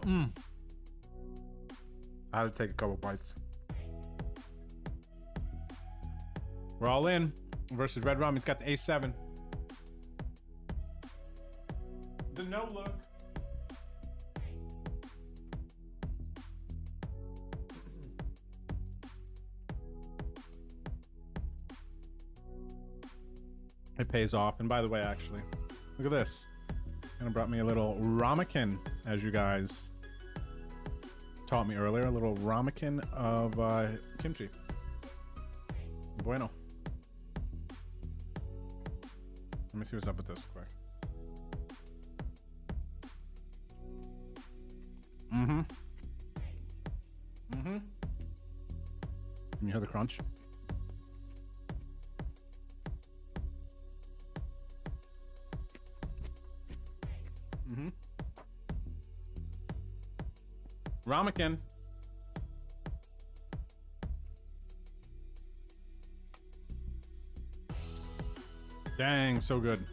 I had to take a couple bites. We're all in versus Red Rum. He's got the A7. The no look. It pays off. And by the way, actually, look at this. And it brought me a little ramekin, as you guys taught me earlier. A little ramekin of kimchi. Bueno. Let me see what's up with this quick. Can you hear the crunch? Ramekin. Dang, so good.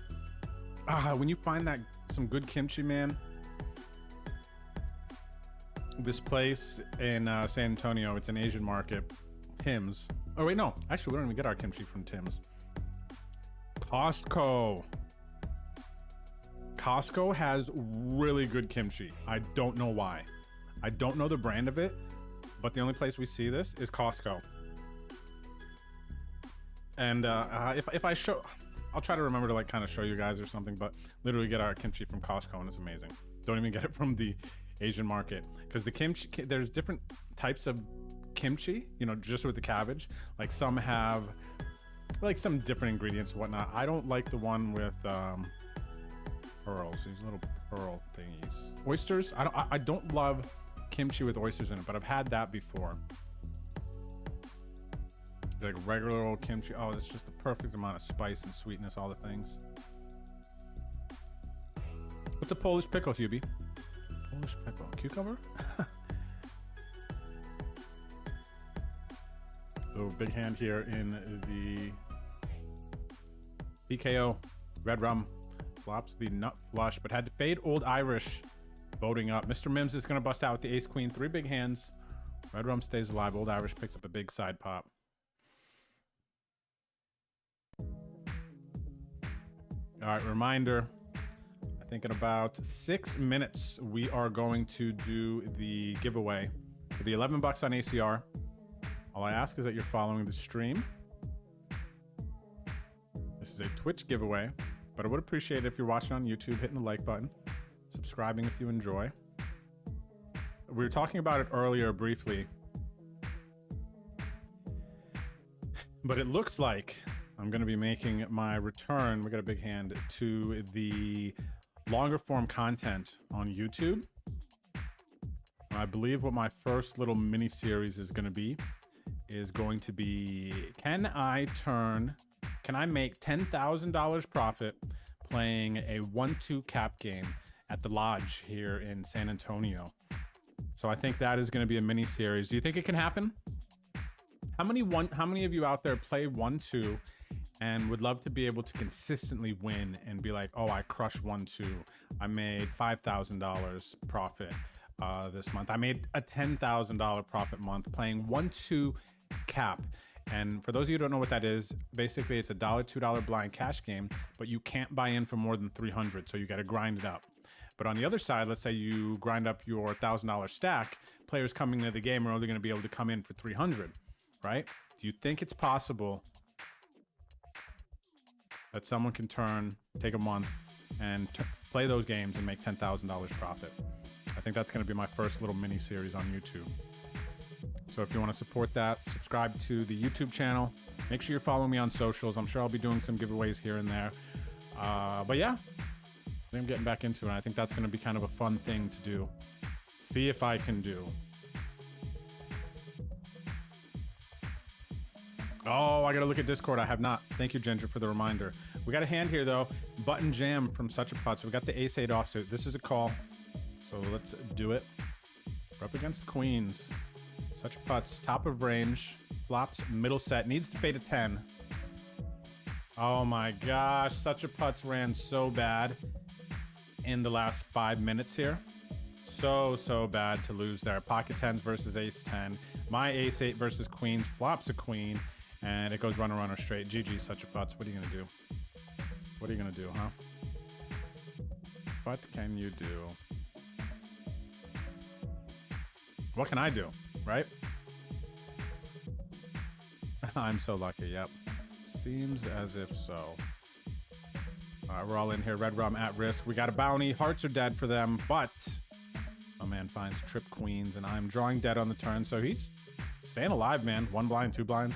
When you find that some good kimchi, man. This place in San Antonio, it's an Asian market. Tim's. Oh wait, no. Actually, we don't even get our kimchi from Tim's. Costco. Costco has really good kimchi. I don't know why. I don't know the brand of it, but the only place we see this is Costco. And if I show, I'll try to remember to like kind of show you guys or something, but literally get our kimchi from Costco and it's amazing. Don't even get it from the Asian market, because the kimchi, there's different types of kimchi, you know, just with the cabbage. Like some have like some different ingredients and whatnot. I don't like the one with pearls, these little pearl thingies. Oysters, I don't love kimchi with oysters in it, but I've had that before. Like regular old kimchi. Oh, it's just the perfect amount of spice and sweetness, all the things. What's a Polish pickle, Hubie? Polish pickle. Cucumber? So big hand here in the PKO. Red Rum flops the nut flush, but had to fade Old Irish. Voting up. Mr. Mims is going to bust out with the ace queen. 3 big hands. Red Rum stays alive. Old Irish picks up a big side pop. All right, reminder. I think in about 6 minutes, we are going to do the giveaway for the 11 bucks on ACR. All I ask is that you're following the stream. This is a Twitch giveaway, but I would appreciate it if you're watching on YouTube, hitting the like button, subscribing if you enjoy. We were talking about it earlier briefly, but it looks like I'm going to be making my return, we got a big hand, to the longer form content on YouTube. I believe what my first little mini series is going to be can I make $10,000 profit playing a 1-2 cap game at the lodge here in San Antonio. So I think that is going to be a mini series. Do you think it can happen? How many of you out there play 1-2 and would love to be able to consistently win and be like, oh, I crushed 1-2. I made $5,000 profit this month. I made a $10,000 profit month playing 1-2 cap. And for those of you who don't know what that is, basically it's a $1, $2 blind cash game, but you can't buy in for more than 300, so you got to grind it up. But on the other side, let's say you grind up your $1,000 stack, players coming into the game are only going to be able to come in for 300, right? Do you think it's possible that someone can take a month and play those games and make $10,000 profit? I think that's going to be my first little mini series on YouTube. So if you want to support that, subscribe to the YouTube channel. Make sure you're following me on socials. I'm sure I'll be doing some giveaways here and there. But yeah, I think I'm getting back into it. I think that's going to be kind of a fun thing to do. See if I can do. Oh, I got to look at Discord. I have not. Thank you, Ginger, for the reminder. We got a hand here, though. Button Jam from Such a Putt. So we got the ace-8 offsuit. This is a call. So let's do it. We're up against the queens. Such a Putt's top of range. Flops middle set. Needs to fade a 10. Oh my gosh. Such a Putt's ran so bad in the last 5 minutes here. so bad to lose there. Pocket 10s versus ace 10. My ace 8 versus queens flops a queen, and it goes runner straight. GG's such a putz. What are you gonna do? What are you gonna do, huh? What can you do? What can I do, right? I'm so lucky, yep. Seems as if so. All right, we're all in here. Red rum at risk. We got a bounty. Hearts are dead for them, but my man finds trip queens, and I'm drawing dead on the turn, so he's staying alive, man. 1 blind, 2 blinds.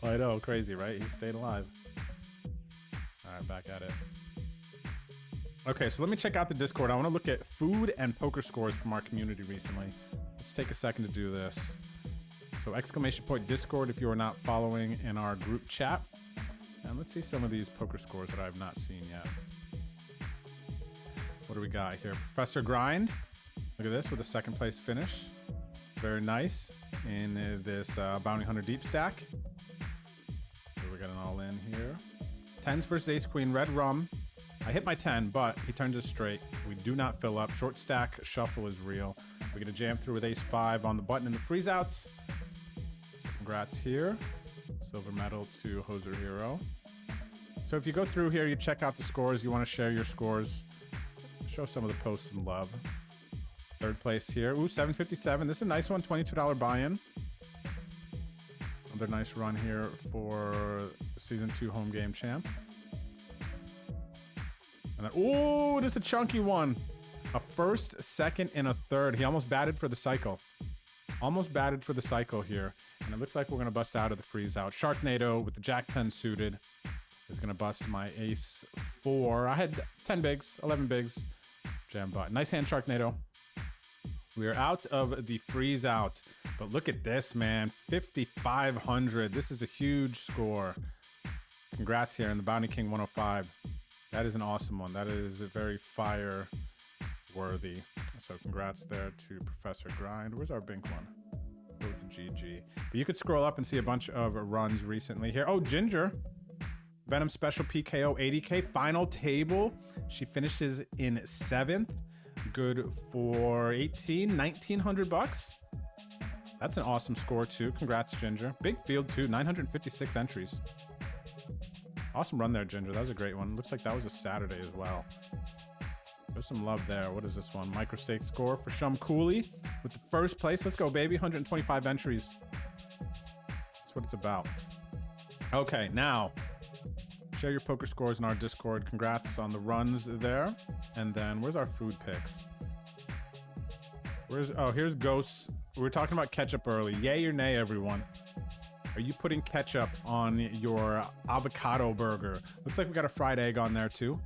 I know, crazy, right? He's staying alive. All right, back at it. Okay, so let me check out the Discord. I want to look at food and poker scores from our community recently. Let's take a second to do this. So exclamation point Discord if you are not following in our group chat. And let's see some of these poker scores that I have not seen yet. What do we got here? Professor Grind. Look at this with a 2nd place finish. Very nice in this Bounty Hunter deep stack. So we got an all in here. 10s versus ace queen, red rum. I hit my 10, but he turns it straight. We do not fill up. Short stack shuffle is real. We get a jam through with ace 5 on the button in the freeze out. So congrats here. Silver medal to Hoser Hero. So if you go through here, you check out the scores. You want to share your scores. Show some of the posts some love. 3rd place here. Ooh, 757. This is a nice one. $22 buy-in. Another nice run here for Season 2 home game champ. And then, ooh, this is a chunky one. A 1st, 2nd, and a 3rd. He almost batted for the cycle. Almost batted for the cycle here. And it looks like we're going to bust out of the freeze out. Sharknado with the Jack 10 suited is going to bust my ace 4. I had 10 bigs, 11 bigs. Jam button. Nice hand, Sharknado. We are out of the freeze out. But look at this, man. 5,500. This is a huge score. Congrats here in the Bounty King 105. That is an awesome one. That is very fire worthy. So congrats there to Professor Grind. Where's our Bink one? Go with the GG. But you could scroll up and see a bunch of runs recently here. Oh, Ginger. Venom Special PKO 80K. Final table. She finishes in 7th. Good for 1,900 bucks. That's an awesome score too. Congrats, Ginger. Big field too. 956 entries. Awesome run there, Ginger. That was a great one. Looks like that was a Saturday as well. There's some love there. What is this one? Micro stake score for Shum Cooley with the 1st place. Let's go, baby. 125 entries. That's what it's about. Okay, now share your poker scores in our Discord. Congrats on the runs there. And then where's our food picks? Here's Ghosts. We were talking about ketchup early. Yay or nay, everyone? Are you putting ketchup on your avocado burger? Looks like we got a fried egg on there too.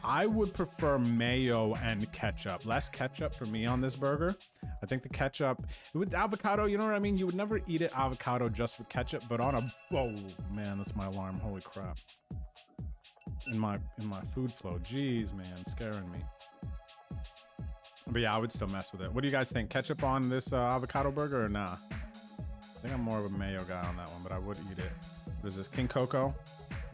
I would prefer mayo and ketchup. Less ketchup for me on this burger. I think the ketchup with avocado, you know what I mean? You would never eat it avocado just with ketchup, but on a, oh man, that's my alarm. Holy crap. In my food flow. Jeez, man, scaring me. But yeah, I would still mess with it. What do you guys think? Ketchup on this avocado burger or nah? I think I'm more of a mayo guy on that one, but I would eat it. What is this? King Coco.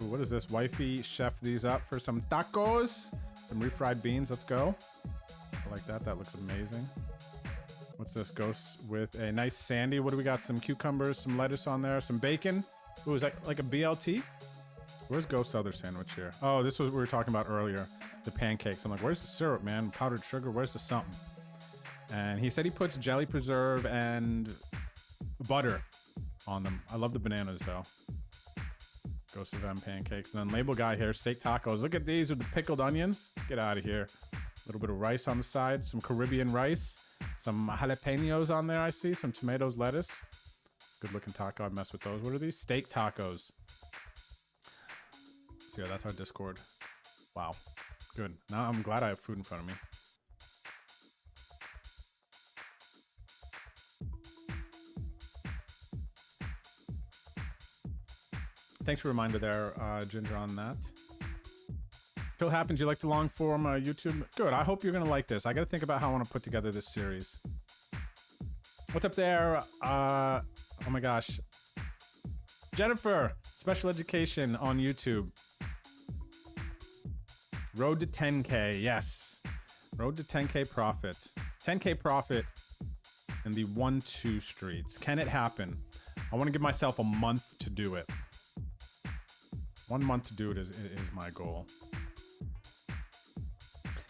Ooh, what is this? Wifey chef these up for some tacos. Some refried beans. Let's go. I like that. That looks amazing. What's this? Ghosts with a nice sandy. What do we got? Some cucumbers, some lettuce on there, some bacon. Ooh, is that like a BLT? Where's Ghost's other sandwich here? Oh, this was what we were talking about earlier. The pancakes. I'm like, where's the syrup, man? Powdered sugar. Where's the something? And he said he puts jelly preserve and butter on them. I love the bananas though. Ghost of M pancakes. And then label guy here, steak tacos. Look at these with the pickled onions. Get out of here. A little bit of rice on the side, some Caribbean rice, some jalapenos on there. I see some tomatoes, lettuce. Good looking taco. I'd mess with those. What are these? Steak tacos. So yeah, that's our Discord. Wow. Good. Now I'm glad I have food in front of me. Thanks for a reminder there, Ginger, on that. Phil Happens, you like the long form YouTube? Good. I hope you're going to like this. I got to think about how I want to put together this series. What's up there? Oh my gosh. Jennifer, special education on YouTube. Road to 10K. Yes. Road to 10K profit. 10K profit in the 1-2 streets. Can it happen? I want to give myself a month to do it. 1 month to do it is my goal.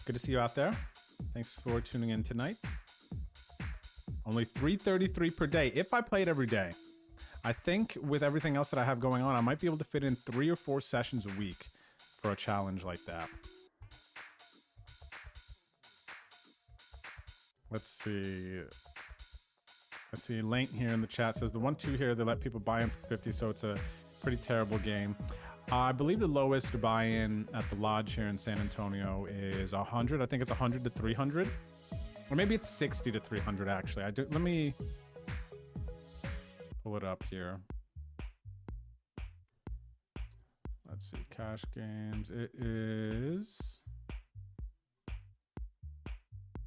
Good to see you out there. Thanks for tuning in tonight. Only 333 per day if I play it every day. I think with everything else that I have going on, I might be able to fit in 3 or 4 sessions a week for a challenge like that. Let's see. I see Lane here in the chat says the 1-2 here, they let people buy in for 50, so it's a pretty terrible game. I believe the lowest buy-in at the lodge here in San Antonio is 100. I think it's 100 to 300. Or maybe it's 60 to 300 actually. Let me pull it up here. Let's see, cash games. It is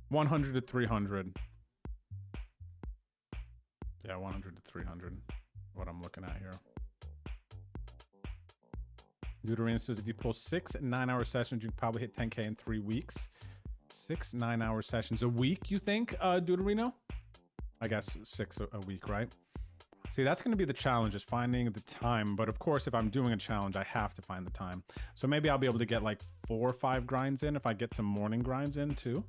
100 to 300. Yeah, 100 to 300. What I'm looking at here. Deuterina says if you pull 6 9-hour sessions, you can probably hit 10K in 3 weeks. 6 9-hour sessions a week, you think, Deuterino? I guess 6 a week, right? See, that's going to be the challenge, is finding the time. But of course, if I'm doing a challenge, I have to find the time. So maybe I'll be able to get like 4 or 5 grinds in if I get some morning grinds in too.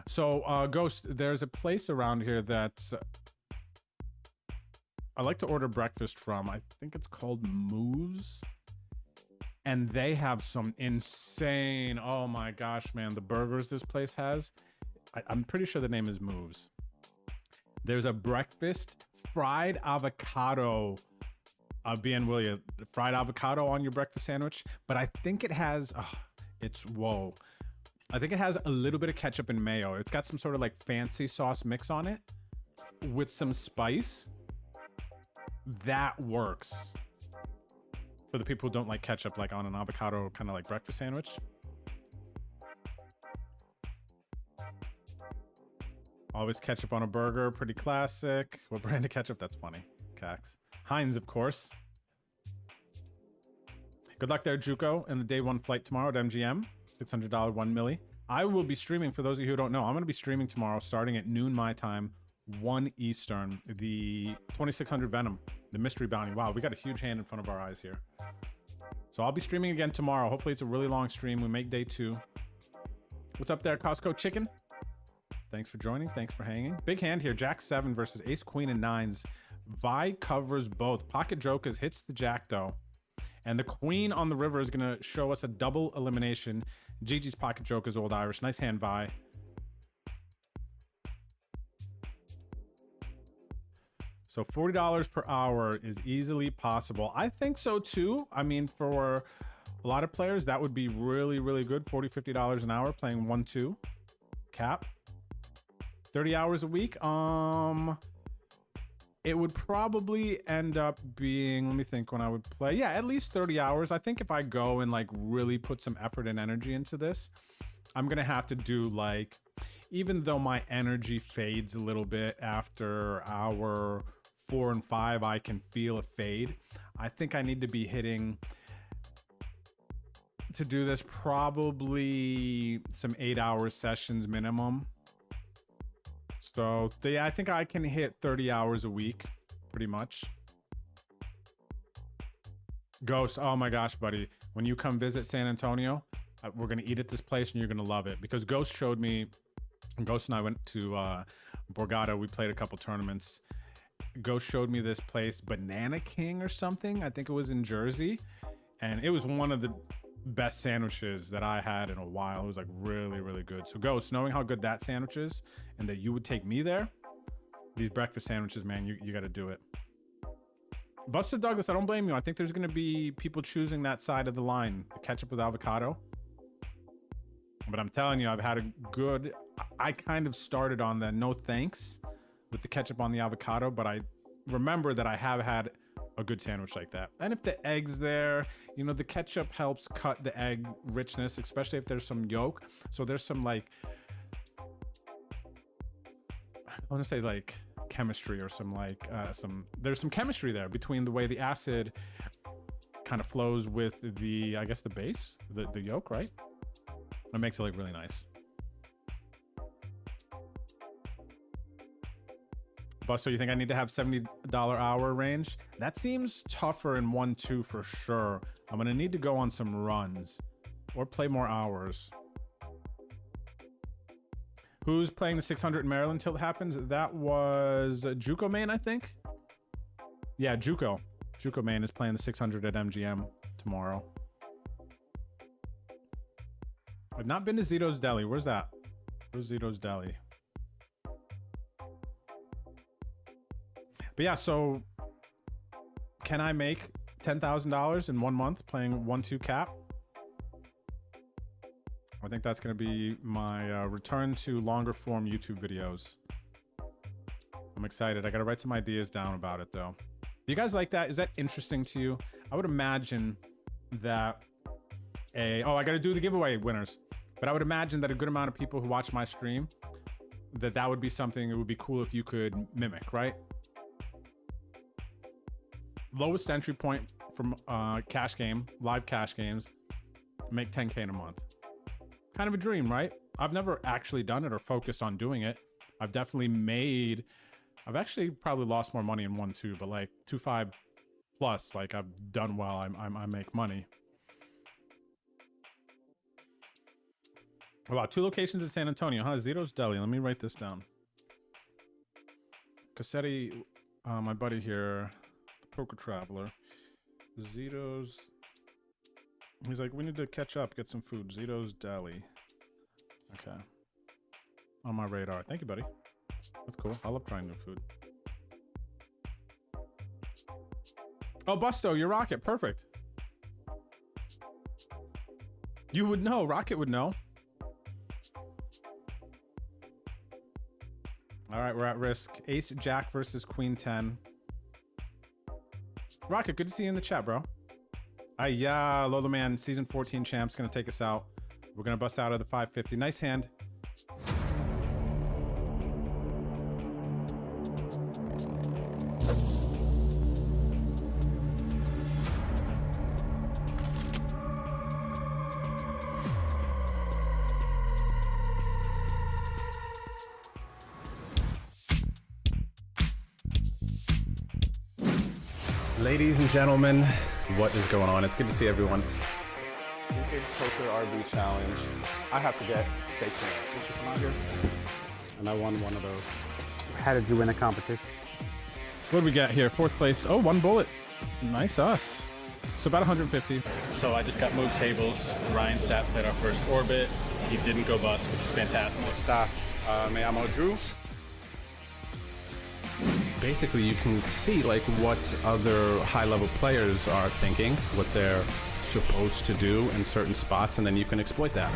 So, Ghost, there's a place around here that I like to order breakfast from. I think it's called Moves. And they have some insane, oh my gosh, man, the burgers this place has. I'm pretty sure the name is Moves. There's a breakfast fried avocado, bien will you, fried avocado on your breakfast sandwich. But I think it has, whoa. I think it has a little bit of ketchup and mayo. It's got some sort of like fancy sauce mix on it with some spice. That works. For the people who don't like ketchup, like on an avocado kind of like breakfast sandwich. Always ketchup on a burger, pretty classic. What brand of ketchup? That's funny. Cax. Heinz, of course. Good luck there, Juco, in the day 1 flight tomorrow at MGM. $600 1 milli. I will be streaming, for those of you who don't know, I'm going to be streaming tomorrow starting at noon my time, 1 Eastern, the 2600 Venom, the mystery bounty. Wow, we got a huge hand in front of our eyes here. So I'll be streaming again tomorrow. Hopefully it's a really long stream. We make day 2. What's up there, Costco Chicken? Thanks for joining. Thanks for hanging. Big hand here. Jack 7 versus Ace Queen and 9s. Vi covers both. Pocket Jokers hits the Jack though. And the Queen on the river is going to show us a double elimination. Gigi's Pocket Joker's Old Irish. Nice hand, Vi. So $40 per hour is easily possible. I think so too. I mean, for a lot of players, that would be really, really good. $40, $50 an hour playing 1-2 cap. 30 hours a week. It would probably end up being, let me think when I would play. Yeah, at least 30 hours. I think if I go and like really put some effort and energy into this, I'm going to have to do like, even though my energy fades a little bit after hour 4 and 5, I can feel a fade. I think I need to be hitting, to do this, probably some 8-hour sessions minimum. So yeah, I think I can hit 30 hours a week, pretty much. Ghost, oh my gosh, buddy. When you come visit San Antonio, we're going to eat at this place and you're going to love it. Because Ghost showed me, Ghost and I went to Borgata. We played a couple tournaments. Ghost showed me this place, Banana King or something. I think it was in Jersey. And it was one of the best sandwiches that I had in a while. It was like really, really good. So Ghost, knowing how good that sandwich is and that you would take me there, these breakfast sandwiches, man, you got to do it. Buster Douglas, I don't blame you. I think there's going to be people choosing that side of the line, the ketchup with avocado. But I'm telling you, I've had a good, I kind of started on the no thanks with the ketchup on the avocado, but I remember that I have had a good sandwich like that. And if the egg's there, you know, the ketchup helps cut the egg richness, especially if there's some yolk. So there's some like, I want to say like chemistry or some like, there's some chemistry there between the way the acid kind of flows with the, I guess, the base, the yoke, right? It makes it look really nice. Buster, you think I need to have $70 hour range? That seems tougher in 1-2 for sure. I'm gonna need to go on some runs or play more hours. Who's playing the 600 in Maryland till it happens? That was Juco Main, I think. Yeah, Juco. Juco Main is playing the 600 at MGM tomorrow. I've not been to Zito's Deli. Where's that? Where's Zito's Deli? But yeah, so can I make $10,000 in 1 month playing 1-2 cap? I think that's going to be my return to longer form YouTube videos. I'm excited. I got to write some ideas down about it though. Do you guys like that? Is that interesting to you? I would imagine that I got to do the giveaway winners. But I would imagine that a good amount of people who watch my stream, that would be something that would be cool if you could mimic, right? Lowest entry point from cash game, live cash games, make 10K in a month. Kind of a dream, right? I've never actually done it or focused on doing it. I've actually probably lost more money in 1-2, but like 2-5 plus, like I've done well. I make money. Wow, 2 locations in San Antonio, huh? Zito's Deli. Let me write this down. Cassetti, my buddy here, Poker Traveler. Zito's. He's like, we need to catch up, get some food. Zito's Deli. Okay. On my radar. Thank you, buddy. That's cool. I love trying new food. Oh, Busto, you're Rocket. Perfect. You would know. Rocket would know. All right, we're at risk. Ace Jack versus Queen 10. Rocket, good to see you in the chat, bro. Yeah, Lola Man, season 14 champ's gonna take us out. We're gonna bust out of the 550. Nice hand. Ladies and gentlemen, what is going on? It's good to see everyone. ACR Poker RB Challenge. I have to get fake here. And I won one of those. How did you win a competition? What do we got here? 4th place. Oh, 1 bullet. Nice us. So about 150. So I just got moved tables. Ryan Sapp played our first orbit. He didn't go bust, which is fantastic. Stop. Me llamo Drew. Basically, you can see like what other high-level players are thinking, what they're supposed to do in certain spots, and then you can exploit that.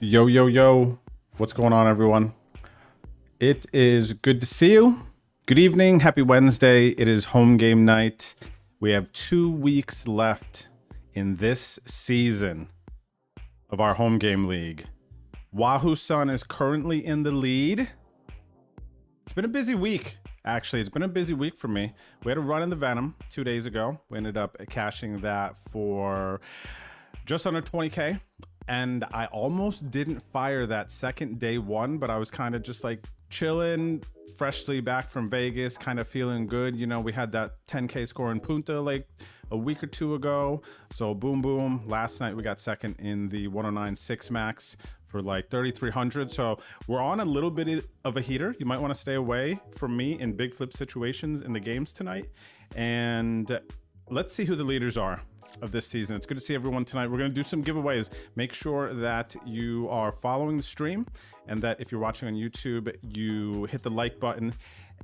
Yo, yo, yo. What's going on, everyone? It is good to see you. Good evening. Happy Wednesday. It is home game night. We have 2 weeks left in this season of our home game league. Wahoo Sun is currently in the lead. It's been a busy week, actually. It's been a busy week for me. We had a run in the Venom 2 days ago. We ended up cashing that for just under 20K. And I almost didn't fire that second day 1, but I was kind of just like chilling, freshly back from Vegas, kind of feeling good. You know, we had that 10K score in Punta like a week or 2 ago. So boom, boom. Last night we got second in the 109 6 max for like 3,300. So we're on a little bit of a heater. You might want to stay away from me in big flip situations in the games tonight. And let's see who the leaders are of this season. It's good to see everyone tonight. We're going to do some giveaways. Make sure that you are following the stream and that if you're watching on YouTube, you hit the like button,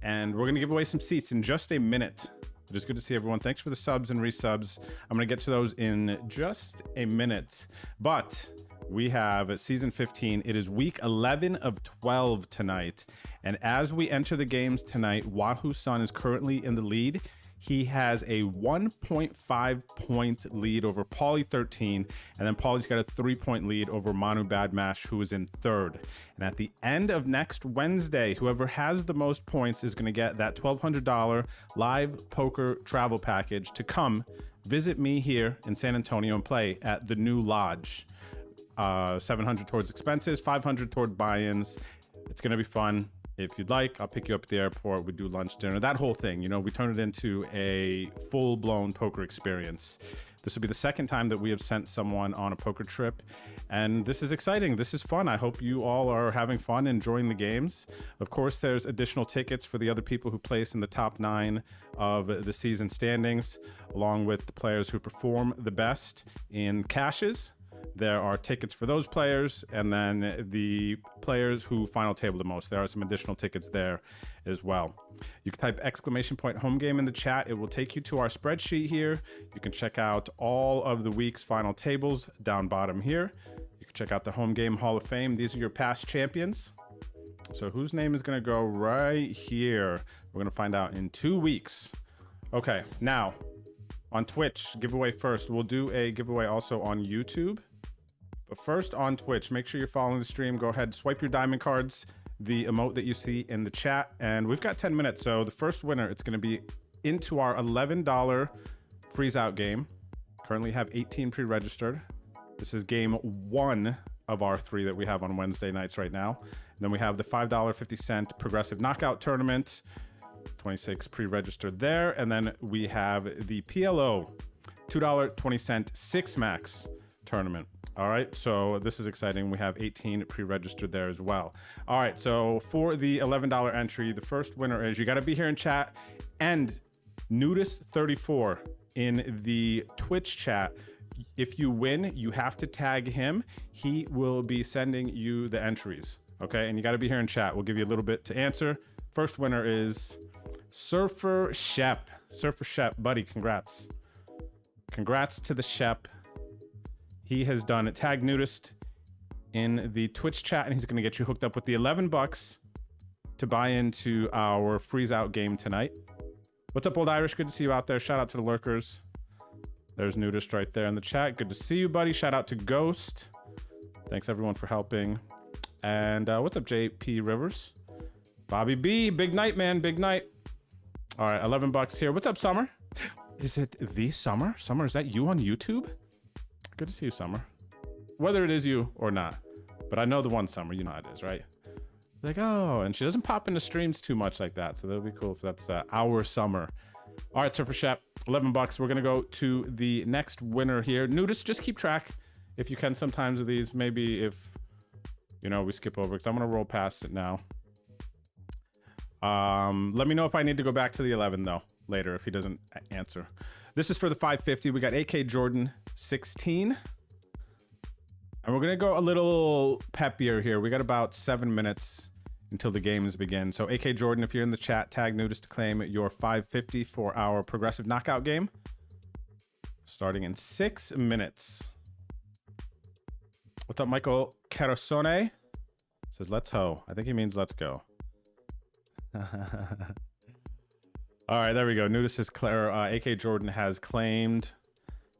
and we're going to give away some seats in just a minute. It is good to see everyone. Thanks for the subs and resubs. I'm going to get to those in just a minute, but we have season 15. It is week 11 of 12 tonight. And as we enter the games tonight, Wahoo Sun is currently in the lead. He has a 1.5 point lead over Paulie 13, and then Paulie's got a 3-point lead over Manu Badmash, who is in third. And at the end of next Wednesday, whoever has the most points is going to get that $1,200 live poker travel package to come visit me here in San Antonio and play at the new lodge. 700 towards expenses, 500 toward buy-ins. It's going to be fun. If you'd like, I'll pick you up at the airport. We do lunch, dinner, that whole thing. You know, we turn it into a full-blown poker experience. This will be the second time that we have sent someone on a poker trip, and this is exciting. This is fun. I hope you all are having fun, enjoying the games. Of course, there's additional tickets for the other people who place in the top 9 of the season standings, along with the players who perform the best in caches. There are tickets for those players, and then the players who final table the most. There are some additional tickets there as well. You can type !home game in the chat. It will take you to our spreadsheet here. You can check out all of the week's final tables down bottom here. You can check out the Home Game Hall of Fame. These are your past champions. So whose name is going to go right here? We're going to find out in 2 weeks. Okay, now on Twitch, giveaway first. We'll do a giveaway also on YouTube. But first on Twitch, make sure you're following the stream. Go ahead, swipe your diamond cards, the emote that you see in the chat. And we've got 10 minutes. So the first winner, it's going to be into our $11 freeze out game. Currently have 18 pre-registered. This is game 1 of our 3 that we have on Wednesday nights right now. And then we have the $5.50 progressive knockout tournament, 26 pre-registered there. And then we have the PLO $2.20 six max tournament. All right, so this is exciting. We have 18 pre-registered there as well. All right, so for the $11 entry, the first winner is, you got to be here in chat, and Nudist34 in the Twitch chat. If you win, you have to tag him. He will be sending you the entries, okay? And you got to be here in chat. We'll give you a little bit to answer. First winner is Surfer Shep. Surfer Shep, buddy, congrats. Congrats to the Shep. He has done it. Tag Nudist in the Twitch chat, and he's going to get you hooked up with the $11 to buy into our freeze out game tonight. What's up, Old Irish? Good to see you out there. Shout out to the lurkers. There's Nudist right there in the chat. Good to see you, buddy. Shout out to Ghost. Thanks everyone for helping. And what's up, JP Rivers? Bobby B, big night, man, big night. All right, $11 here. What's up, Summer? Is it the Summer? Summer, is that you on YouTube? Good to see you, Summer. Whether it is you or not, but I know the one Summer, you know how it is, right? Like, oh, and she doesn't pop into streams too much like that, so that'll be cool if that's our Summer. All right, Surfer Shep, $11. We're gonna go to the next winner here. Nudist, just keep track if you can sometimes of these. Maybe if, you know, we skip over, because I'm gonna roll past it now. Let me know if I need to go back to the 11 though later if he doesn't answer. This is for the 550. We got AK Jordan 16. And we're going to go a little peppier here. We got about 7 minutes until the games begin. So AK Jordan, if you're in the chat, tag Nudist to claim your 550 for our progressive knockout game. Starting in 6 minutes. What's up, Michael Carosone? Says, let's ho. I think he means let's go. All right, there we go. Nudist is clear. AK Jordan has claimed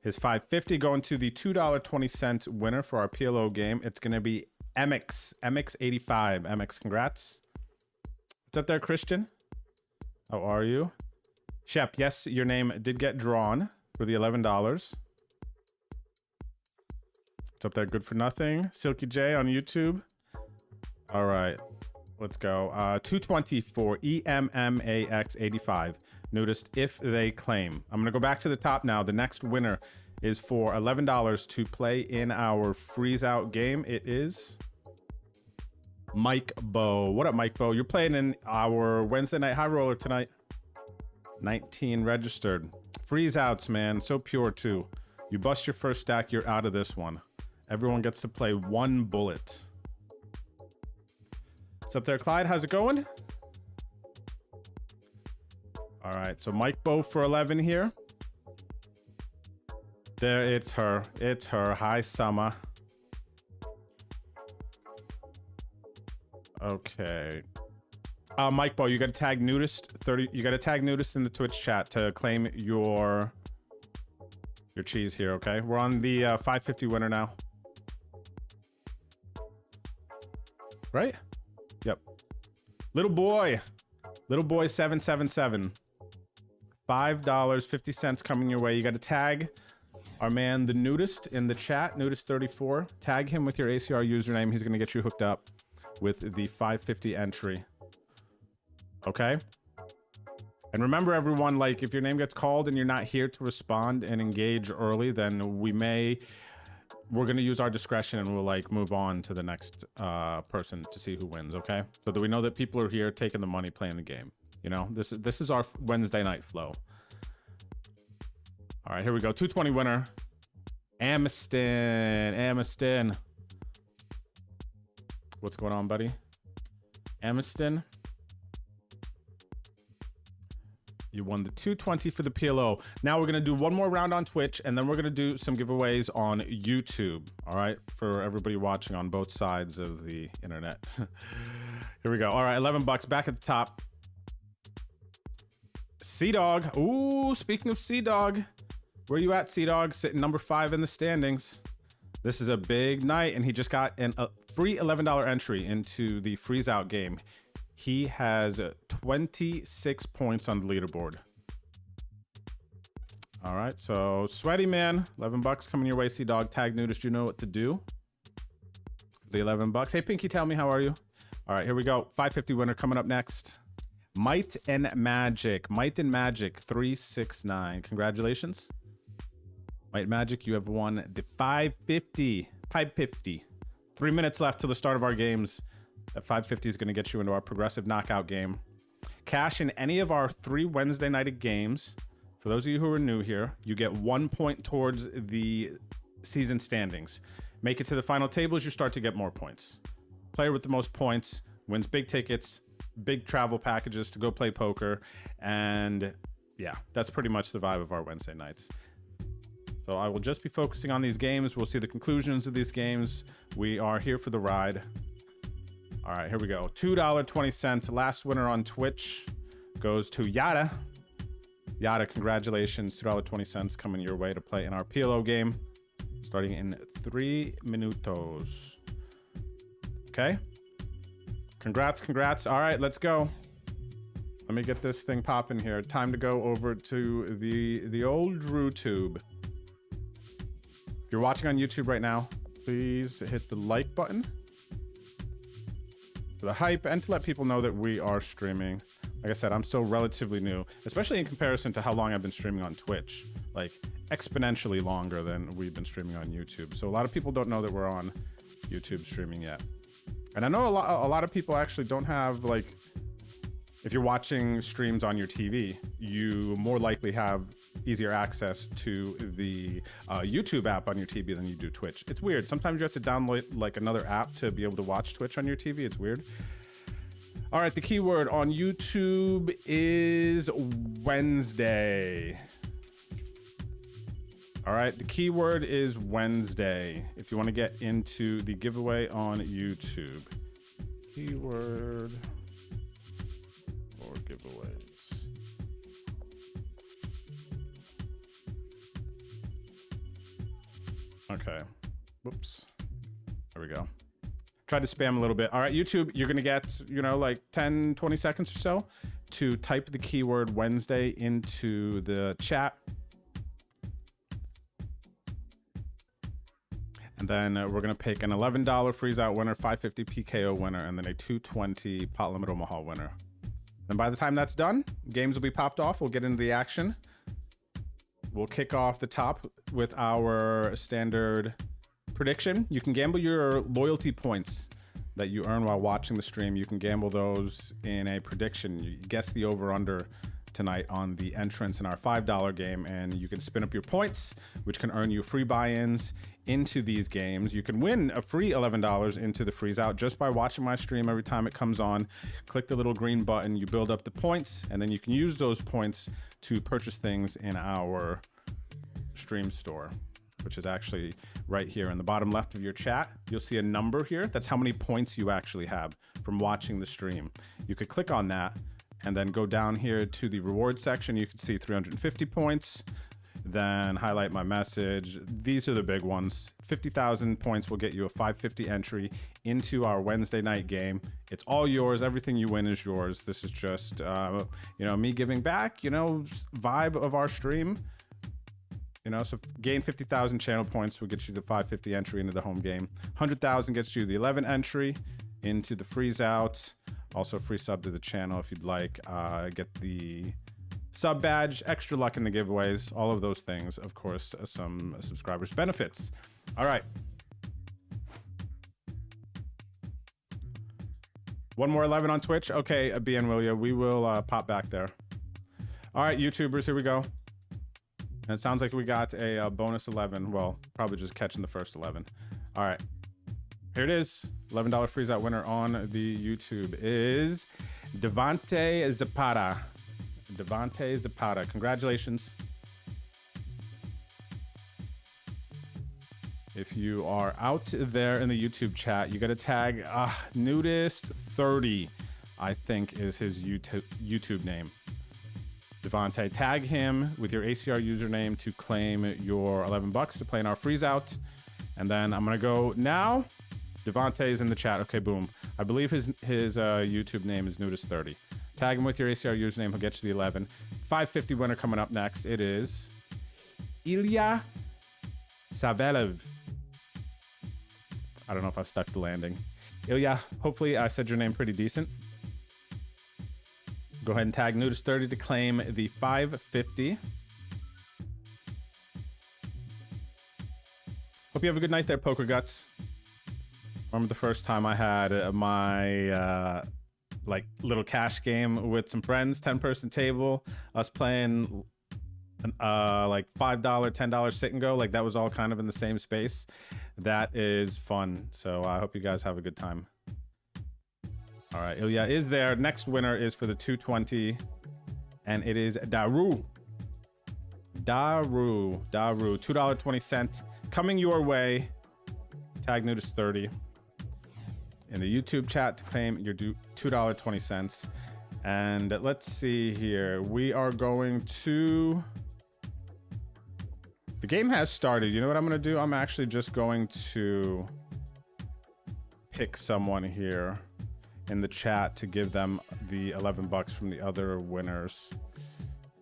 his 550, going to the $2.20 winner for our PLO game. It's going to be MX85. MX, congrats. What's up there, Christian? How are you? Shep, yes, your name did get drawn for the $11. What's up there, Good for Nothing? Silky J on YouTube. All right. Let's go. 220 for EMMAX85. Nudist if they claim. I'm going to go back to the top now. The next winner is for $11 to play in our freeze out game. It is Mike Bow. What up, Mike Bow? You're playing in our Wednesday night high roller tonight. 19 registered. Freeze outs, man. So pure too. You bust your first stack, you're out of this one. Everyone gets to play one bullet. What's up there, Clyde? How's it going? All right, so Mike Bow for 11 here. There, it's her. It's her. Hi, Summer. Okay. Mike Bo, you got to tag nudist 30. You got to tag nudist in the Twitch chat to claim your cheese here. Okay, we're on the 550 winner now. Right? Yep. Little boy 777. $5.50 coming your way. You got to tag our man the nudist in the chat, nudist34. Tag him with your ACR username. He's gonna get you hooked up with the 550 entry. Okay? And remember, everyone, like, if your name gets called and you're not here to respond and engage early, then we're gonna use our discretion and we'll like move on to the next person to see who wins. Okay, so that we know that people are here taking the money, playing the game. You know, this is our Wednesday night flow. All right, here we go. 220 winner, Amiston. What's going on, buddy? Amiston, you won the 220 for the PLO. Now we're gonna do one more round on Twitch, and then we're gonna do some giveaways on YouTube. All right, for everybody watching on both sides of the internet. Here we go. All right, 11 bucks back at the top. Sea-Dog. Ooh, speaking of Sea-Dog, where you at, Sea-Dog? Sitting number 5 in the standings. This is a big night, and he just got a free $11 entry into the freeze out game. He has 26 points on the leaderboard. All right, so sweaty man, 11 bucks coming your way. Sea-Dog, tag nudist, you know what to do. The 11 bucks. Hey, Pinky, tell me, how are you? All right, here we go. 550 winner coming up next. Might and Magic 369. Congratulations. Might Magic, you have won the 550. 3 minutes left till the start of our games. That 550 is going to get you into our progressive knockout game. Cash in any of our 3 Wednesday nighted games. For those of you who are new here, you get 1 point towards the season standings. Make it to the final tables, you start to get more points. Player with the most points wins big tickets, big travel packages to go play poker. And yeah, that's pretty much the vibe of our Wednesday nights. So I will just be focusing on these games. We'll see the conclusions of these games. We are here for the ride. All right, here we go. $2.20. Last winner on Twitch goes to Yada. Yada, congratulations. $2.20 coming your way to play in our PLO game, starting in 3 minutos. Okay. Congrats. All right, let's go. Let me get this thing popping here. Time to go over to the old DrewTube. If you're watching on YouTube right now, please hit the like button for the hype and to let people know that we are streaming. Like I said, I'm still relatively new, especially in comparison to how long I've been streaming on Twitch, like exponentially longer than we've been streaming on YouTube. So a lot of people don't know that we're on YouTube streaming yet. And I know a lot of people actually don't have, like, if you're watching streams on your TV, you more likely have easier access to the YouTube app on your TV than you do Twitch. It's weird. Sometimes you have to download like another app to be able to watch Twitch on your TV. It's weird. All right, the keyword on YouTube is Wednesday. All right, the keyword is Wednesday. If you want to get into the giveaway on YouTube, keyword or giveaways. Okay, whoops, there we go. Tried to spam a little bit. All right, YouTube, you're gonna get, you know, like 10, 20 seconds or so to type the keyword Wednesday into the chat. And then we're gonna pick an $11 freeze out winner, 550 PKO winner, and then a 220 pot limit Omaha winner. And by the time that's done, games will be popped off. We'll get into the action. We'll kick off the top with our standard prediction. You can gamble your loyalty points that you earn while watching the stream. You can gamble those in a prediction. You guess the over-under tonight on the entrance in our $5 game, and you can spin up your points, which can earn you free buy-ins into these games. You can win a free $11 into the freeze out just by watching my stream every time it comes on. Click the little green button, you build up the points, and then you can use those points to purchase things in our stream store. which is actually right here in the bottom left of your chat. You'll see a number here. That's how many points you actually have from watching the stream. You could click on that and then go down here to the reward section. You can see 350 points, then highlight my message. These are the big ones. 50,000 points will get you a 550 entry into our Wednesday night game. It's all yours. Everything you win is yours. This is just, you know, me giving back, you know, vibe of our stream. You know, so gain 50,000 channel points will get you the 550 entry into the home game. 100,000 gets you the 11 entry into the freeze out. Also free sub to the channel if you'd like. Get the sub badge, extra luck in the giveaways, all of those things. Of course, some subscribers benefits. All right. One more 11 on Twitch. Okay, BN Willia, we will pop back there. All right, YouTubers, here we go. And it sounds like we got a bonus 11. Well, probably just catching the first 11. All right. Here it is. $11 freeze out winner on the YouTube is Devante Zapata. Devante Zapata. Congratulations. If you are out there in the YouTube chat, you got to tag Nudist30, I think is his YouTube name. Devante, tag him with your ACR username to claim your 11 bucks to play in our freeze out. And then I'm going to go now. Devante is in the chat. Okay, boom. I believe his YouTube name is Nudist30. Tag him with your ACR username. He'll get you the 11. 550 winner coming up next. It is Ilya Savelev. I don't know if I stuck the landing. Ilya, hopefully I said your name pretty decent. Go ahead and tag Nudist30 to claim the 550. Hope you have a good night there, Poker Guts. Remember the first time I had my like little cash game with some friends, 10-person table, us playing like $5, $10 sit and go. Like that was all kind of in the same space. That is fun. So I hope you guys have a good time. All right, Ilya is there. Next winner is for the 220, and it is Daru. $2.20 coming your way. Tag Nudist30 in the YouTube chat to claim your $2.20. And let's see here. We are going to... The game has started. You know what I'm going to do? I'm actually just going to pick someone here in the chat to give them the 11 bucks from the other winners.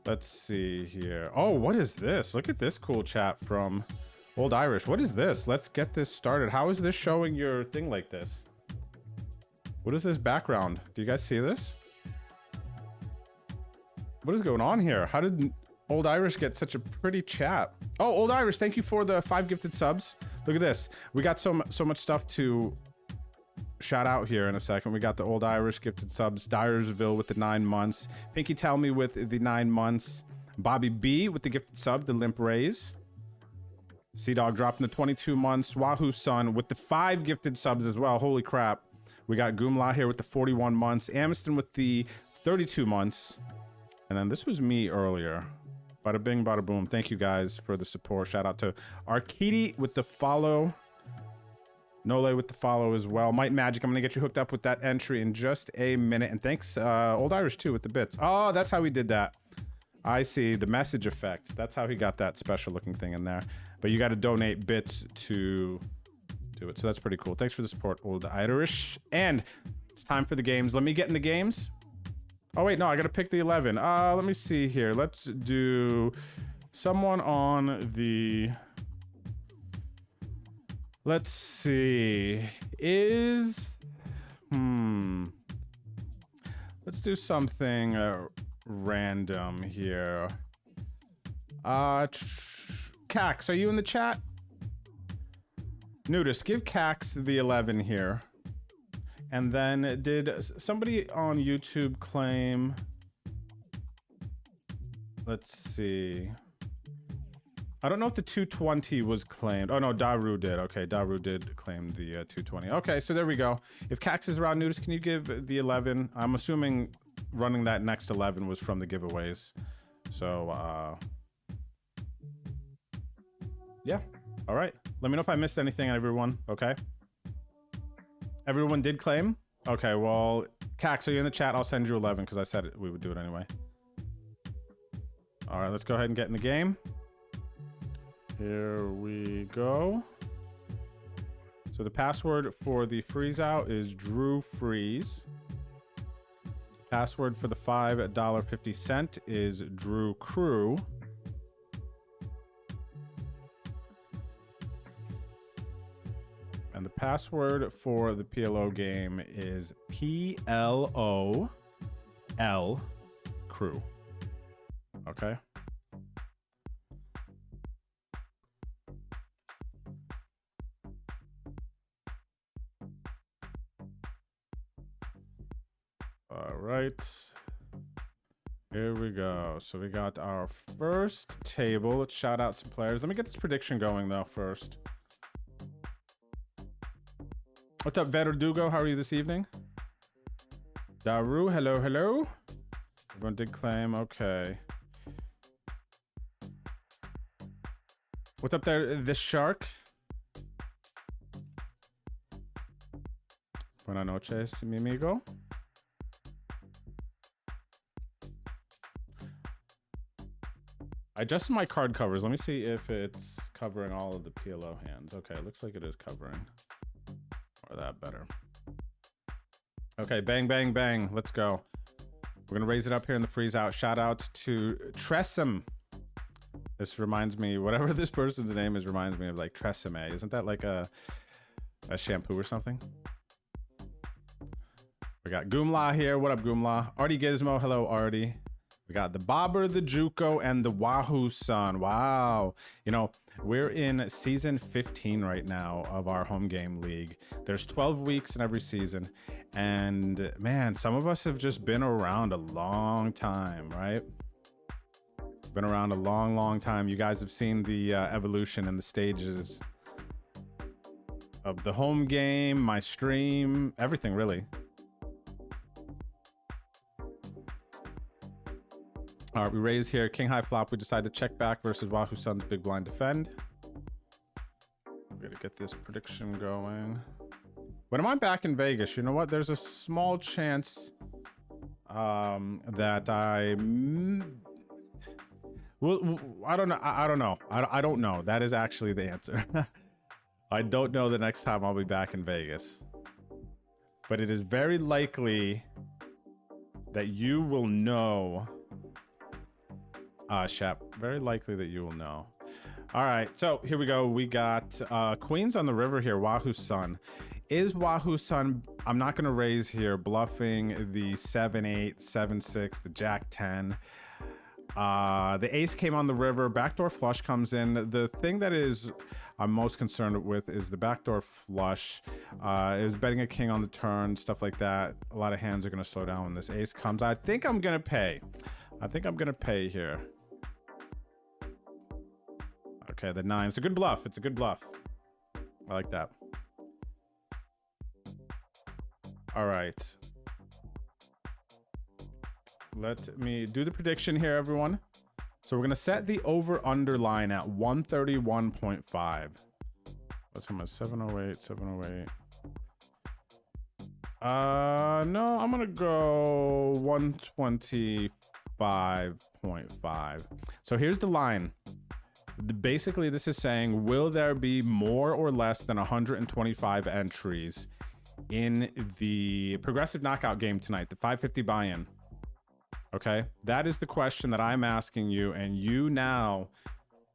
Let's see here. Oh, what is this? Look at this cool chat from Old Irish. What is this? Let's get this started. How is this showing your thing like this? What is this background? Do you guys see this? What is going on here? How did Old Irish get such a pretty chat? Oh, Old Irish, thank you for the 5 gifted subs. Look at this. We got so much stuff to shout out here in a second. We got the Old Irish gifted subs, Dyersville with the 9 months, Pinky Tell Me with the 9 months, Bobby B with the gifted sub, the Limp Rays, Sea Dog dropping the 22 months, Wahoo Sun with the 5 gifted subs as well. Holy crap. We got Goomla here with the 41 months, Amiston with the 32 months, and then this was me earlier. Bada bing, bada boom. Thank you guys for the support. Shout out to Arkady with the follow. Nole with the follow as well. Might Magic, I'm gonna get you hooked up with that entry in just a minute. And thanks, Old Irish too with the bits. Oh, that's how we did that. I see, the message effect. That's how he got that special looking thing in there. But you gotta donate bits to do it. So that's pretty cool. Thanks for the support, Old Irish. And it's time for the games. Let me get in the games. Oh wait, no, I gotta pick the 11. Let me see here. Let's do someone on the... Let's see, let's do something random here. Cax, are you in the chat? Nudist, give Cax the 11 here. And then did somebody on YouTube claim, let's see. I don't know if the 220 was claimed. Oh no, Daru did. Okay, Daru did claim the 220. Okay, so there we go. If Cax is around, Nudist, can you give the 11? I'm assuming running that next 11 was from the giveaways. So, yeah. All right. Let me know if I missed anything, everyone. Okay. Everyone did claim? Okay, well, Cax, so you're in the chat. I'll send you 11 because I said we would do it anyway. All right, let's go ahead and get in the game. Here we go. So the password for the freeze out is Drew Freeze. Password for the $5.50 is Drew Crew. And the password for the PLO game is PLOL Crew. Okay. All right. Here we go. So we got our first table. Let's shout out some players. Let me get this prediction going though first. What's up, Verdugo? How are you this evening? Daru, hello, hello. Everyone did claim. Okay. What's up there, this shark? Buenas noches, mi amigo. I adjusted my card covers. Let me see if it's covering all of the PLO hands. Okay, it looks like it is covering. Or that better. Okay, bang, bang, bang. Let's go. We're gonna raise it up here in the freeze out. Shout out to Tresem. This reminds me, whatever this person's name is, reminds me of like Tresemme. Isn't that like a shampoo or something? We got Goomla here. What up, Goomla? Artie Gizmo. Hello, Artie. We got the Bobber, the Juco, and the Wahoo Sun. Wow. You know, we're in season 15 right now of our home game league. There's 12 weeks in every season. And man, some of us have just been around a long time, right? Been around a long, long time. You guys have seen the evolution and the stages of the home game, my stream, everything really. All right, we raise here. King high flop. We decide to check back versus Wahoo Sun's big blind defend. We're gonna get this prediction going. When am I back in Vegas? You know what? There's a small chance that well, I don't know. I don't know. I don't know. That is actually the answer. I don't know the next time I'll be back in Vegas, but it is very likely that you will know. Shep, very likely that you will know. All right, so here we go. We got Queens on the river here. Wahoo Sun. Is Wahoo Sun, I'm not going to raise here, bluffing the 7-8, 7-6, the Jack 10. The ace came on the river. Backdoor flush comes in. The thing that is I'm most concerned with is the backdoor flush. It was betting a king on the turn, stuff like that. A lot of hands are going to slow down when this ace comes. I think I'm going to pay. I think I'm going to pay here. Okay, the 9. It's a good bluff. It's a good bluff. I like that. All right. Let me do the prediction here, everyone. So we're going to set the over-under line at 131.5. What's my 708, 708? No, I'm going to go 125.5. So here's the line. Basically, this is saying, will there be more or less than 125 entries in the progressive knockout game tonight, the 550 buy-in? Okay, that is the question that I'm asking you. And you now,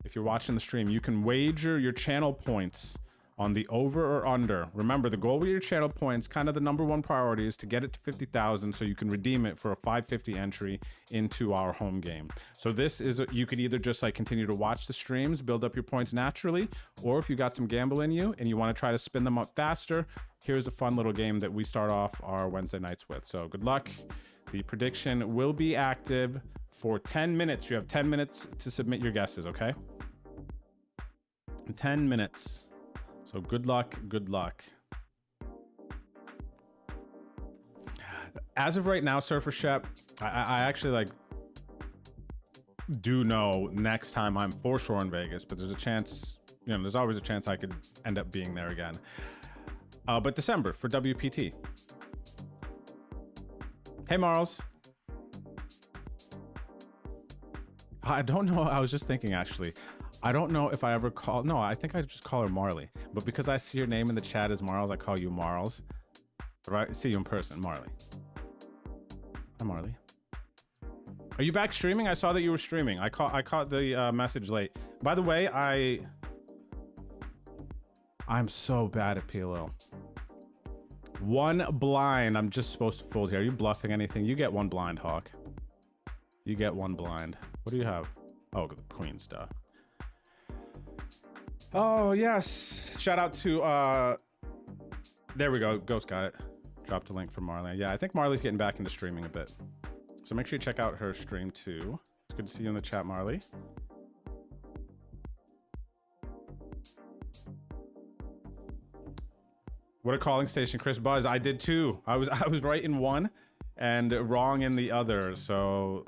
if you're watching the stream, you can wager your channel points on the over or under. Remember, the goal with your channel points, kind of the #1 priority, is to get it to 50,000 so you can redeem it for a 550 entry into our home game. So this is, you could either just like continue to watch the streams, build up your points naturally, or if you got some gamble in you and you want to try to spin them up faster, here's a fun little game that we start off our Wednesday nights with. So good luck. The prediction will be active for 10 minutes. You have 10 minutes to submit your guesses, okay? 10 minutes. So good luck, good luck. As of right now, Surfer Shep, I actually like do know next time I'm for sure in Vegas, but there's a chance you know, there's always a chance I could end up being there again. But December for WPT. Hey, Marls. I don't know. I was just thinking, actually. I don't know if I ever call... No, I think I just call her Marley. But because I see your name in the chat as Marls, I call you Marls. Right? See you in person, Marley. Hi, Marley. Are you back streaming? I saw that you were streaming. I caught the message late. By the way, I'm so bad at PLL. One blind. I'm just supposed to fold here. Are you bluffing anything? You get one blind, Hawk. You get one blind. What do you have? Oh, the queen's duh. Oh, yes. Shout out to, there we go. Ghost got it. Dropped a link for Marley. Yeah, I think Marley's getting back into streaming a bit. So make sure you check out her stream too. It's good to see you in the chat, Marley. What a calling station, Chris Buzz. I did too. I was right in one and wrong in the other. So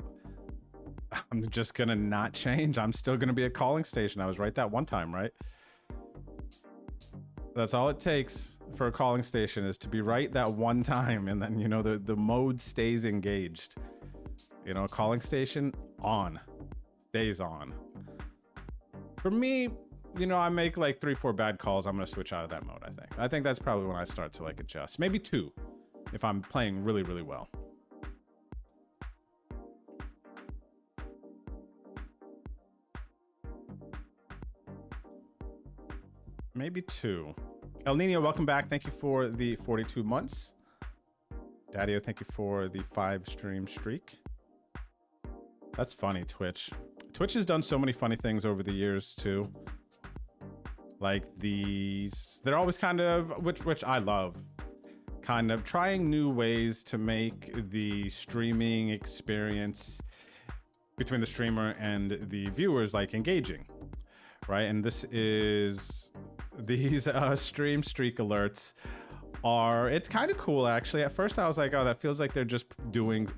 I'm just gonna not change. I'm still gonna be a calling station. I was right that one time, right? That's all it takes for a calling station, is to be right that one time, and then, you know, the mode stays engaged. You know, a calling station on, stays on. For me, you know, I make like 3-4 bad calls, I'm gonna switch out of that mode. I think that's probably when I start to like adjust. Maybe 2 if I'm playing really, really well. Maybe 2. El Nino, welcome back. Thank you for the 42 months. Daddy-o, thank you for the 5 stream streak. That's funny, Twitch. Twitch has done so many funny things over the years too. Like these, they're always kind of, which I love, kind of trying new ways to make the streaming experience between the streamer and the viewers like engaging, right? And this is, these stream streak alerts are, it's kind of cool actually. At first I was like, oh, that feels like they're just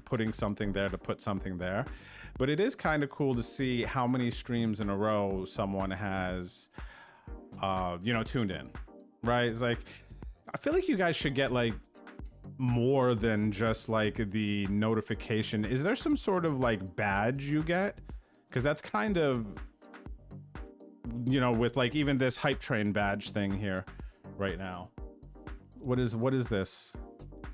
putting something there to put something there. But it is kind of cool to see how many streams in a row someone has, you know, tuned in, right? It's like, I feel like you guys should get like more than just like the notification. Is there some sort of like badge you get? Because that's kind of, you know, with like even this hype train badge thing here right now. What is this?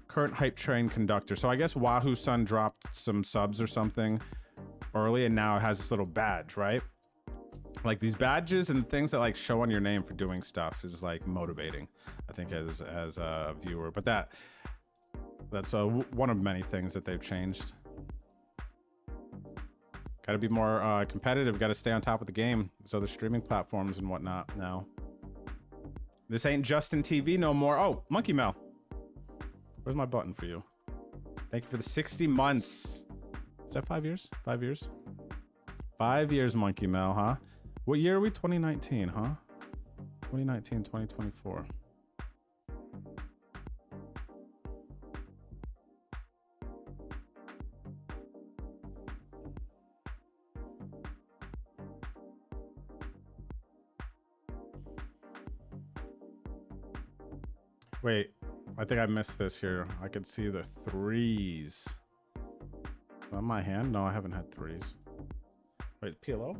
Current hype train conductor. So I guess Wahoo Sun dropped some subs or something early, and now it has this little badge, right? Like these badges and things that like show on your name for doing stuff is like motivating, I think, as a viewer. But that's one of many things that they've changed. Got to be more competitive. Got to stay on top of the game. So the streaming platforms and whatnot now. This ain't Justin TV no more. Oh, Monkey Mel. Where's my button for you? Thank you for the 60 months. Is that 5 years? 5 years? 5 years, Monkey Mel, huh? What year are we? 2019, huh? 2019, 2024. Wait, I think I missed this here. I could see the 3s. On my hand? No, I haven't had 3s. Wait, PLO?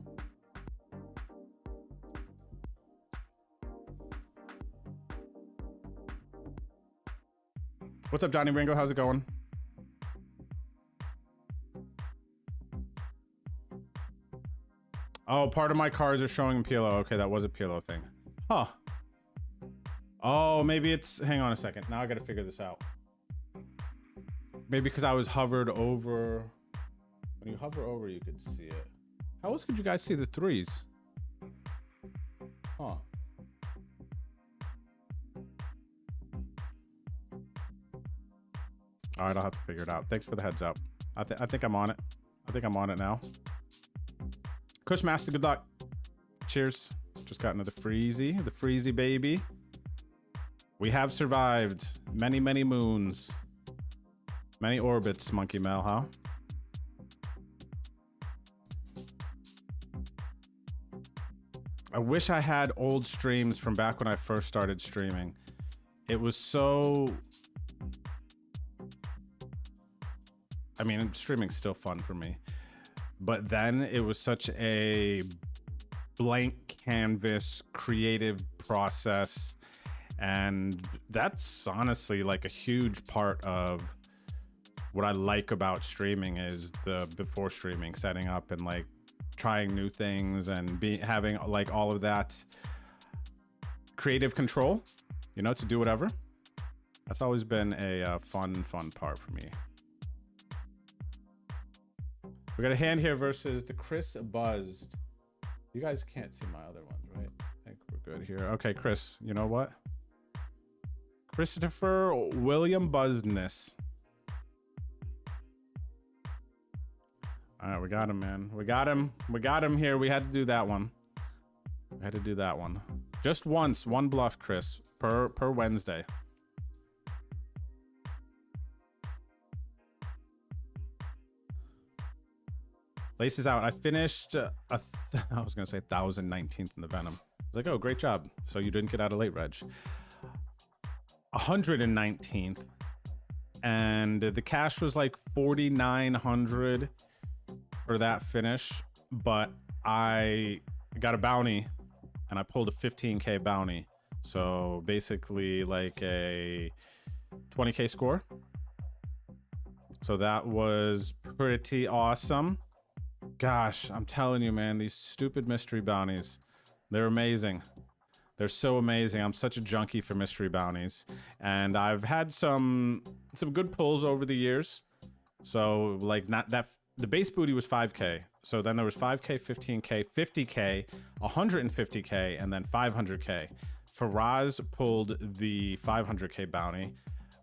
What's up, Johnny Ringo? How's it going? Oh, part of my cards are showing PLO. Okay, that was a PLO thing. Huh. Oh, maybe it's... Hang on a second. Now I gotta figure this out. Maybe because I was hovered over... When you hover over, you could see it. How else could you guys see the 3s? Huh. All right, I'll have to figure it out. Thanks for the heads up. I think I'm on it. I think I'm on it now. Cushmaster, good luck. Cheers. Just got another freezy. The freezy baby. We have survived many, many moons. Many orbits, Monkey Mel, huh? I wish I had old streams from back when I first started streaming. It was so... I mean, streaming's still fun for me. But then it was such a blank canvas, creative process. And that's honestly like a huge part of what I like about streaming is the before streaming, setting up and like trying new things and having like all of that creative control, you know, to do whatever. That's always been a fun part for me. We got a hand here versus the Chris Buzzed. You guys can't see my other ones, right? I think we're good here. Okay, Chris, you know what? Christopher William Buzzedness. All right, we got him, man. We got him here. We had to do that one. Just once, one bluff, Chris, per Wednesday. Laces out. I finished, I was going to say 1,019th in the Venom. I was like, oh, great job. So you didn't get out of late, Reg. 119th. And the cash was like 4,900 for that finish. But I got a bounty and I pulled a 15K bounty. So basically like a 20K score. So that was pretty awesome. Gosh, I'm telling you, man, these stupid mystery bounties, they're amazing. They're so amazing. I'm such a junkie for mystery bounties. And I've had some good pulls over the years. So like not that, the base booty was 5K. So then there was 5K, 15K, 50K, 150K, and then 500K. Faraz pulled the 500K bounty.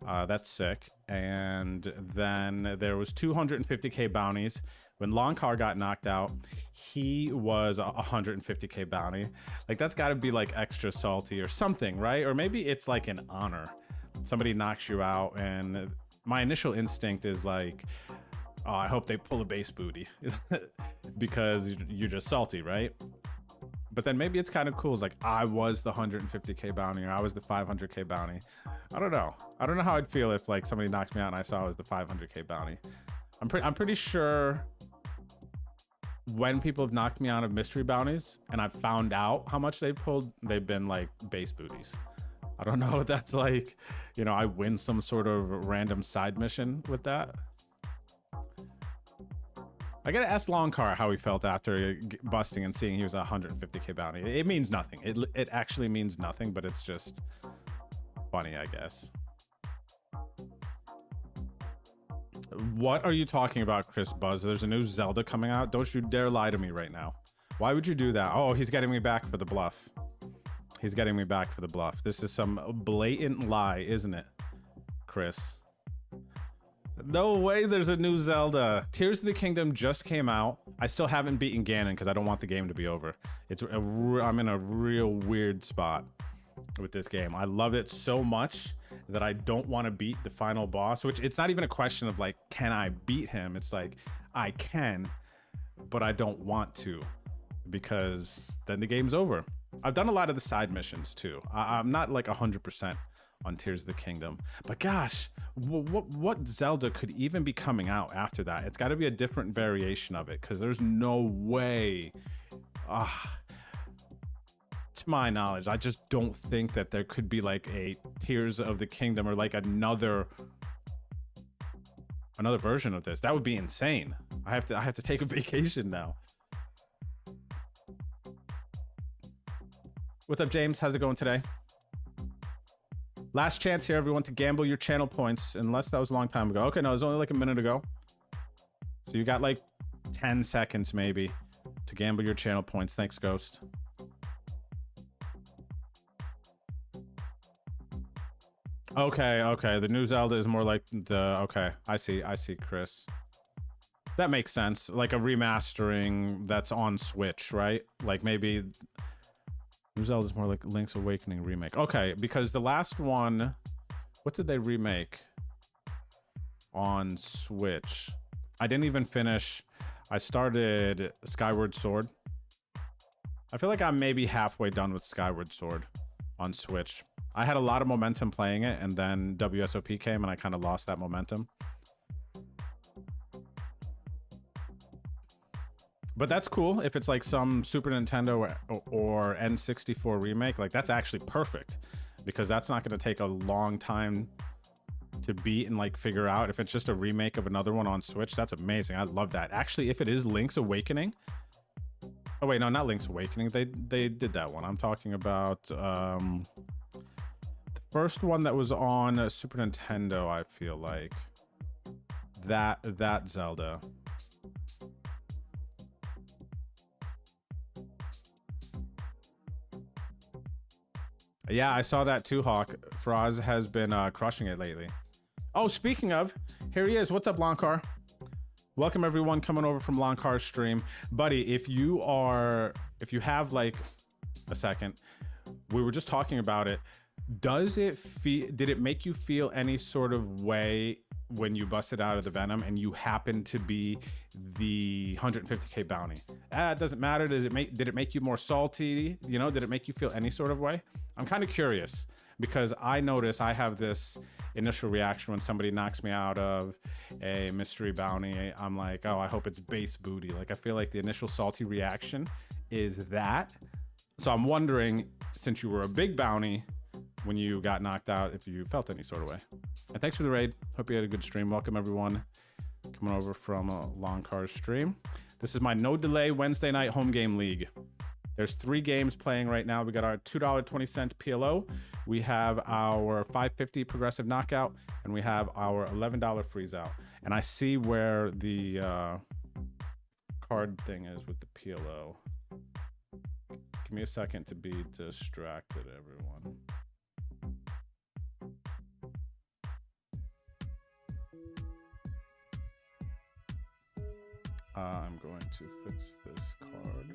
That's sick. And then there was 250K bounties. When Longcar got knocked out, he was a 150K bounty. Like that's got to be like extra salty or something, right? Or maybe it's like an honor. Somebody knocks you out, and my initial instinct is like, oh, I hope they pull a base booty because you're just salty, right? But then maybe it's kind of cool. It's like I was the 150K bounty or I was the 500K bounty. I don't know. I don't know how I'd feel if like somebody knocked me out and I saw I was the 500K bounty. I'm pretty sure when people have knocked me out of mystery bounties and I've found out how much they pulled, they've been like base booties. I don't know if that's like, you know, I win some sort of random side mission with that. I gotta ask Longcar how he felt after busting and seeing he was a 150K bounty. It means nothing. It actually means nothing, but it's just funny, I guess. What are you talking about, Chris Buzz? There's a new Zelda coming out. Don't you dare lie to me right now. Why would you do that? Oh, he's getting me back for the bluff. He's getting me back for the bluff. This is some blatant lie, isn't it, Chris? No way there's a new Zelda. Tears of the Kingdom just came out. I still haven't beaten Ganon because I don't want the game to be over. I'm in a real weird spot with this game. I love it so much that I don't want to beat the final boss, which it's not even a question of like, can I beat him? It's like, I can, but I don't want to because then the game's over. I've done a lot of the side missions too. I'm not like 100% on Tears of the Kingdom, but gosh, what Zelda could even be coming out after that? It's got to be a different variation of it because there's no way. To my knowledge, I just don't think that there could be like a Tears of the Kingdom or like another version of this. That would be insane. I have to take a vacation now. What's up, James? How's it going today? Last chance here, everyone, to gamble your channel points, unless that was a long time ago. Okay, no, it was only like a minute ago. So you got like 10 seconds maybe to gamble your channel points. Thanks, Ghost. Okay. The new Zelda is more like the... Okay, I see, Chris. That makes sense. Like a remastering that's on Switch, right? Like maybe... New Zelda's more like Link's Awakening remake. Okay, because the last one... What did they remake on Switch? I didn't even finish... I started Skyward Sword. I feel like I'm maybe halfway done with Skyward Sword on Switch. I had a lot of momentum playing it, and then WSOP came, and I kind of lost that momentum. But that's cool if it's like some Super Nintendo or N64 remake. Like, that's actually perfect, because that's not going to take a long time to beat and like figure out. If it's just a remake of another one on Switch, that's amazing. I love that. Actually, if it is Link's Awakening, oh wait, no, not Link's Awakening, they did that one. I'm talking about the first one that was on Super Nintendo. I feel like that Zelda. Yeah, I saw that too, Hawk. Froz has been crushing it lately. Oh, speaking of, here he is. What's up, Lonkar? Welcome everyone coming over from Lonkar's stream. Buddy, if you have like a second, we were just talking about it. Did it make you feel any sort of way when you busted out of the Venom and you happened to be the 150K bounty? It doesn't matter. Did it make you more salty? You know, did it make you feel any sort of way? I'm kind of curious, because I notice I have this initial reaction when somebody knocks me out of a mystery bounty. I'm like, oh, I hope it's base booty. Like, I feel like the initial salty reaction is that. So I'm wondering, since you were a big bounty when you got knocked out, if you felt any sort of way. And thanks for the raid. Hope you had a good stream. Welcome everyone coming over from Lonkar's stream. This is my no delay Wednesday night home game league. There's 3 games playing right now. We got our $2.20 PLO. We have our $5.50 progressive knockout, and we have our $11 freeze out. And I see where the card thing is with the PLO. Give me a second to be distracted, everyone. I'm going to fix this card.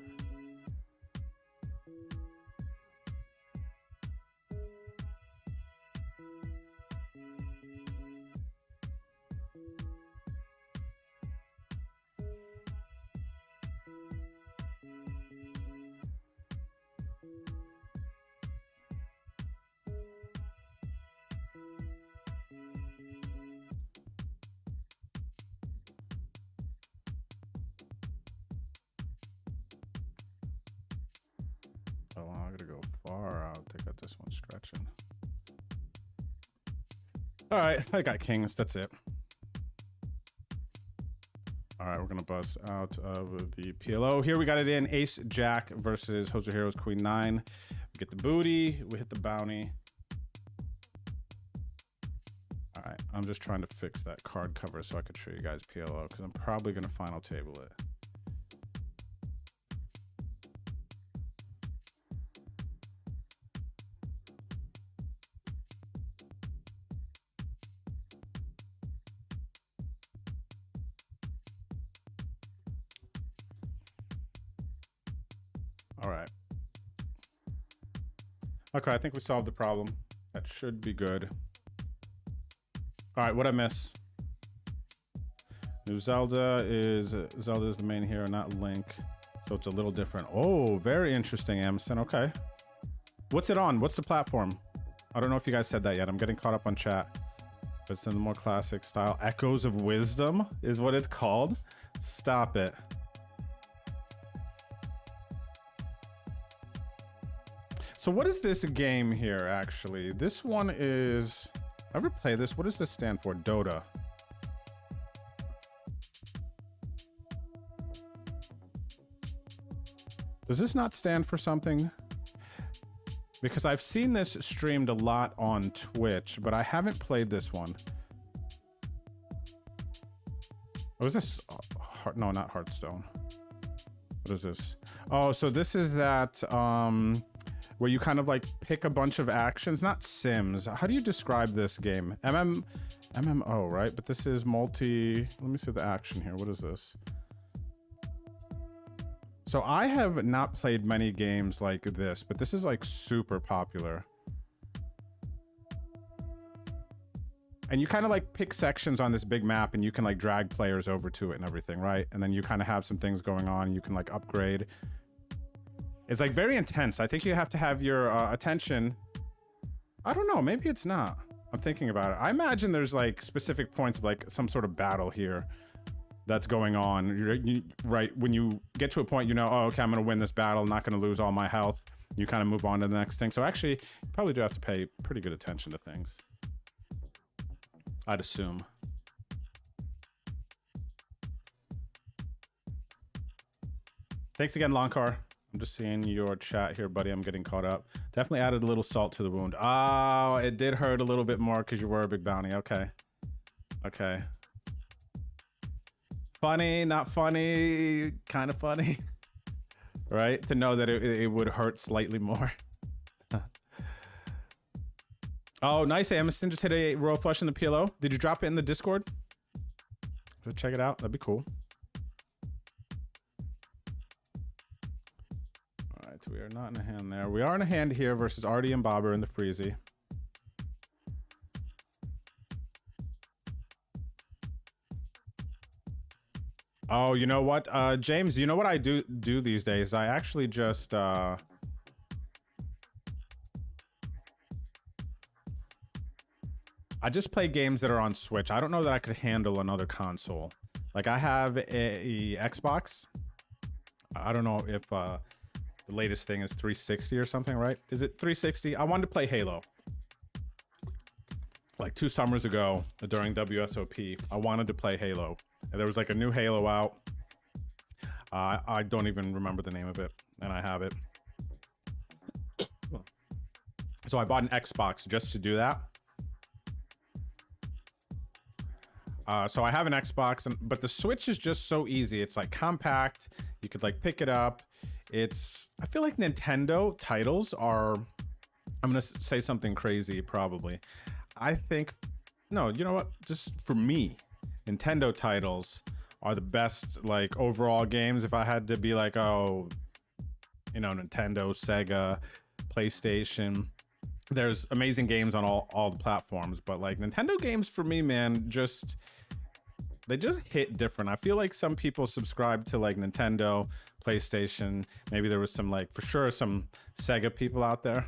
Oh, I'm gonna go far out. They got this one stretching. All right, I got kings. That's it. All right, we're gonna bust out of the PLO. Here we got it in Ace Jack versus Hoser Heroes Queen 9. We get the booty. We hit the bounty. All right, I'm just trying to fix that card cover so I could show you guys PLO, because I'm probably gonna final table it. All right. Okay, I think we solved the problem. That should be good. All right, what'd I miss? New Zelda is the main hero, not Link. So it's a little different. Oh, very interesting, Amson. Okay. What's it on? What's the platform? I don't know if you guys said that yet. I'm getting caught up on chat. But it's in the more classic style. Echoes of Wisdom is what it's called. Stop it. So what is this game here, actually? This one is... Ever play this? What does this stand for? Dota. Does this not stand for something? Because I've seen this streamed a lot on Twitch, but I haven't played this one. Oh, is this... No, not Hearthstone. What is this? Oh, so this is that... where you kind of like pick a bunch of actions, not Sims. How do you describe this game? MMO, right? But this is multi, let me see the action here. What is this? So I have not played many games like this, but this is like super popular. And you kind of like pick sections on this big map and you can like drag players over to it and everything, right? And then you kind of have some things going on. You can like upgrade. It's like very intense. I think you have to have your attention. I don't know, maybe it's not. I'm thinking about it. I imagine there's like specific points of like some sort of battle here that's going on. Right, when you get to a point, you know, oh, okay, I'm gonna win this battle, I'm not gonna lose all my health. You kind of move on to the next thing. So actually, you probably do have to pay pretty good attention to things, I'd assume. Thanks again, Longcar. I'm just seeing your chat here, buddy. I'm getting caught up. Definitely added a little salt to the wound. Oh, it did hurt a little bit more because you were a big bounty. Okay. Okay. Funny, not funny, kind of funny. Right? To know that it would hurt slightly more. Oh, nice. Amiston just hit a royal flush in the PLO. Did you drop it in the Discord? So check it out. That'd be cool. All right, so we are not in a hand there. We are in a hand here versus Artie and Bobber in the Freezy. Oh, you know what, James? You know what I do these days? I actually just I just play games that are on Switch. I don't know that I could handle another console. Like I have a Xbox. I don't know if the latest thing is 360 or something, right? Is it 360? I wanted to play Halo. Like 2 summers ago during WSOP, I wanted to play Halo. And there was like a new Halo out. I don't even remember the name of it, and I have it. So I bought an Xbox just to do that. So I have an Xbox, but the Switch is just so easy. It's like compact. You could like pick it up. I feel like Nintendo titles are, I'm gonna say something crazy probably. I think, no, you know what? Just for me, Nintendo titles are the best like overall games. If I had to be like, oh, you know, Nintendo, Sega, PlayStation, there's amazing games on all the platforms, but like Nintendo games for me, man, they just hit different. I feel like some people subscribe to like Nintendo, PlayStation. Maybe there was some like, for sure, some Sega people out there.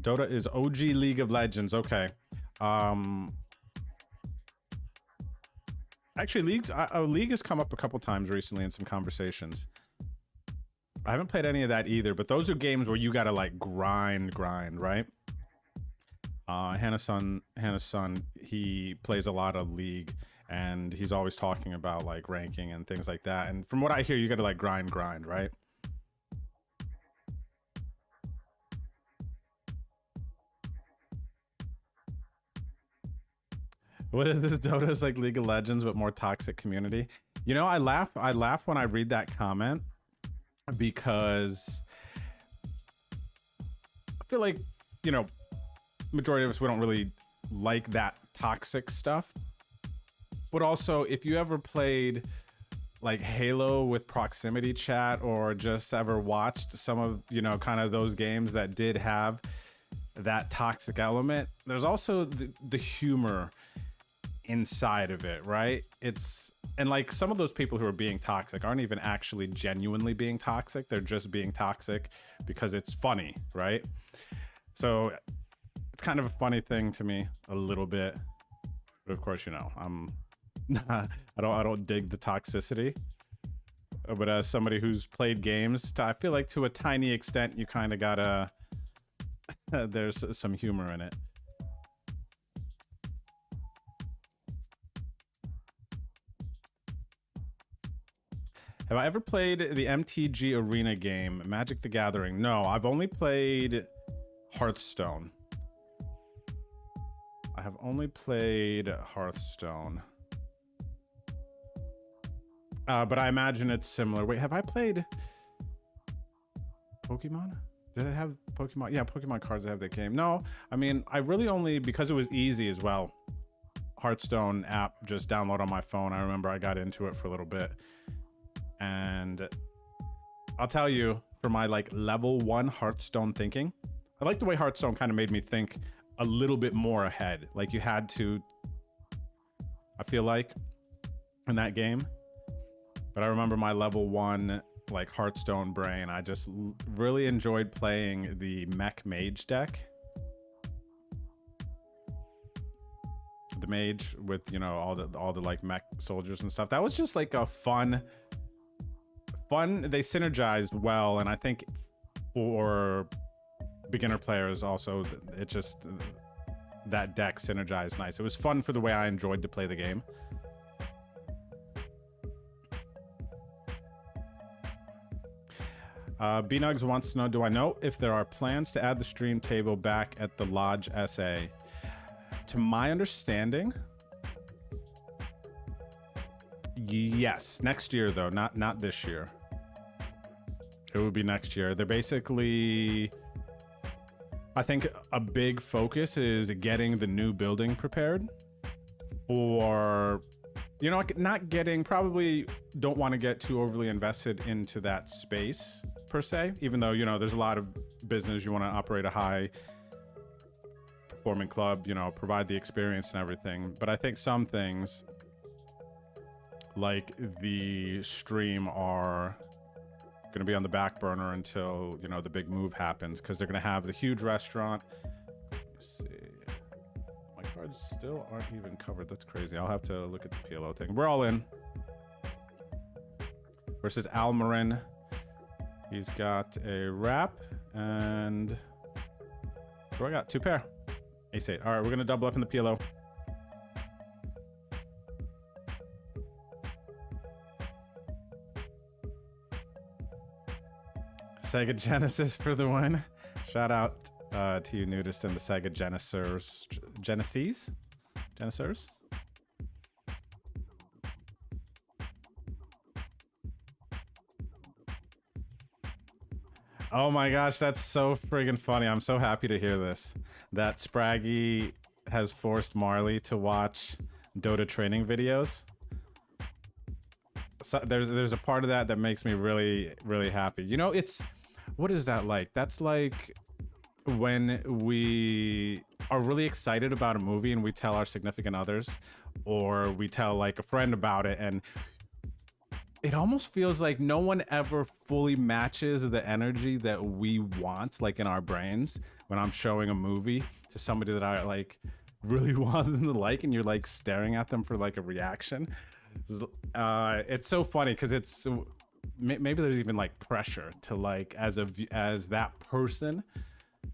Dota is OG League of Legends. Okay. Actually, League has come up a couple times recently in some conversations. I haven't played any of that either, but those are games where you gotta like grind, right? Hannah's son, he plays a lot of League, and he's always talking about like ranking and things like that. And from what I hear, you gotta like grind, right? What is this? Dota's like League of Legends but more toxic community. You know, I laugh when I read that comment because I feel like, you know, majority of us, we don't really like that toxic stuff. But also, if you ever played like Halo with proximity chat or just ever watched some of, you know, kind of those games that did have that toxic element, there's also the humor inside of it, right? And like some of those people who are being toxic aren't even actually genuinely being toxic. They're just being toxic because it's funny, right? So it's kind of a funny thing to me a little bit, but of course, you know, I don't dig the toxicity, but as somebody who's played games, I feel like to a tiny extent you kind of gotta there's some humor in it. Have I ever played the MTG Arena game, Magic the Gathering? No, I've only played Hearthstone. I have only played Hearthstone. But I imagine it's similar. Wait, have I played Pokemon? Did I have Pokemon? Yeah, Pokemon cards, I have that game. No, I mean, I really only, because it was easy as well. Hearthstone app, just download on my phone. I remember I got into it for a little bit. And I'll tell you, for my like level 1 Hearthstone thinking, I like the way Hearthstone kind of made me think a little bit more ahead. Like you had to, I feel like, in that game. But I remember my level 1 like Hearthstone brain, I just really enjoyed playing the mech mage deck. The mage with, you know, all the like mech soldiers and stuff. That was just like a fun. They synergized well, and I think for beginner players also, it just, that deck synergized nice. It was fun for the way I enjoyed to play the game. B-Nugs wants to know, do I know if there are plans to add the stream table back at the Lodge SA? To my understanding, yes. Next year, though, not this year. It would be next year. They're basically, I think a big focus is getting the new building prepared, or, you know, not getting, probably don't want to get too overly invested into that space per se, even though, you know, there's a lot of business. You want to operate a high performing club, you know, provide the experience and everything. But I think some things like the stream are going to be on the back burner until, you know, the big move happens, because they're going to have the huge restaurant. Let's see. My cards still aren't even covered. That's crazy. I'll have to look at the PLO thing. We're all in. Versus Almarin. He's got a wrap, and what do I got? 2 pair. Ace-8. All right, we're going to double up in the PLO. Sega Genesis for the win. Shout out to you, Nudist, and the Sega Genesis. Oh my gosh, that's so friggin' funny. I'm so happy to hear this. That Spraggy has forced Marley to watch Dota training videos. So there's a part of that that makes me really, really happy. You know, it's, what is that like? That's like when we are really excited about a movie and we tell our significant others, or we tell like a friend about it, and it almost feels like no one ever fully matches the energy that we want, like in our brains, when I'm showing a movie to somebody that I like really want them to like, and you're like staring at them for like a reaction. It's so funny because it's, maybe there's even like pressure to like, as that person,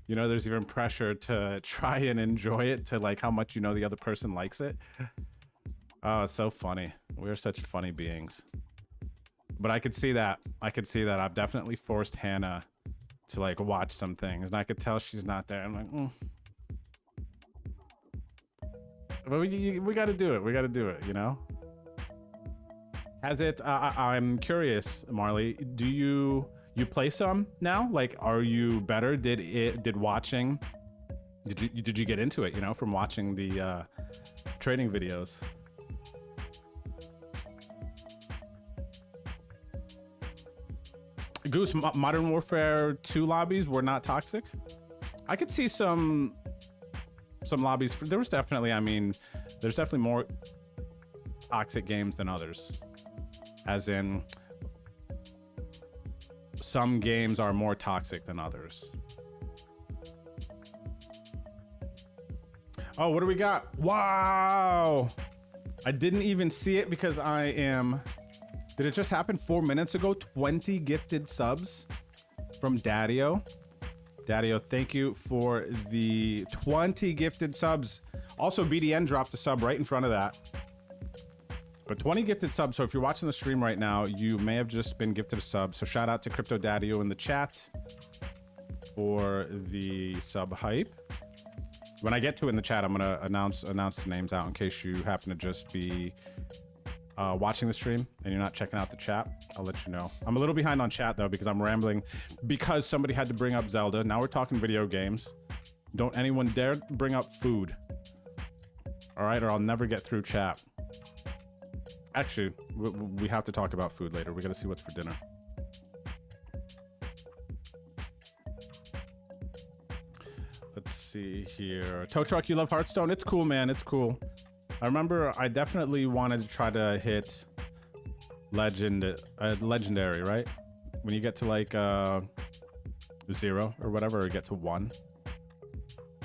you know, there's even pressure to try and enjoy it to like how much, you know, the other person likes it. Oh, it's so funny. We're such funny beings. But I could see that. I've definitely forced Hannah to like watch some things, and I could tell she's not there. I'm like, But we got to do it. We got to do it, you know? Has it, I'm curious, Marley, do you play some now? Like, are you better? Did you get into it, you know, from watching the training videos? Goose, Modern Warfare 2 lobbies were not toxic. I could see some lobbies. There was definitely, I mean, there's definitely more toxic games than others. As in, some games are more toxic than others. Oh, what do we got? Wow! I didn't even see it because I am... Did it just happen 4 minutes ago? 20 gifted subs from Daddio. Daddio, thank you for the 20 gifted subs. Also, BDN dropped a sub right in front of that. But 20 gifted subs, so if you're watching the stream right now, you may have just been gifted a sub. So shout out to Crypto Daddio in the chat for the sub hype. When I get to it in the chat, I'm gonna announce the names out in case you happen to just be watching the stream and you're not checking out the chat. I'll let you know. I'm a little behind on chat though because I'm rambling because somebody had to bring up Zelda. Now we're talking video games. Don't anyone dare bring up food. All right, or I'll never get through chat. Actually, we have to talk about food later. We gotta see what's for dinner. Let's see here. Tow Truck, you love Hearthstone? It's cool, man. It's cool. I remember I definitely wanted to try to hit legendary, right? when you get to like 0 or whatever, or get to 1.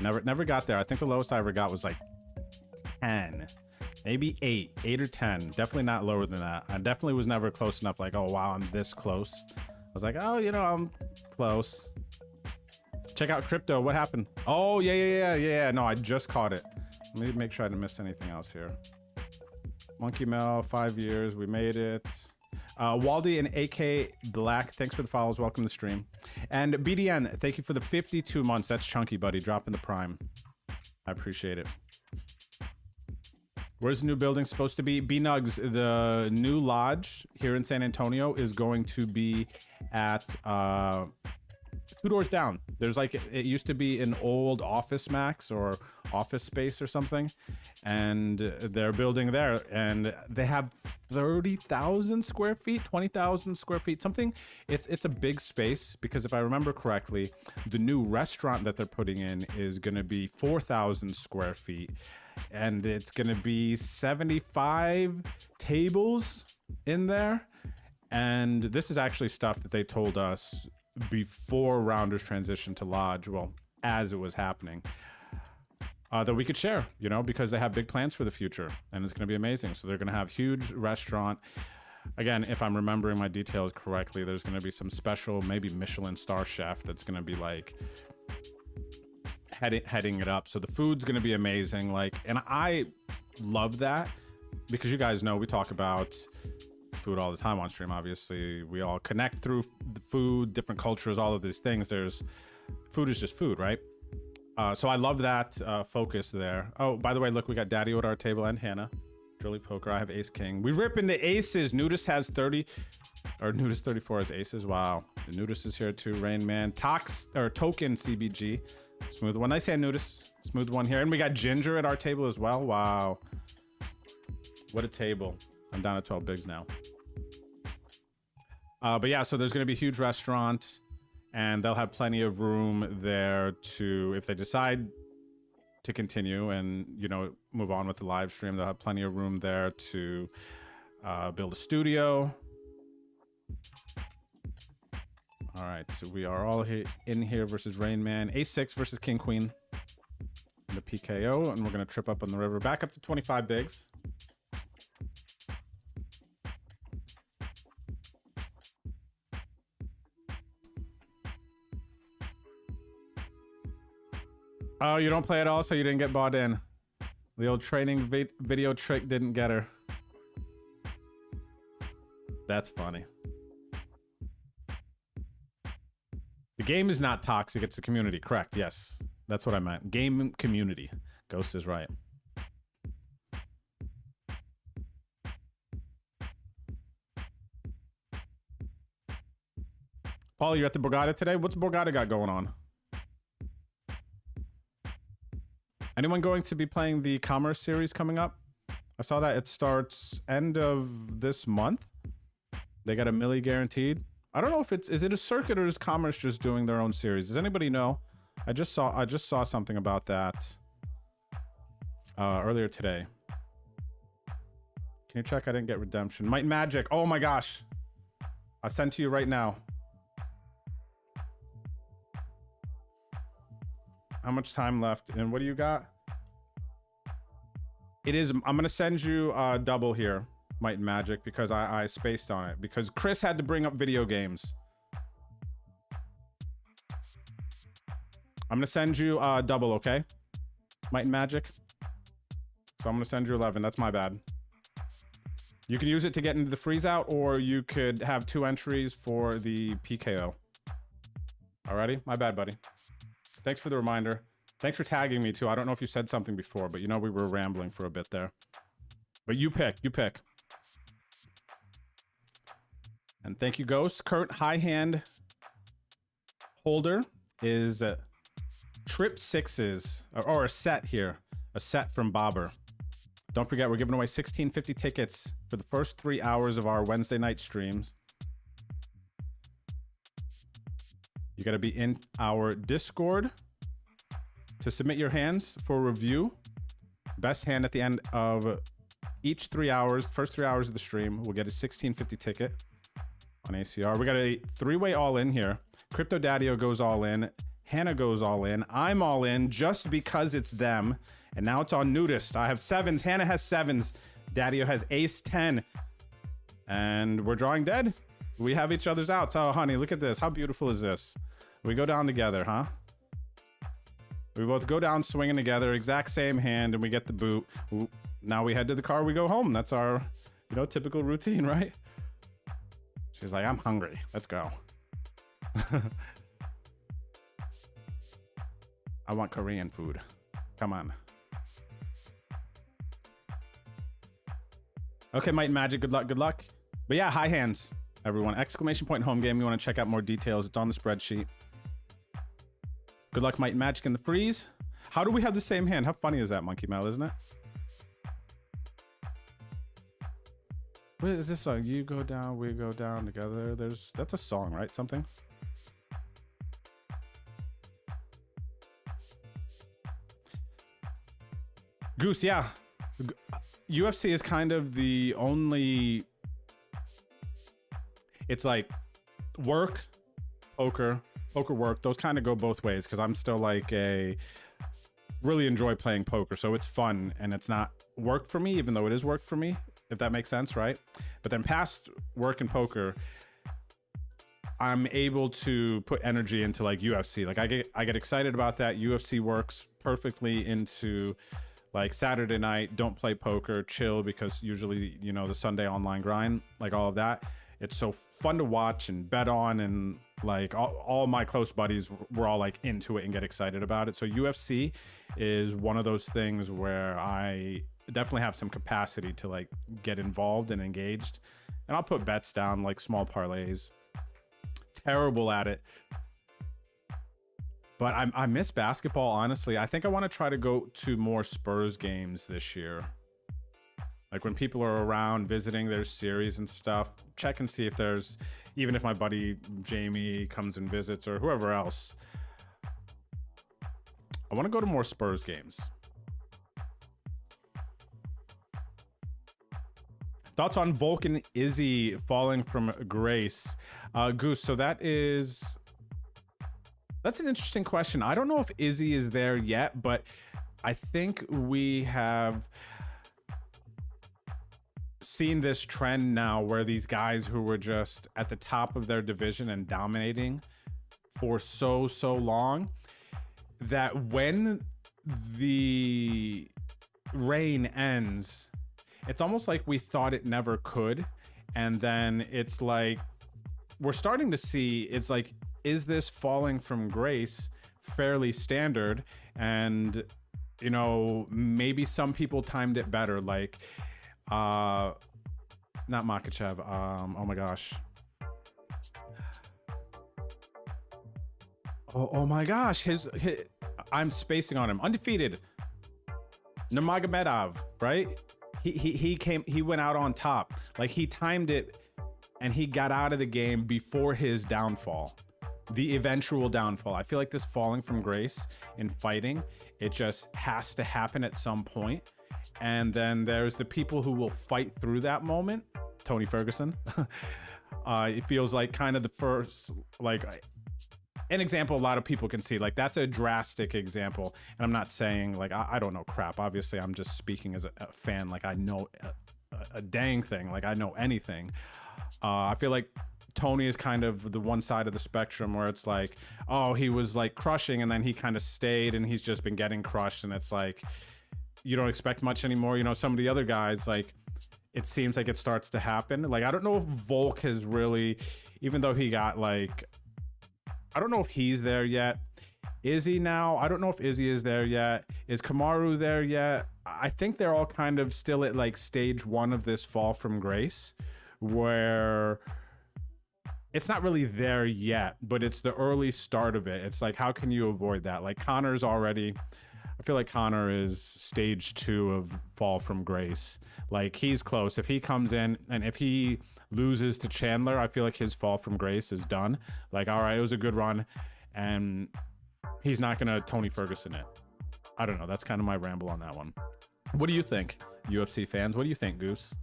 Never got there. I think the lowest I ever got was like 10, maybe 8 or 10. Definitely not lower than that. I definitely was never close enough. Like, oh wow, I'm this close. I was like, oh, you know, I'm close. Check out crypto. What happened? Oh yeah. No, I just caught it. Let me make sure I didn't miss anything else here. Monkey Mel, 5 years. We made it. Waldy and AK Black, thanks for the follows. Welcome to the stream. And BDN, thank you for the 52 months. That's chunky, buddy. Dropping the prime. I appreciate it. Where's the new building supposed to be? B-Nugs, the new lodge here in San Antonio is going to be at 2 doors down. There's like, it used to be an old Office Max or Office Space or something, and they're building there, and they have 30,000 square feet, 20,000 square feet, something. It's a big space, because if I remember correctly, the new restaurant that they're putting in is going to be 4,000 square feet, and it's going to be 75 tables in there. And this is actually stuff that they told us before Rounders transitioned to Lodge, well, as it was happening, that we could share, you know, because they have big plans for the future, and it's going to be amazing. So they're going to have huge restaurant. Again, if I'm remembering my details correctly, there's going to be some special, maybe Michelin star chef that's going to be like heading it up. So the food's going to be amazing. Like, and I love that, because you guys know we talk about food all the time on stream. Obviously, we all connect through the food, different cultures, all of these things. Food is just food, right? So I love that focus there. Oh, by the way, look, we got Daddy at our table and Hannah. Drilly Poker, I have Ace King. We rip into aces. Nudist has 30, or Nudist 34 has aces. Wow. The Nudist is here too. Rain Man. Token CBG. Smooth one. Nice hand, Nudist. Smooth one here. And we got Ginger at our table as well. Wow. What a table. I'm down at 12 bigs now. But yeah, so there's going to be a huge restaurant, and they'll have plenty of room there to, if they decide to continue and, you know, move on with the live stream, they'll have plenty of room there to build a studio. All right, so we are all in here versus Rain Man. Ace-6 versus King Queen. The PKO, and we're going to trip up on the river. Back up to 25 bigs. Oh, you don't play at all, so you didn't get bought in. The old training video trick didn't get her. That's funny. The game is not toxic, it's a community. Correct, yes. That's what I meant. Game community. Ghost is right. Paul, you're at the Borgata today? What's Borgata got going on? Anyone going to be playing the Commerce series coming up? I saw that it starts end of this month. They got a milli guaranteed. I don't know if is it a circuit or is Commerce just doing their own series? Does anybody know? I just saw something about that earlier today. Can you check? I didn't get redemption. Might and Magic. Oh my gosh. I'll send to you right now. How much time left? And what do you got? It is, I'm gonna send you double here, Might and Magic, because I spaced on it, because Chris had to bring up video games. I'm gonna send you double, okay? Might and Magic. So I'm gonna send you 11, that's my bad. You can use it to get into the freeze out, or you could have 2 entries for the PKO. Alrighty, my bad, buddy. Thanks for the reminder. Thanks for tagging me too. I don't know if you said something before, but you know we were rambling for a bit there. But you pick. And thank you, Ghost. Current high hand holder is Trip Sixes, or a set here. A set from Bobber. Don't forget, we're giving away 1650 tickets for the first 3 hours of our Wednesday night streams. You got to be in our Discord to submit your hands for review. Best hand at the end of each 3 hours, first 3 hours of the stream, will get a 1650 ticket. on ACR. We got a 3-way all in here. Crypto Daddio goes all in. Hannah goes all in. I'm all in just because it's them. And now it's on Nudist. I have 7s. Hannah has 7s. Daddio has ace 10. And we're drawing dead. We have each other's outs. Oh, honey, look at this. How beautiful is this? We go down together, huh? We both go down swinging together, exact same hand, and we get the boot. Ooh, now we head to the car, we go home. That's our, you know, typical routine, right? She's like, I'm hungry. Let's go. I want Korean food. Come on. Okay, Might and Magic, good luck, good luck. But yeah, high hands, everyone. Exclamation point home game. You want to check out more details. It's on the spreadsheet. Good luck, Might and Magic in the freeze. How do we have the same hand? How funny is that, Monkey Mel, isn't it? What is this song? You go down, we go down together. That's a song, right? Something. Goose, yeah. UFC is kind of the only, it's like work, poker work. Those kind of go both ways because I'm still like really enjoy playing poker. So it's fun and it's not work for me, even though it is work for me, if that makes sense, right? But then past work and poker, I'm able to put energy into like UFC. Like I get excited about that. UFC works perfectly into like Saturday night, don't play poker, chill, because usually, you know, the Sunday online grind, like all of that. It's so fun to watch and bet on, and like all my close buddies were all like into it and get excited about it. So UFC is one of those things where I definitely have some capacity to like get involved and engaged. And I'll put bets down, like small parlays. Terrible at it. But I miss basketball, honestly. I think I want to try to go to more Spurs games this year. Like when people are around visiting their series and stuff, check and see if there's, even if my buddy Jamie comes and visits or whoever else. I want to go to more Spurs games. Thoughts on Volk and Izzy falling from grace? Goose, so that's an interesting question. I don't know if Izzy is there yet, but I think we have seen this trend now where these guys who were just at the top of their division and dominating for so long, that when the reign ends, it's almost like we thought it never could. And then it's like, we're starting to see, it's like, is this falling from grace fairly standard? And, you know, maybe some people timed it better. Like, not Makachev. Oh my gosh. Oh my gosh. His I'm spacing on him. Undefeated. Nurmagomedov, right? He went out on top. Like he timed it and he got out of the game before his downfall. The eventual downfall. I feel like this falling from grace in fighting, it just has to happen at some point. And then there's the people who will fight through that moment. Tony Ferguson. It feels like kind of the first, like an example a lot of people can see. Like that's a drastic example. And I'm not saying like, I don't know crap. Obviously I'm just speaking as a fan. Like I know a dang thing. Like I know anything. I feel like Tony is kind of the one side of the spectrum where it's like, oh, he was like crushing and then he kind of stayed and he's just been getting crushed. And it's like, you don't expect much anymore. You know, some of the other guys, like, it seems like it starts to happen. Like, I don't know if Volk has really, even though he got like, I don't know if he's there yet. Is he now? I don't know if Izzy is there yet. Is Kamaru there yet? I think they're all kind of still at like stage one of this fall from grace where it's not really there yet, but it's the early start of it. It's like, how can you avoid that? Like Connor's already, I feel like Connor is stage 2 of fall from grace. Like he's close. If he comes in and if he loses to Chandler, I feel like his fall from grace is done. Like, all right, it was a good run and he's not going to Tony Ferguson it. I don't know. That's kind of my ramble on that one. What do you think, UFC fans? What do you think, Goose?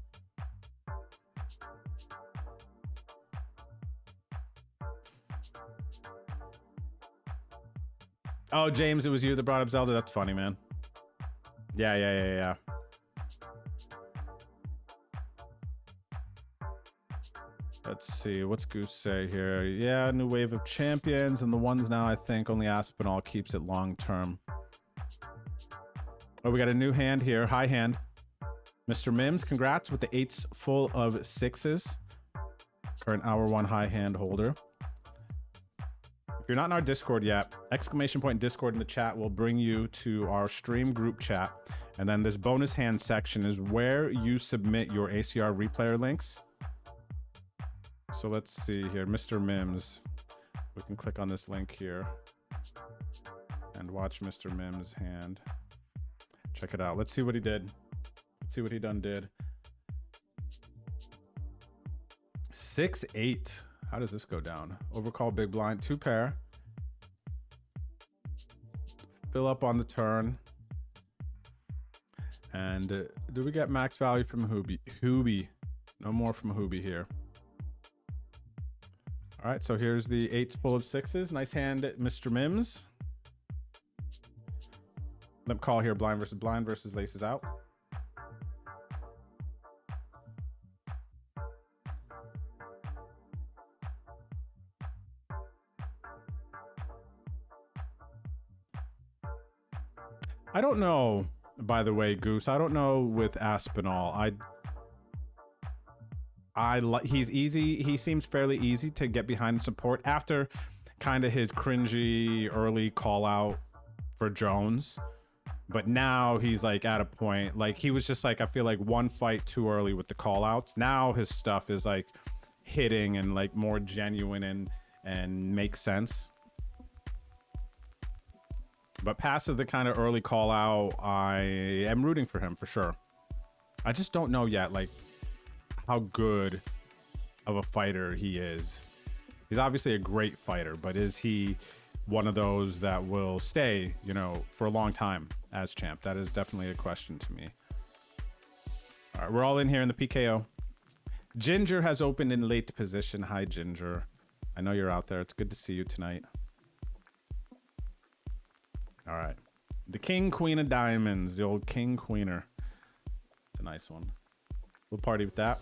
Oh, James, it was you that brought up Zelda. That's funny, man. Yeah. Let's see, what's Goose say here? Yeah, new wave of champions, and the ones now, I think only Aspinall keeps it long term. Oh, we got a new hand here. High hand. Mr. Mims, congrats with the 8s full of 6s. Current hour 1 high hand holder. If you're not in our Discord yet, exclamation point Discord in the chat will bring you to our stream group chat. And then this bonus hand section is where you submit your ACR replayer links. So let's see here, Mr. Mims. We can click on this link here and watch Mr. Mims' hand. Check it out. Let's see what he did. Let's see what he done did. 6-8. How does this go down? Overcall big blind, 2 pair. Fill up on the turn. And do we get max value from Hooby? No more from Hooby here. All right, so here's the 8s full of 6s. Nice hand, Mr. Mims. Limp call here, blind versus laces out. I don't know, by the way, Goose. I don't know with Aspinall. He's easy. He seems fairly easy to get behind support after kind of his cringy early call out for Jones. But now he's like at a point, like he was just like, I feel like one fight too early with the call outs. Now his stuff is like hitting and like more genuine and makes sense. But past the kind of early call out, I am rooting for him for sure. I just don't know yet, like, how good of a fighter he is. He's obviously a great fighter, but is he one of those that will stay, you know, for a long time as champ? That is definitely a question to me. All right, we're all in here in the PKO. Ginger has opened in late position. Hi, Ginger. I know you're out there. It's good to see you tonight. All right. The King, Queen of Diamonds. The old King Queener. It's a nice one. We'll party with that.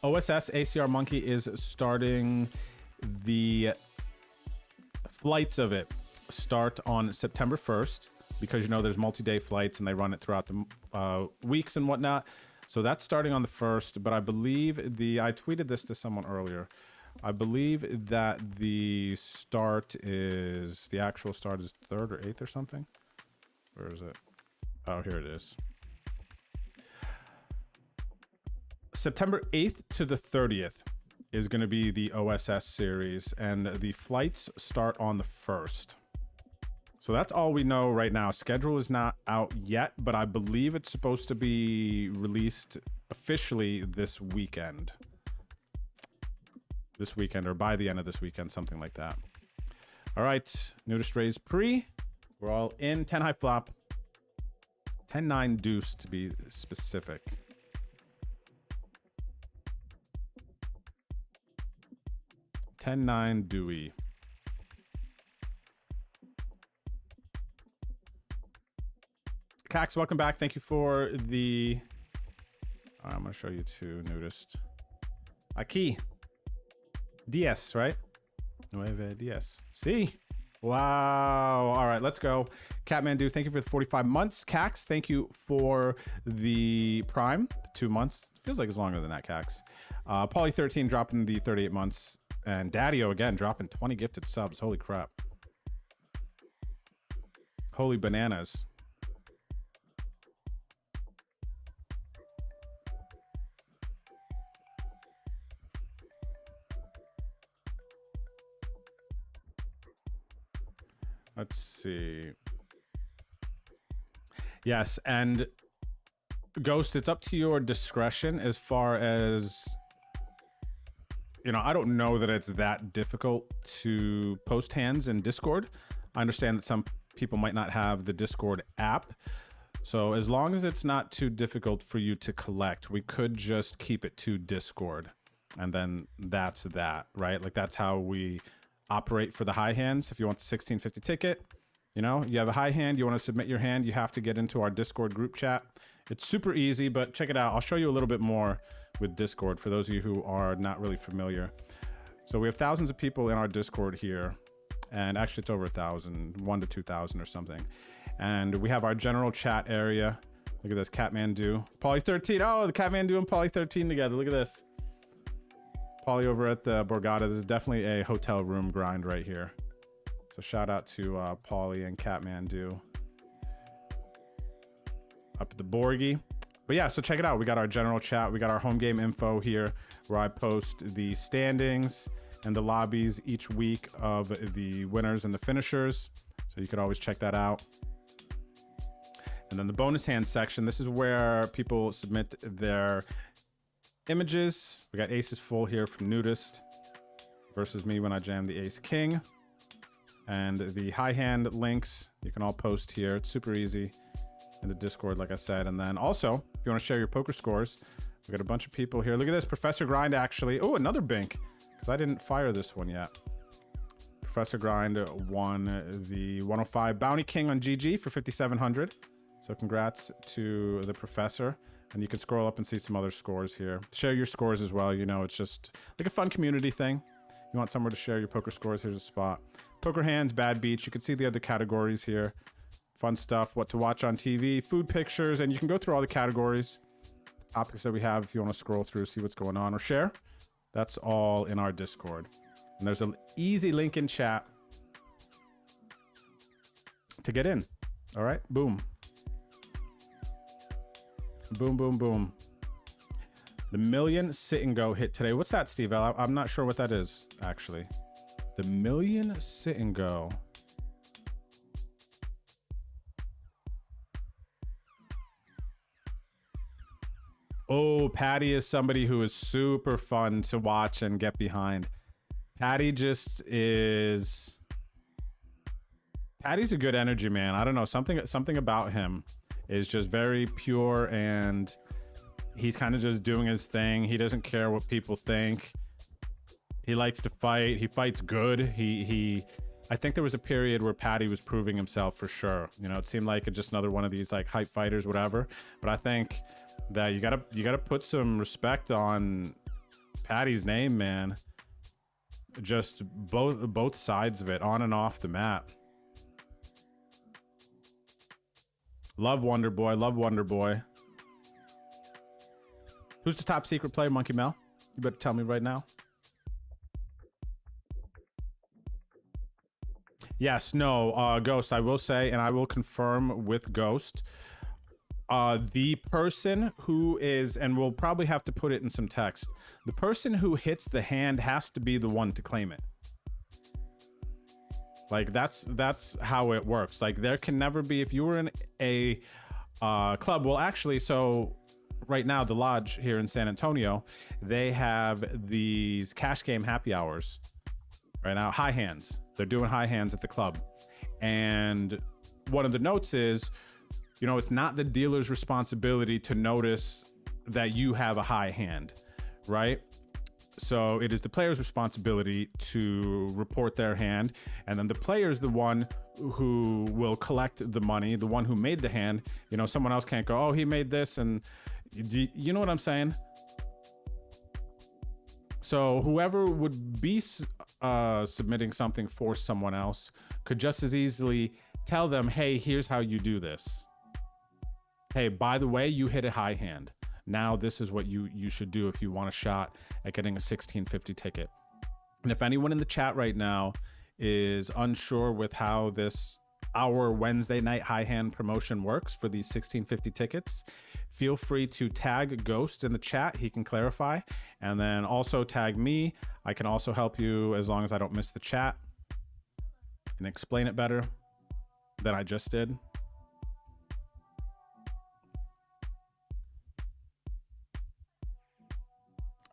OSS ACR Monkey is starting. The flights of it start on September 1st because, you know, there's multi-day flights and they run it throughout the weeks and whatnot. So that's starting on the 1st, but I believe I tweeted this to someone earlier. I believe that the actual start is 3rd or 8th or something. Where is it? Oh, here it is. September 8th to the 30th is going to be the OSS series, and the flights start on the 1st. So that's all we know right now. Schedule is not out yet, but I believe it's supposed to be released officially this weekend. This weekend, or by the end of this weekend, something like that. All right, nudist raise pre. We're all in. 10 high flop. 10-9 deuce to be specific. 10-9 Dewey. Cax, welcome back. Thank you for the... I'm going to show you two nudist. Aquí. 10, right? 9 10. See? Wow. All right, let's go. Catmandu, thank you for the 45 months. Cax, thank you for the Prime. 2 months. Feels like it's longer than that, Cax. Pauly13 dropping the 38 months. And Daddy-O again dropping 20 gifted subs. Holy crap. Holy bananas. Let's see. Yes, and Ghost, it's up to your discretion as far as, you know, I don't know that it's that difficult to post hands in Discord. I understand that some people might not have the Discord app. So as long as it's not too difficult for you to collect, we could just keep it to Discord. And then that's that, right? Like that's how we operate for the high hands. If you want the 1650 ticket, you know, you have a high hand, you want to submit your hand, you have to get into our Discord group chat. It's super easy, but check it out. I'll show you a little bit more with Discord for those of you who are not really familiar. So we have thousands of people in our Discord here, and actually it's over 1,000, 1 to 2,000 or something. And we have our general chat area. Look at this, Catmandu, Pauly 13. Oh, the Catmandu and Pauly 13 together. Look at this. Pauly over at the Borgata. This is definitely a hotel room grind right here. So shout out to Pauly and Catmandu up at the Borgie. But yeah, so check it out. We got our general chat. We got our home game info here where I post the standings and the lobbies each week of the winners and the finishers. So you could always check that out. And then the bonus hand section. This is where people submit their images. We got aces full here from Nudist versus me when I jam the ace king. And the high hand links you can all post here. It's super easy in the Discord, like I said. And then also, if you want to share your poker scores, we got a bunch of people here. Look at this, Professor Grind actually. Oh, another Bink, because I didn't fire this one yet. Professor Grind won the 105 Bounty King on GG for 5,700. So congrats to the Professor. And you can scroll up and see some other scores here. Share your scores as well. You know, it's just like a fun community thing. You want somewhere to share your poker scores, here's a spot. Poker hands, bad beats. You can see the other categories here. Fun stuff, what to watch on TV, food pictures, and you can go through all the categories, topics that we have if you want to scroll through, see what's going on, or share. That's all in our Discord. And there's an easy link in chat to get in. All right, boom. Boom, boom, boom. The million sit and go hit today. What's that, Steve L? I'm not sure what that is, actually. The million sit and go. Oh, Patty is somebody who is super fun to watch and get behind. Patty just is... Patty's a good energy, man. I don't know, something about him is just very pure, and he's kind of just doing his thing. He doesn't care what people think. He likes to fight. He fights good. I think there was a period where Patty was proving himself for sure. You know, it seemed like just another one of these like hype fighters, whatever. But I think that you gotta put some respect on Patty's name, man. Just both sides of it, on and off the mat. Love Wonder Boy. Love Wonder Boy. Who's the top secret player, Monkey Mel? You better tell me right now. Yes, no, Ghost, I will say, and I will confirm with Ghost, the person who is, and we'll probably have to put it in some text, the person who hits the hand has to be the one to claim it. Like, that's how it works. Like, there can never be, if you were in a club, well, actually, so right now, the Lodge here in San Antonio, they have these cash game happy hours right now, high hands. They're doing high hands at the club. And one of the notes is, you know, it's not the dealer's responsibility to notice that you have a high hand, right? So it is the player's responsibility to report their hand. And then the player is the one who will collect the money, the one who made the hand. You know, someone else can't go, oh, he made this. And you know what I'm saying? So whoever would be submitting something for someone else could just as easily tell them, hey, here's how you do this. Hey, by the way, you hit a high hand. Now this is what you should do if you want a shot at getting a 1650 ticket. And if anyone in the chat right now is unsure with how this our Wednesday night high hand promotion works for these 1650 tickets, feel free to tag Ghost in the chat. He can clarify. And then also tag me. I can also help you as long as I don't miss the chat and explain it better than I just did.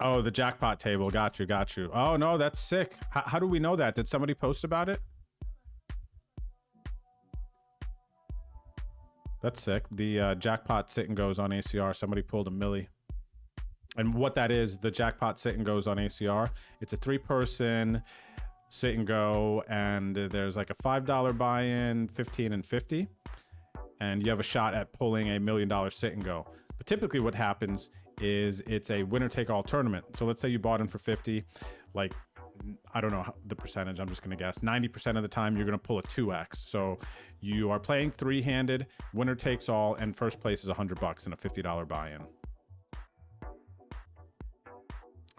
Oh, the jackpot table. Got you, got you. Oh, no, that's sick. How do we know that? Did somebody post about it? That's sick. The jackpot sit and goes on ACR. Somebody pulled a milli. And what that is, the jackpot sit and goes on ACR. It's a 3-person sit and go, and there's like a $5 buy-in, 15 and 50. And you have a shot at pulling a $1 million sit and go. But typically what happens is it's a winner take all tournament. So let's say you bought in for 50, like, I don't know the percentage, I'm just gonna guess. 90% of the time you're gonna pull a 2x. So you are playing 3-handed, winner takes all, and first place is $100 and a $50 buy-in.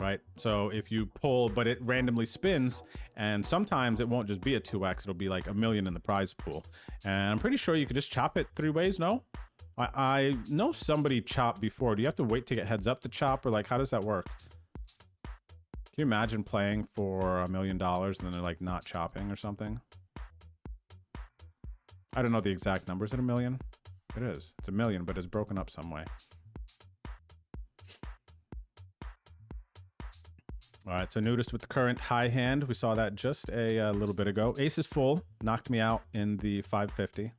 Right? So if you pull, but it randomly spins, and sometimes it won't just be a 2x, it'll be like $1 million in the prize pool. And I'm pretty sure you could just chop it 3 ways, no? I know somebody chopped before. Do you have to wait to get heads up to chop, or like, how does that work? Can you imagine playing for $1 million and then they're like not chopping or something? I don't know the exact number. Is it $1 million? It is. It's $1 million, but it's broken up some way. All right, so nudist with the current high hand. We saw that just a little bit ago. Ace is full. Knocked me out in the 550.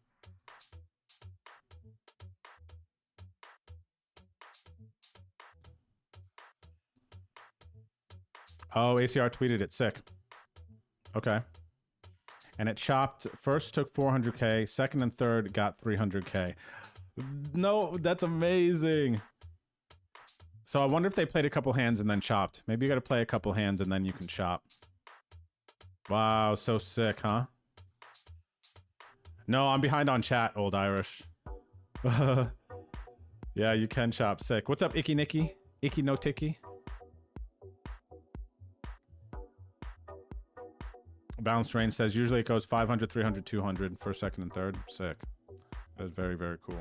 Oh, ACR tweeted it. Sick. Okay. And it chopped. First took 400K. Second and third got 300K. No, that's amazing. So I wonder if they played a couple hands and then chopped. Maybe you got to play a couple hands and then you can chop. Wow, so sick, huh? No, I'm behind on chat, Old Irish. Yeah, you can chop. Sick. What's up, Icky Nicky? Icky no Ticky? Balance range says usually it goes 500, 300, 200 for second and third. Sick. That is very, very cool.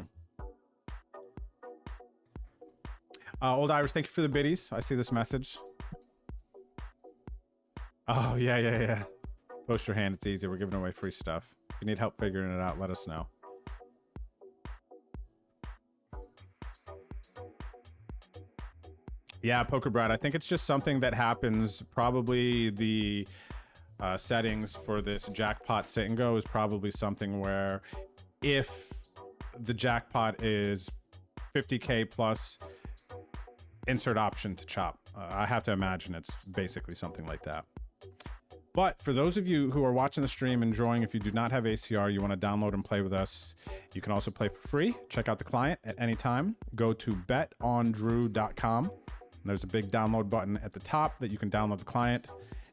Old Irish, thank you for the biddies. I see this message. Oh, yeah. Post your hand. It's easy. We're giving away free stuff. If you need help figuring it out, let us know. Yeah, Poker Brad. I think it's just something that happens. Probably the settings for this jackpot sit and go is probably something where if the jackpot is 50K plus, insert option to chop. I have to imagine it's basically something like that. But for those of you who are watching the stream, enjoying, if you do not have ACR, you want to download and play with us, you can also play for free. Check out the client at any time. Go to betondrew.com. There's a big download button at the top that you can download the client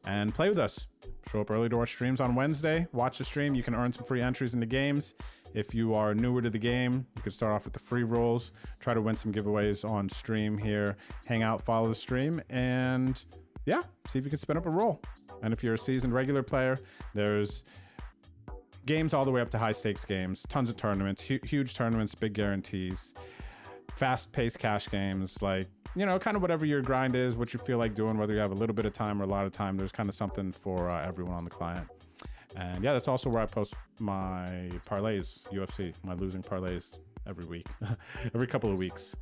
and play with us. Show up early to our streams on Wednesday. Watch the stream. You can earn some free entries into games. If you are newer to the game, you can start off with the free rolls. Try to win some giveaways on stream here. Hang out, follow the stream, and yeah, see if you can spin up a roll. And if you're a seasoned regular player, there's games all the way up to high stakes games, tons of tournaments, huge tournaments, big guarantees, fast paced cash games, like, you know, kind of whatever your grind is, what you feel like doing, whether you have a little bit of time or a lot of time, there's kind of something for everyone on the client. And yeah, that's also where I post my parlays, UFC, my losing parlays every week, every couple of weeks.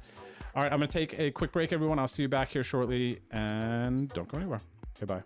All right, I'm going to take a quick break, everyone. I'll see you back here shortly, and don't go anywhere. Okay, bye.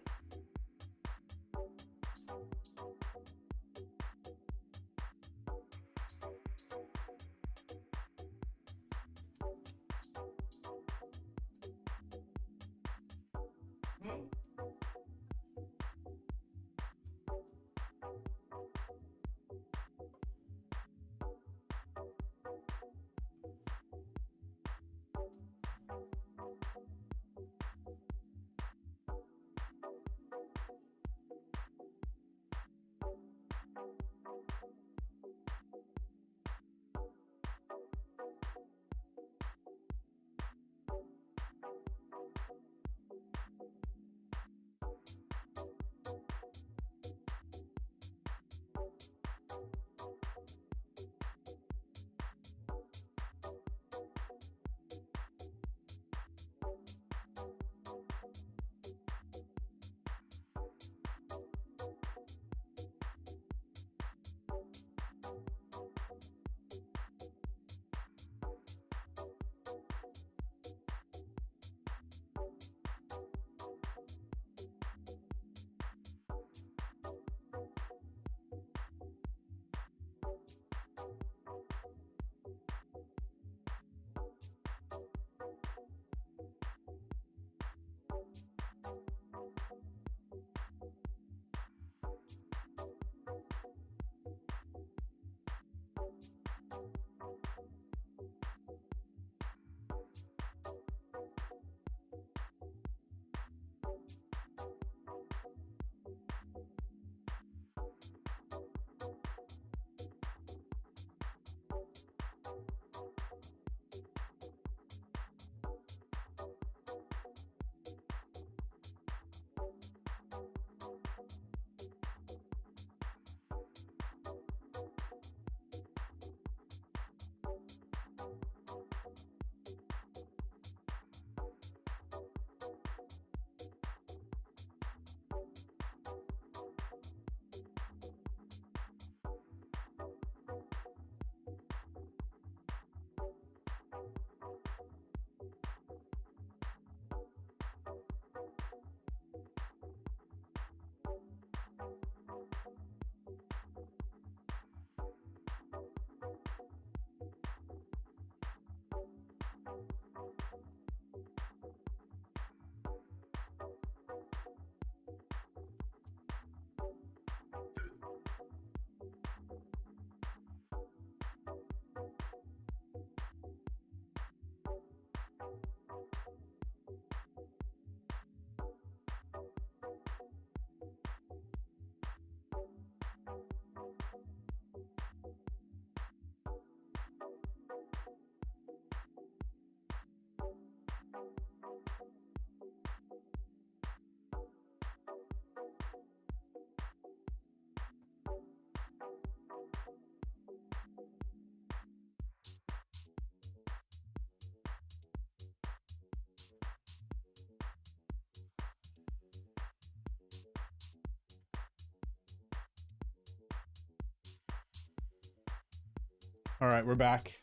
All right, we're back.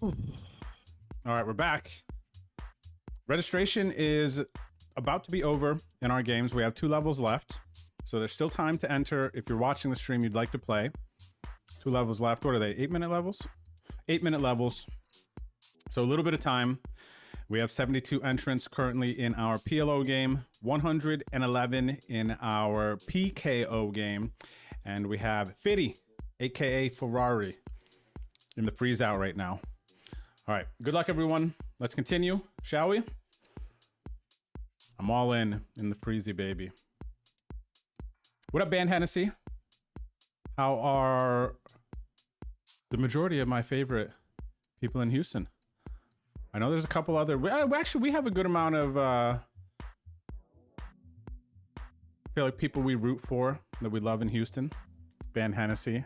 All right, we're back. Registration is about to be over in our games. We have 2 levels left. So there's still time to enter. If you're watching the stream, you'd like to play. 2 levels left. What are they? 8-minute levels? 8-minute levels. So a little bit of time. We have 72 entrants currently in our PLO game, 111 in our PKO game, and we have 50, aka Ferrari, in the freeze out right now. All right, good luck everyone. Let's continue, shall we? I'm all in the freezy, baby. What up, Band Hennessy? How are the majority of my favorite people in Houston? I know there's a couple other. Actually, we have a good amount of. I feel like people we root for that we love in Houston. Van Hennessy,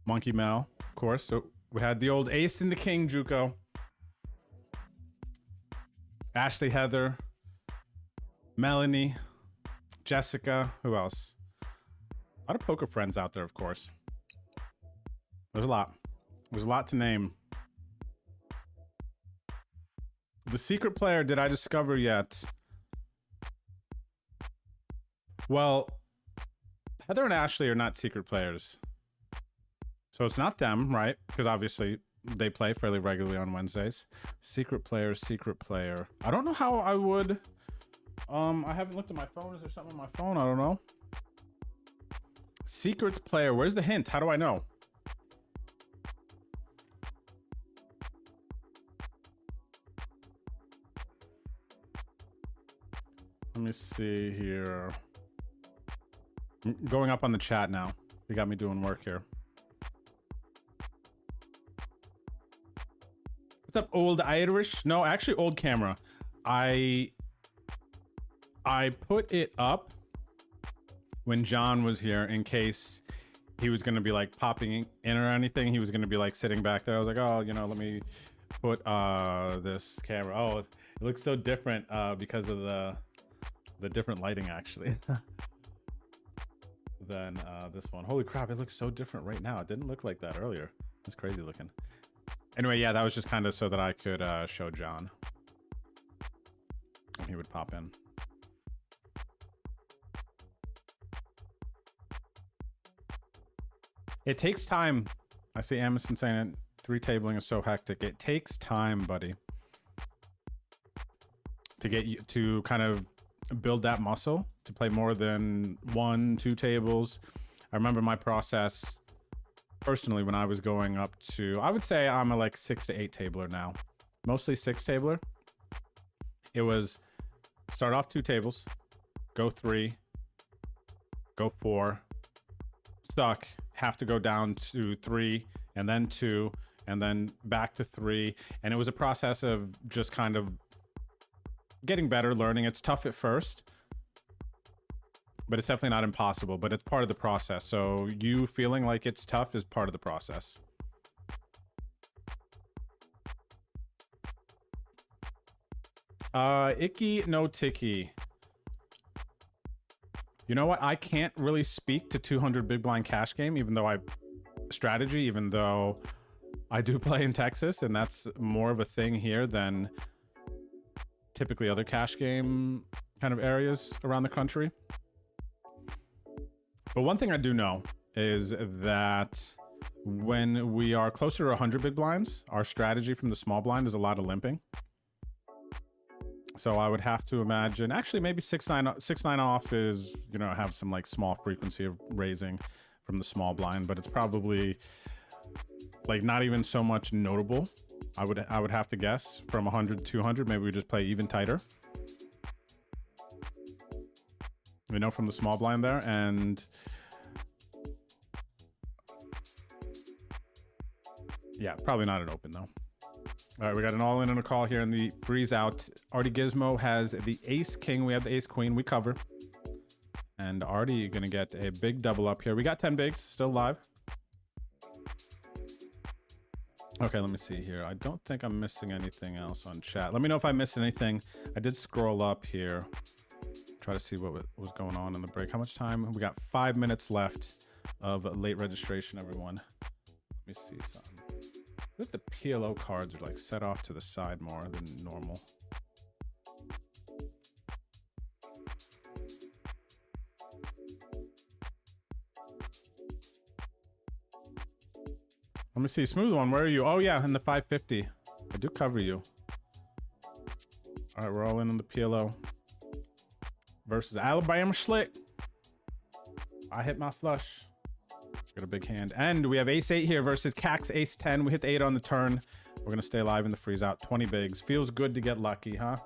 Monkey Mel, of course. So we had the old Ace and the King JUCO, Ashley, Heather, Melanie, Jessica. Who else? A lot of poker friends out there, of course. There's a lot. There's a lot to name. The secret player, did I discover yet? Well, Heather and Ashley are not secret players. So it's not them, right? Because obviously they play fairly regularly on Wednesdays. Secret player, secret player. I don't know how I would... I haven't looked at my phone. Is there something on my phone? I don't know. Secret player. Where's the hint? How do I know? Let me see here. I'm going up on the chat now. You got me doing work here. What's up, old Irish? No, actually, old camera. I put it up when John was here in case he was going to be like popping in or anything. He was going to be like sitting back there. I was like, oh, you know, let me put this camera. Oh, it looks so different because of the different lighting actually than this one. Holy crap, it looks so different right now. It didn't look like that earlier. It's crazy looking. Anyway, yeah, that was just kind of so that I could show John when he would pop in. It takes time. I see Amazon saying it. 3 tabling is so hectic. It takes time, buddy, to get you to kind of build that muscle to play more than 1-2 tables. I remember my process personally when I was going up to, I would say I'm a like 6 to 8 tabler now, mostly 6 tabler. It was start off 2 tables, go 3, go 4, stuck, have to go down to 3 and then 2 and then back to 3. And it was a process of just kind of getting better, learning. It's tough at first, but it's definitely not impossible, but it's part of the process. So you feeling like it's tough is part of the process. Icky no ticky. You know what? I can't really speak to 200 big blind cash game, even though even though I do play in Texas, and that's more of a thing here than typically other cash game kind of areas around the country. But one thing I do know is that when we are closer to 100 big blinds, our strategy from the small blind is a lot of limping. So I would have to imagine, actually maybe 6-9 off is, you know, have some like small frequency of raising from the small blind, but it's probably like not even so much notable. I would have to guess from 100 to 200, maybe we just play even tighter. We know from the small blind there, and yeah, probably not an open though. All right, we got an all-in and a call here in the freeze out. Artie Gizmo has the ace king. We have the ace queen. We cover. And Artie gonna get a big double up here. We got 10 bigs still live. Okay, let me see here. I don't think I'm missing anything else on chat. Let me know if I missed anything. I did scroll up here, try to see what was going on in the break. How much time? We got 5 minutes left of late registration, everyone. Let me see something. What if the PLO cards are like set off to the side more than normal? Let me see. Smooth one, where are you? Oh yeah, in the 550. I do cover you. All right, we're all in on the PLO. Versus Alabama Schlick. I hit my flush. Got a big hand. And we have ace 8 here versus Cax ace 10. We hit the 8 on the turn. We're going to stay alive in the freeze out. 20 bigs. Feels good to get lucky, huh?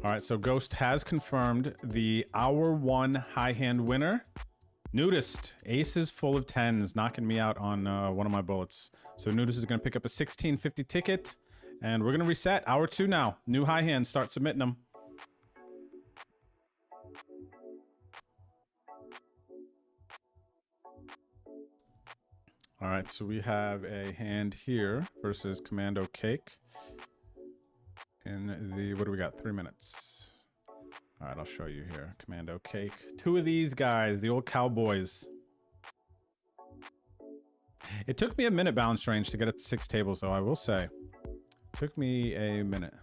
All right, so Ghost has confirmed the hour 1 high hand winner. Nudist. Aces full of 10s. Knocking me out on one of my bullets. So Nudist is going to pick up a 1650 ticket. And we're going to reset. Hour 2 now. New high hand. Start submitting them. All right, so we have a hand here versus Commando Cake. In the, what do we got? 3 minutes. All right, I'll show you here. Commando Cake. 2 of these guys, the old cowboys. It took me a minute balance range to get up to 6 tables, though, I will say. Took me a minute.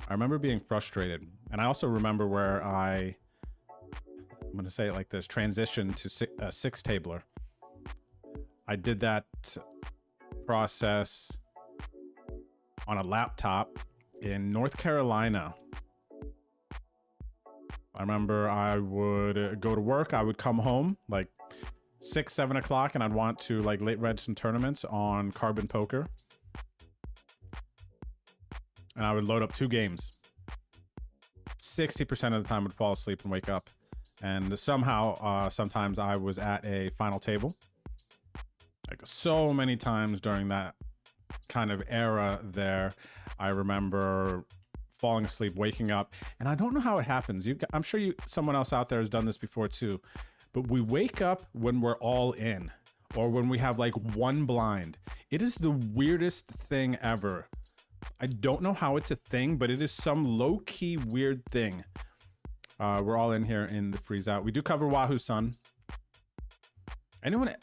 I remember being frustrated. And I also remember where I'm going to say it like this, transition to a 6-tabler. I did that process on a laptop in North Carolina. I remember I would go to work. I would come home like 6, 7 o'clock, and I'd want to like late reg some tournaments on Carbon Poker. And I would load up 2 games. 60% of the time I would fall asleep and wake up. And somehow, sometimes I was at a final table. Like so many times during that kind of era there, I remember falling asleep, waking up, and I don't know how it happens. I'm sure someone else out there has done this before too, but we wake up when we're all in, or when we have like 1 blind. It is the weirdest thing ever. I don't know how it's a thing, but it is some low-key weird thing. We're all in here in the freeze out. We do cover Wahoo Sun. Anyone?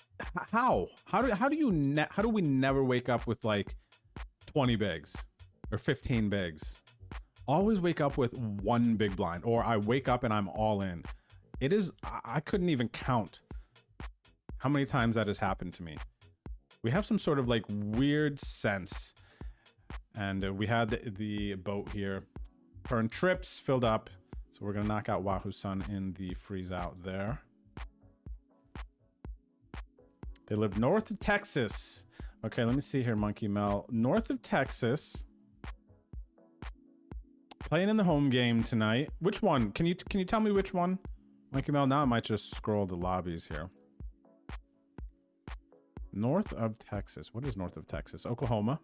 How do we never wake up with like 20 bigs or 15 bigs? Always wake up with 1 big blind, or I wake up and I'm all in. It is, I couldn't even count how many times that has happened to me. We have some sort of like weird sense. And we had the boat here. Turn trips filled up. So we're going to knock out Wahoo Sun in the freeze out there. They live north of Texas. Okay, let me see here, Monkey Mel. North of Texas. Playing in the home game tonight. Which one? Can you tell me which one? Monkey Mel, now I might just scroll the lobbies here. North of Texas. What is north of Texas? Oklahoma.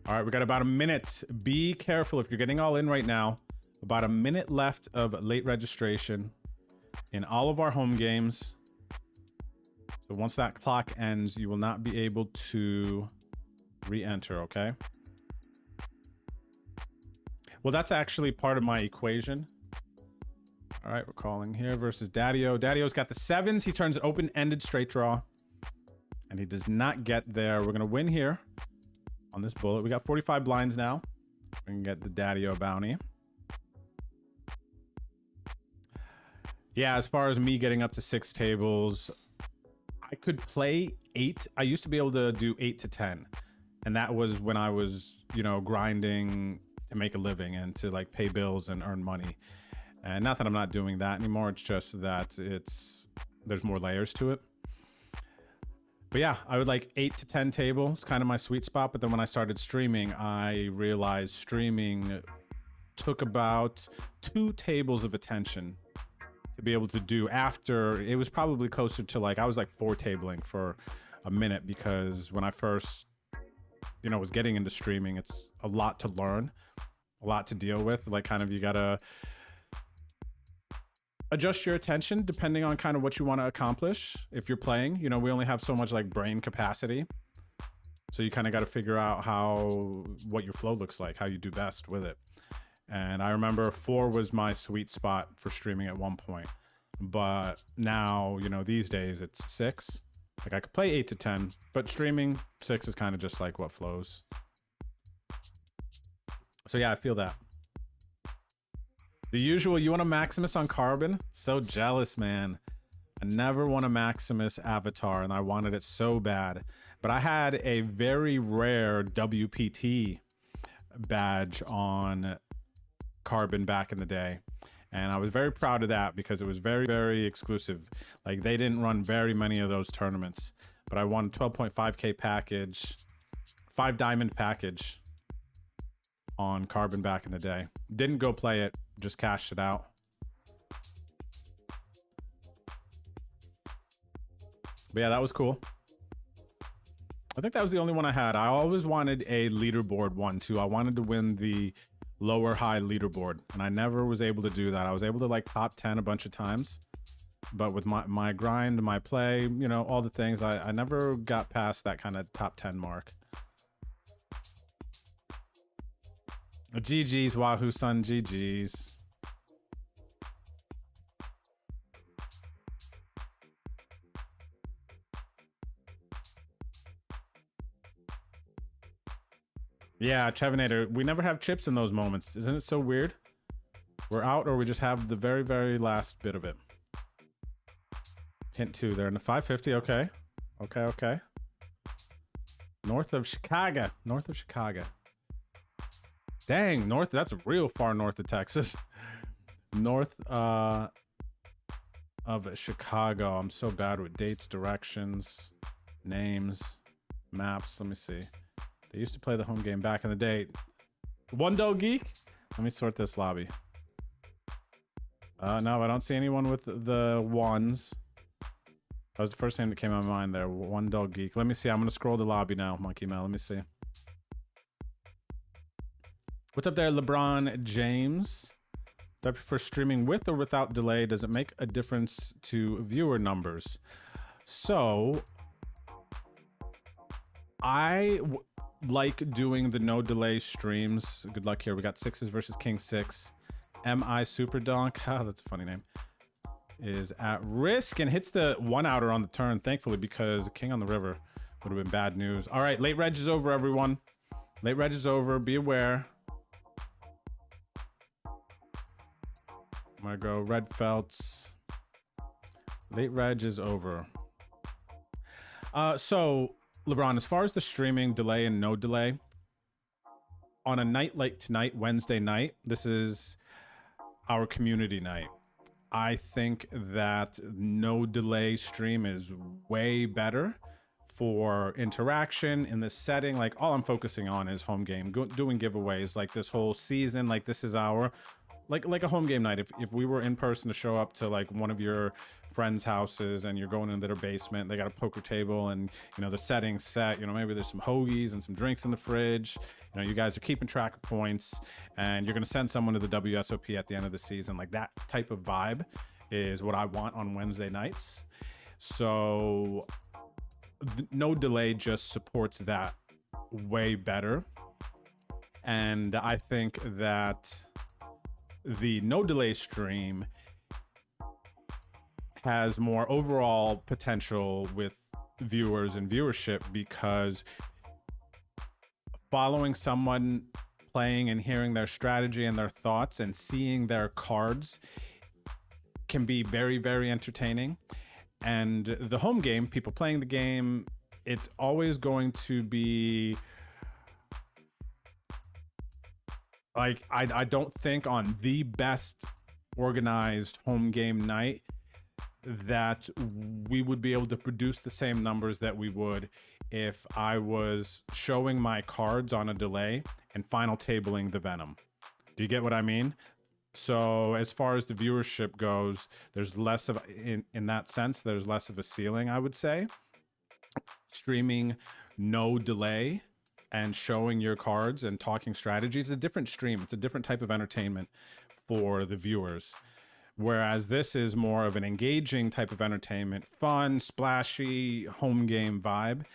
All right, we got about a minute. Be careful if you're getting all in right now. About a minute left of late registration in all of our home games. So once that clock ends, you will not be able to re-enter, okay? Well, that's actually part of my equation. All right, we're calling here versus Daddy-O. Daddy-O's got the 7s. He turns an open-ended straight draw. And he does not get there. We're going to win here on this bullet. We got 45 blinds now. We can get the Daddy-O bounty. Yeah, as far as me getting up to 6 tables, I could play 8. I used to be able to do 8 to 10. And that was when I was, you know, grinding to make a living and to like pay bills and earn money. And not that I'm not doing that anymore. It's just that there's more layers to it. But yeah, I would like 8 to 10 tables, kind of my sweet spot. But then when I started streaming, I realized streaming took about 2 tables of attention to be able to do. After it was probably closer to like, I was like 4 tabling for a minute, because when I first, you know, was getting into streaming, it's a lot to learn, a lot to deal with. Like kind of, you gotta adjust your attention depending on kind of what you want to accomplish. If you're playing, you know, we only have so much like brain capacity. So you kind of got to figure out what your flow looks like, how you do best with it. And I remember 4 was my sweet spot for streaming at one point. But now, you know, these days it's 6. Like I could play 8 to 10, but streaming 6 is kind of just like what flows. So yeah, I feel that. The usual, you want a Maximus on Carbon? So jealous, man. I never won a Maximus avatar and I wanted it so bad. But I had a very rare WPT badge on Carbon back in the day. And I was very proud of that because it was very, very exclusive. Like they didn't run very many of those tournaments. But I won 12.5K package, 5 diamond package on Carbon back in the day. Didn't go play it, just cashed it out. But yeah, that was cool. I think that was the only one I had. I always wanted a leaderboard one too. I wanted to win the lower high leaderboard and I never was able to do that. I was able to like top 10 a bunch of times, but with my grind, my play, you know, all the things, I never got past that kind of top 10 mark. GG's, Wahoo Sun, GG's. Yeah, Chevinator, we never have chips in those moments. Isn't it so weird? We're out or we just have the very, very last bit of it. Hint 2, they're in the 550, okay. Okay. North of Chicago. Dang, north, that's real far north of Texas. North of Chicago. I'm so bad with dates, directions, names, maps. Let me see. They used to play the home game back in the day. One Doe Geek? Let me sort this lobby. No, I don't see anyone with the ones. That was the first name that came to my mind there. One Doe Geek. Let me see. I'm going to scroll the lobby now, Monkey Mail. Let me see. What's up there, LeBron James? Do I prefer streaming with or without delay? Does it make a difference to viewer numbers? So, I like doing the no delay streams. Good luck here. We got 6s versus King 6. MI Super Donk. Oh, that's a funny name. Is at risk and hits the 1-outer on the turn, thankfully, because King on the River would have been bad news. All right, late reg is over, everyone. Late reg is over. Be aware. I'm gonna go red felts. Late reg is over. So LeBron, as far as the streaming delay and no delay, on a night like tonight, Wednesday night, this is our community night. I think that no delay stream is way better for interaction in this setting. Like all I'm focusing on is home game, doing giveaways like this whole season. Like this is our like a home game night. If we were in person to show up to like one of your friends' houses and you're going into their basement, they got a poker table and you know the setting's set, you know, maybe there's some hoagies and some drinks in the fridge, you know, you guys are keeping track of points and you're going to send someone to the WSOP at the end of the season. Like that type of vibe is what I want on Wednesday nights. So no delay just supports that way better. And I think that the no delay stream has more overall potential with viewers and viewership because following someone playing and hearing their strategy and their thoughts and seeing their cards can be very, very entertaining. And the home game, people playing the game, it's always going to be like, I don't think on the best organized home game night that we would be able to produce the same numbers that we would if I was showing my cards on a delay and final tabling the Venom. Do you get what I mean? So as far as the viewership goes, there's less of, in that sense, there's less of a ceiling, I would say. Streaming no delay and showing your cards and talking strategy is a different stream. It's a different type of entertainment for the viewers. Whereas this is more of an engaging type of entertainment, fun, splashy, home game vibe.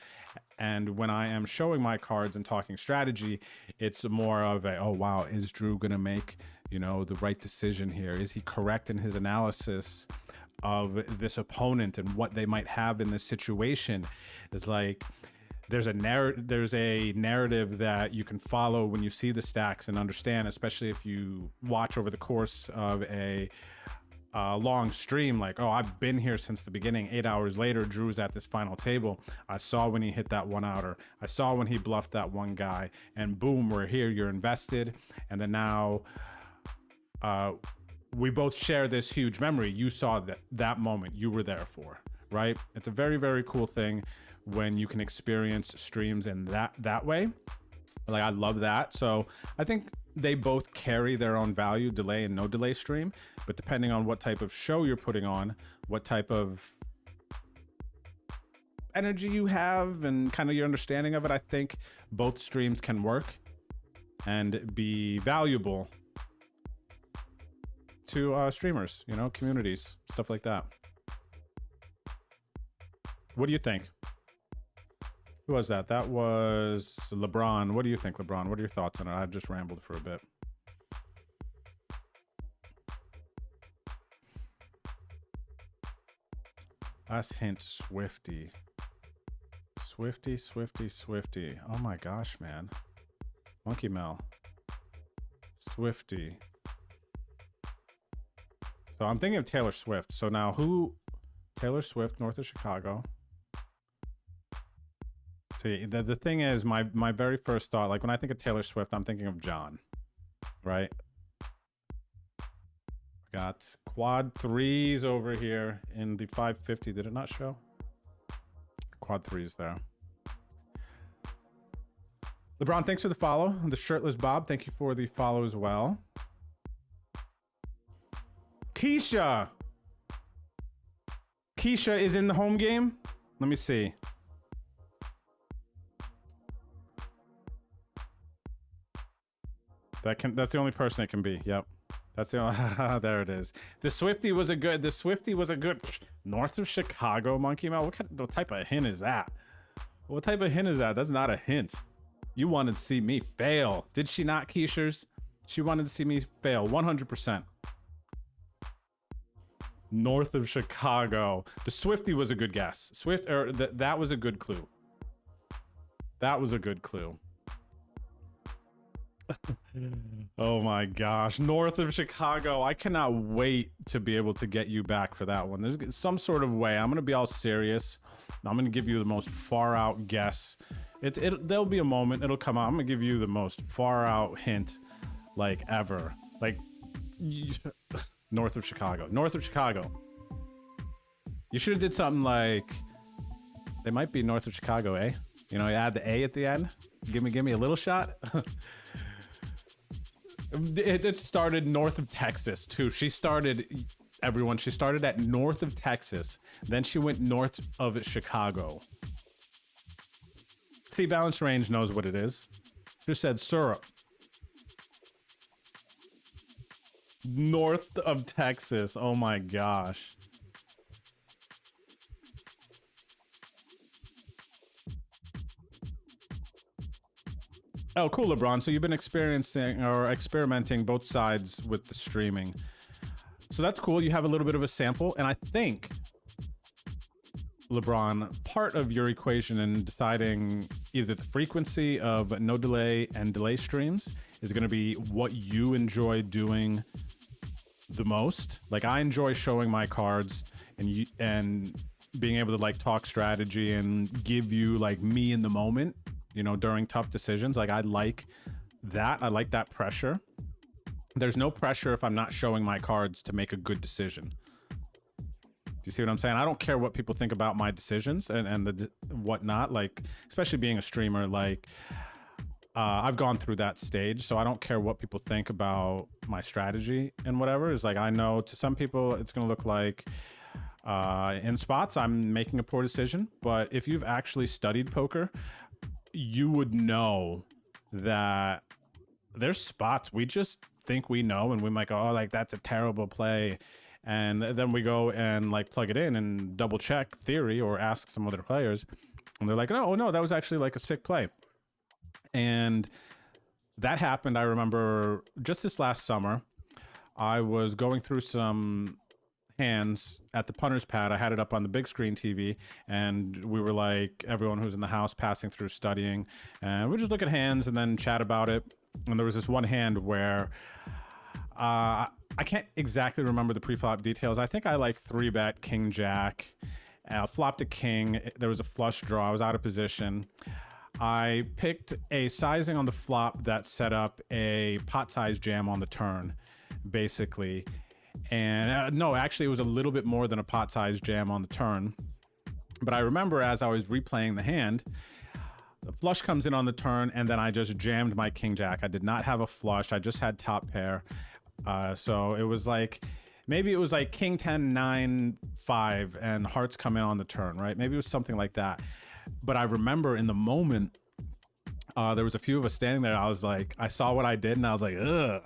And when I am showing my cards and talking strategy, it's more of a, oh, wow, is Drew going to make, you know, the right decision here? Is he correct in his analysis of this opponent and what they might have in this situation? It's like there's a narrative that you can follow when you see the stacks and understand, especially if you watch over the course of a long stream, like, oh, I've been here since the beginning. 8 hours later, Drew's at this final table. I saw when he hit that one outer. I saw when he bluffed that one guy, and boom, we're here. You're invested. And then now we both share this huge memory. You saw that moment. You were there for, right? It's a very, very cool thing when you can experience streams in that way. Like, I love that. So I think they both carry their own value, delay and no delay stream, but depending on what type of show you're putting on, what type of energy you have and kind of your understanding of it, I think both streams can work and be valuable to streamers, you know, communities, stuff like that. What do you think? Who was that? That was LeBron. What do you think, LeBron? What are your thoughts on it? I just rambled for a bit. Last hint, Swifty. Swifty. Oh my gosh, man. Monkey Mel. Swifty. So I'm thinking of Taylor Swift. So now who? Taylor Swift, north of Chicago. See, the thing is, my very first thought, like when I think of Taylor Swift, I'm thinking of John, right? Got quad threes over here in the 550. Did it not show? Quad threes there. LeBron, thanks for the follow. The Shirtless Bob, thank you for the follow as well. Keisha is in the home game. Let me see. That's the only person it can be. Yep. That's the only, there it is. The Swifty was a good north of Chicago, Monkey Mouth. What type of hint is that? What type of hint is that? That's not a hint. You wanted to see me fail. Did she not, Keishers? She wanted to see me fail 100%. North of Chicago. The Swifty was a good guess. That was a good clue. That was a good clue. Oh my gosh, north of Chicago. I cannot wait to be able to get you back for that one. There's some sort of way. I'm gonna be all serious. I'm gonna give you the most far out guess. There'll be a moment, it'll come out. I'm gonna give you the most far out hint like ever. Like north of Chicago. You should have did something like, they might be north of Chicago, eh? You know, you add the A at the end. Give me a little shot. It started north of Texas too. She started at north of Texas. Then she went north of Chicago. See, Balanced Range knows what it is. Just said syrup. North of Texas. Oh my gosh. Oh, cool, LeBron. So you've been experiencing or experimenting both sides with the streaming. So that's cool. You have a little bit of a sample. And I think, LeBron, part of your equation in deciding either the frequency of no delay and delay streams is going to be what you enjoy doing the most. Like, I enjoy showing my cards and being able to like talk strategy and give you like me in the moment, you know, during tough decisions. Like, I like that. I like that pressure. There's no pressure if I'm not showing my cards to make a good decision. Do you see what I'm saying? I don't care what people think about my decisions and the whatnot. Like, especially being a streamer, like I've gone through that stage, so I don't care what people think about my strategy and whatever. It's like, I know to some people it's gonna look like in spots I'm making a poor decision, but if you've actually studied poker, you would know that there's spots we just think we know and we might go, oh, like that's a terrible play, and then we go and like plug it in and double check theory or ask some other players, And they're like, oh no, that was actually like a sick play. And that happened, I remember, just this last summer. I was going through some hands at the punter's pad. I had it up on the big screen TV, and we were like, everyone who's in the house passing through studying, and we just look at hands and then chat about it. And there was this one hand where I can't exactly remember the pre-flop details. I think I like 3-bet king jack, flopped a king. There was a flush draw. I was out of position. I picked a sizing on the flop that set up a pot size jam on the turn, basically. And no, actually, it was a little bit more than a pot size jam on the turn. But I remember as I was replaying the hand, the flush comes in on the turn, and then I just jammed my king jack. I did not have a flush. I just had top pair. So it was like, maybe it was like king 10, 9, 5, and hearts come in on the turn, right? Maybe it was something like that. But I remember in the moment, there was a few of us standing there. I was like, I saw what I did, and I was like, ugh,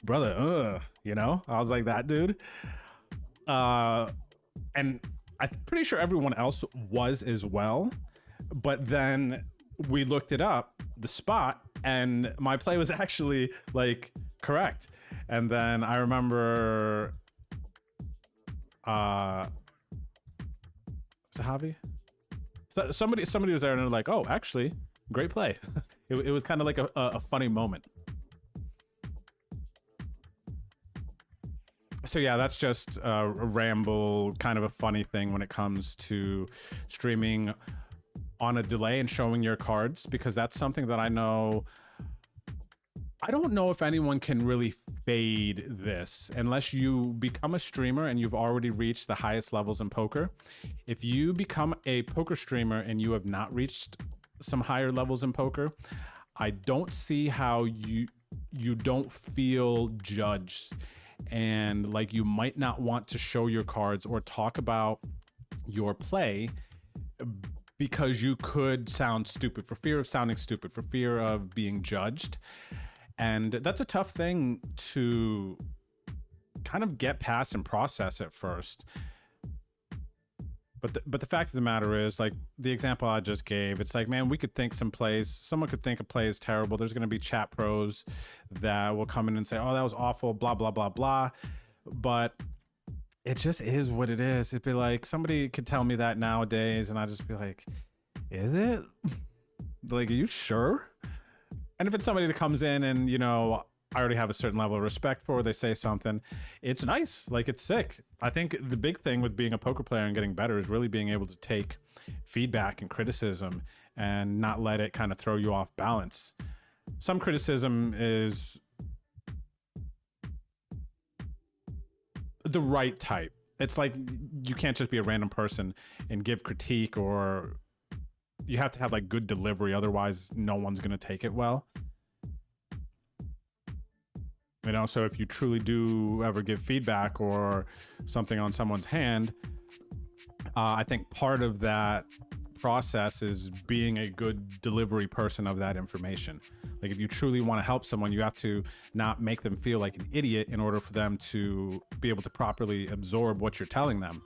brother, ugh, you know? I was like that dude. And I'm pretty sure everyone else was as well. But then we looked it up, the spot, and my play was actually like correct. And then I remember, was it Javi? So somebody was there and they're like, oh, actually, great play. It was kind of like a funny moment. So yeah, that's just a ramble, kind of a funny thing when it comes to streaming on a delay and showing your cards, because that's something that I know. I don't know if anyone can really fade this unless you become a streamer and you've already reached the highest levels in poker. If you become a poker streamer and you have not reached some higher levels in poker, I don't see how you don't feel judged, and like you might not want to show your cards or talk about your play because you could sound stupid, for fear of sounding stupid, for fear of being judged. And that's a tough thing to kind of get past and process at first. But the fact of the matter is, like the example I just gave, it's like, man, we could think someone could think a play is terrible. There's going to be chat pros that will come in and say, oh, that was awful, blah, blah, blah, blah. But it just is what it is. It'd be like, somebody could tell me that nowadays, and I'd just be like, is it? Like, are you sure? And if it's somebody that comes in and, you know, I already have a certain level of respect for, they say something, it's nice, like it's sick. I think the big thing with being a poker player and getting better is really being able to take feedback and criticism and not let it kind of throw you off balance. Some criticism is the right type. It's like, you can't just be a random person and give critique, or you have to have like good delivery, otherwise no one's going to take it well. You know, so if you truly do ever give feedback or something on someone's hand, I think part of that process is being a good delivery person of that information. Like, if you truly want to help someone, you have to not make them feel like an idiot in order for them to be able to properly absorb what you're telling them.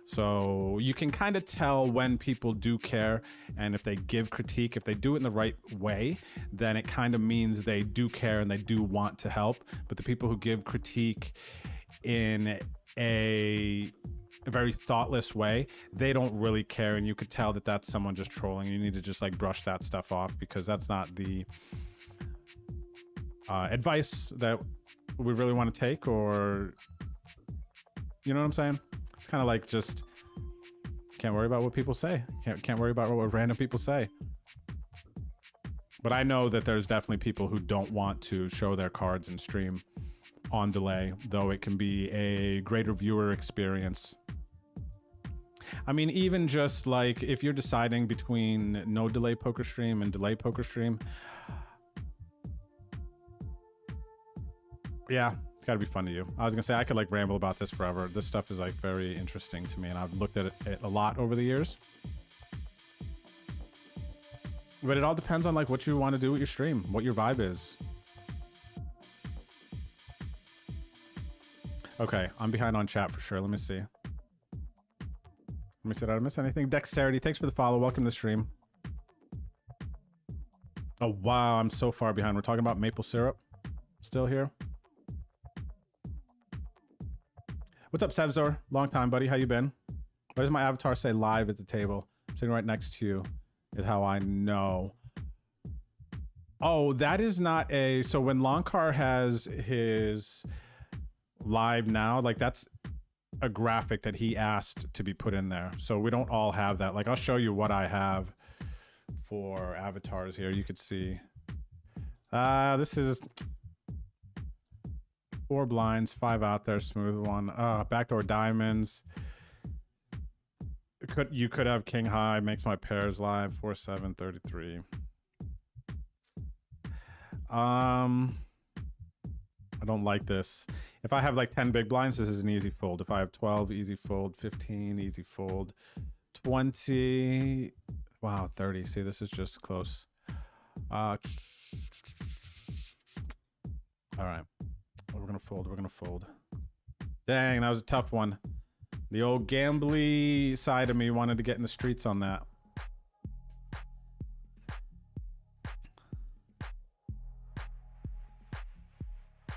So you can kind of tell when people do care, and if they give critique, if they do it in the right way, then it kind of means they do care and they do want to help. But the people who give critique in a very thoughtless way, they don't really care, and you could tell that that's someone just trolling. You need to just like brush that stuff off, because that's not the advice that we really want to take, or you know what I'm saying? It's kind of like, just can't worry about what people say. Can't worry about what random people say. But I know that there's definitely people who don't want to show their cards and stream on delay, though it can be a greater viewer experience. I mean, even just like if you're deciding between no delay poker stream and delay poker stream, yeah, it's gotta be fun to you. I was gonna say, I could like ramble about this forever. This stuff is like very interesting to me, and I've looked at it a lot over the years. But it all depends on like what you want to do with your stream, what your vibe is. Okay, I'm behind on chat for sure. Let me see. Let me see, did I miss anything? Dexterity, thanks for the follow. Welcome to the stream. Oh, wow, I'm so far behind. We're talking about maple syrup. Still here. What's up, Sevzor? Long time, buddy. How you been? Why does my avatar say live at the table? I'm sitting right next to you is how I know. Oh, that is not a... So when Longcar has his live now, like that's a graphic that he asked to be put in there. So we don't all have that. Like I'll show you what I have for avatars here. You could see. This is 4 blinds, 5 out there, smooth one. Backdoor diamonds. You could have king high, makes my pairs live, 4, 7, 33. I don't like this. If I have like 10 big blinds, this is an easy fold. If I have 12, easy fold. 15, easy fold. 20. Wow, 30. See, this is just close. All right. We're gonna fold. We're gonna fold. Dang, that was a tough one. The old gambly side of me wanted to get in the streets on that.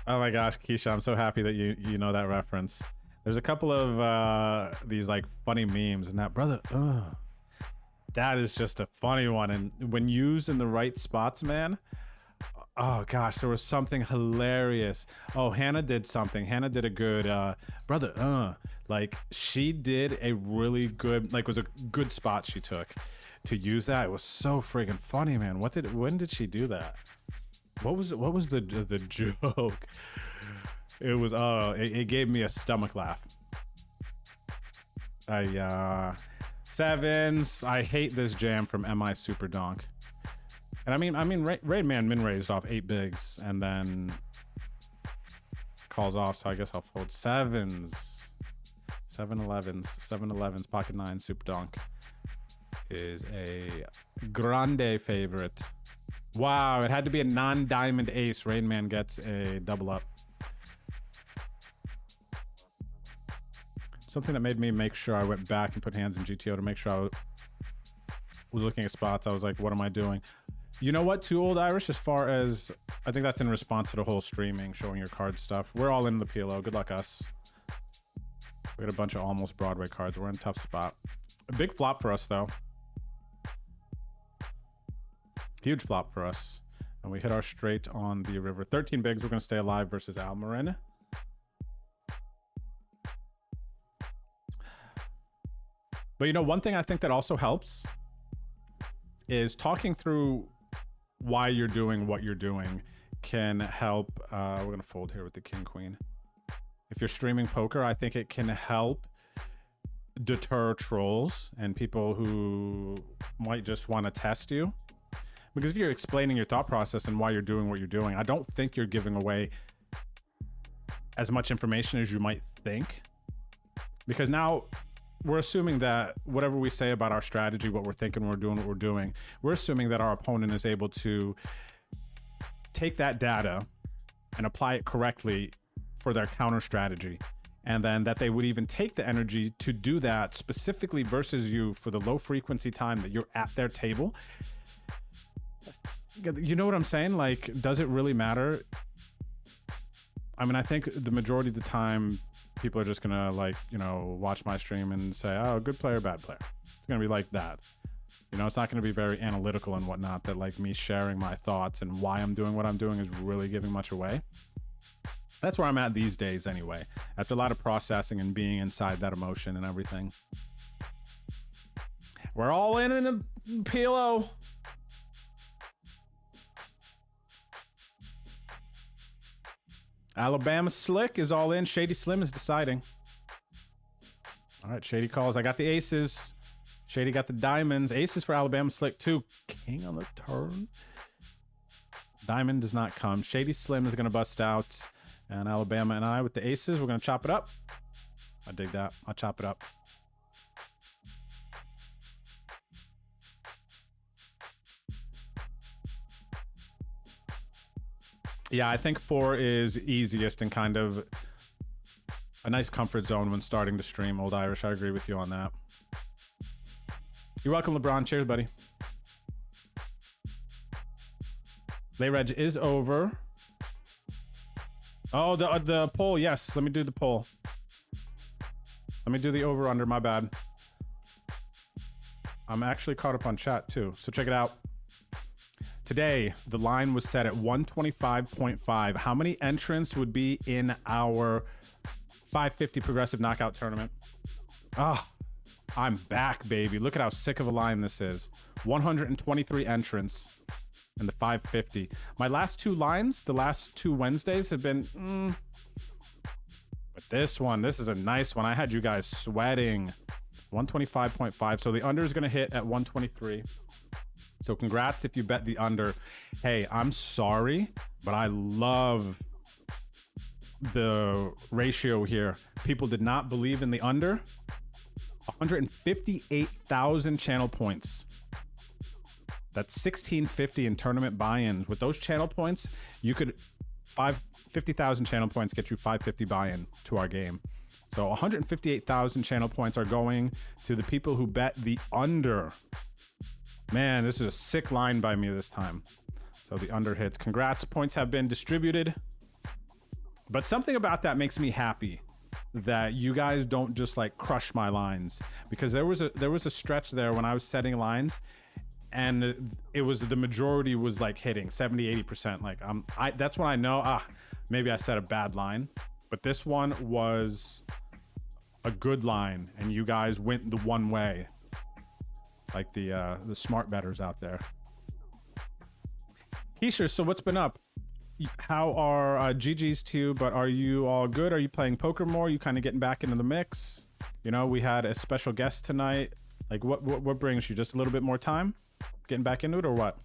Oh my gosh, Keisha, I'm so happy that you know that reference. There's a couple of these like funny memes and that, brother, that is just a funny one. And when used in the right spots, man, oh gosh, there was something hilarious. Oh, Hannah did something. Hannah did a good, brother, like she did a really good, like was a good spot she took to use that. It was so friggin' funny, man. When did she do that? What was the joke? It was it gave me a stomach laugh. Sevens. I hate this jam from MI Super Donk. And I mean Raidman min raised off 8 bigs and then calls off, so I guess I'll fold sevens. 7-11s, pocket 9 Super Donk is a grande favorite. Wow, it had to be a non-diamond ace. Rainman gets a double up. Something that made me make sure I went back and put hands in GTO to make sure I was looking at spots. I was like, what am I doing? You know what, too, Old Irish, as far as... I think that's in response to the whole streaming, showing your card stuff. We're all in the PLO. Good luck, us. We got a bunch of almost Broadway cards. We're in a tough spot. A big flop for us, though. Huge flop for us. And we hit our straight on the river. 13 bigs. We're going to stay alive versus Almarin. But, you know, one thing I think that also helps is talking through why you're doing what you're doing can help. We're going to fold here with the king queen. If you're streaming poker, I think it can help deter trolls and people who might just want to test you. Because if you're explaining your thought process and why you're doing what you're doing, I don't think you're giving away as much information as you might think. Because now we're assuming that whatever we say about our strategy, what we're thinking, we're doing what we're doing, we're assuming that our opponent is able to take that data and apply it correctly for their counter strategy. And then that they would even take the energy to do that specifically versus you for the low frequency time that you're at their table. You know what I'm saying? Like, does it really matter? I mean, I think the majority of the time people are just gonna, like, you know, watch my stream and say, oh, good player, bad player. It's gonna be like that. You know, it's not gonna be very analytical and whatnot, that like me sharing my thoughts and why I'm doing what I'm doing is really giving much away. That's where I'm at these days anyway, after a lot of processing and being inside that emotion and everything. We're all in the PLO. Alabama Slick is all in. Shady Slim is deciding. All right, Shady calls. I got the aces. Shady got the diamonds. Aces for Alabama Slick too. King on the turn. Diamond does not come. Shady Slim is going to bust out. And Alabama and I with the aces. We're going to chop it up. I dig that. I'll chop it up. Yeah, I think 4 is easiest and kind of a nice comfort zone when starting to stream. Old Irish, I agree with you on that. You're welcome, LeBron. Cheers, buddy. Lay Reg is over. Oh, the poll. Yes, let me do the poll. Let me do the over under. My bad. I'm actually caught up on chat too, so check it out. Today, the line was set at 125.5. How many entrants would be in our 550 progressive knockout tournament? Ah, I'm back, baby. Look at how sick of a line this is. 123 entrants in the 550. My last two lines, the last two Wednesdays have been, but this one, this is a nice one. I had you guys sweating. 125.5. So the under is going to hit at 123. So congrats if you bet the under. Hey, I'm sorry, but I love the ratio here. People did not believe in the under. 158,000 channel points. That's 1650 in tournament buy-ins. With those channel points, you could 50,000 channel points get you 550 buy-in to our game. So 158,000 channel points are going to the people who bet the under. Man, this is a sick line by me this time. So the under hits. Congrats, points have been distributed. But something about that makes me happy that you guys don't just like crush my lines, because there was a stretch there when I was setting lines and it was the majority was like hitting 70-80%. Like that's when I know maybe I set a bad line. But this one was a good line and you guys went the one way. Like the smart bettors out there. Keisha, so what's been up? How are GG's too, but are you all good? Are you playing poker more? You kind of getting back into the mix? You know, we had a special guest tonight. Like what brings you? Just a little bit more time? Getting back into it or what?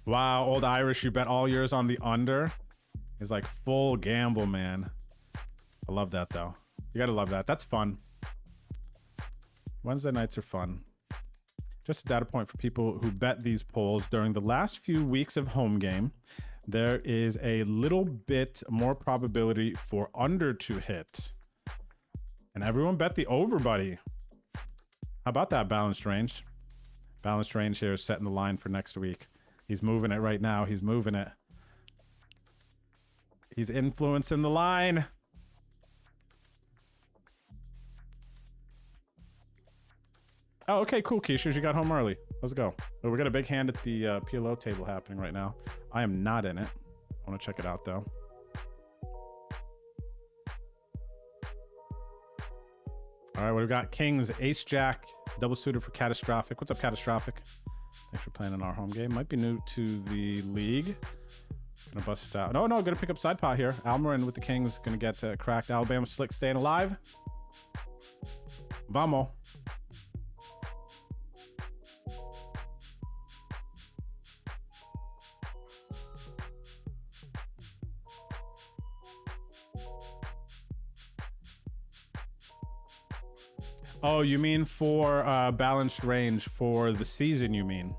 Wow, old Irish, you bet all yours on the under? Is like full gamble, man. I love that though. You gotta love that. That's fun. Wednesday nights are fun. Just a data point for people who bet these polls. During the last few weeks of home game, there is a little bit more probability for under to hit. And everyone bet the over, buddy. How about that balanced range? Balanced range here is setting the line for next week. He's moving it right now. He's moving it. He's influencing the line. Oh, okay, cool, Keisha. You got home early. Let's go. Oh, we got a big hand at the PLO table happening right now. I am not in it. I want to check it out, though. All right, what do we got? Kings, Ace, Jack, double suited for Catastrophic. What's up, Catastrophic? Thanks for playing in our home game. Might be new to the league. Gonna bust out. No, gonna pick up side pot here. Almarin with the Kings. Gonna get cracked. Alabama Slick staying alive. Vamos. Oh, you mean for balanced range for the season, you mean?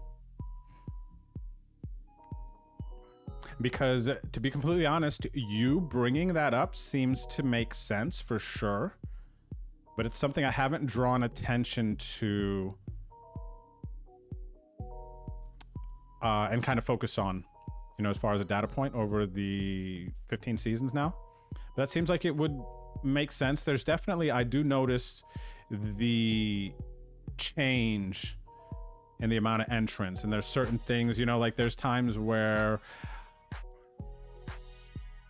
Because to be completely honest, you bringing that up seems to make sense for sure. But it's something I haven't drawn attention to and kind of focus on, you know, as far as a data point over the 15 seasons now. But that seems like it would make sense. There's definitely, I do notice the change in the amount of entrants, and there's certain things, you know, like there's times where,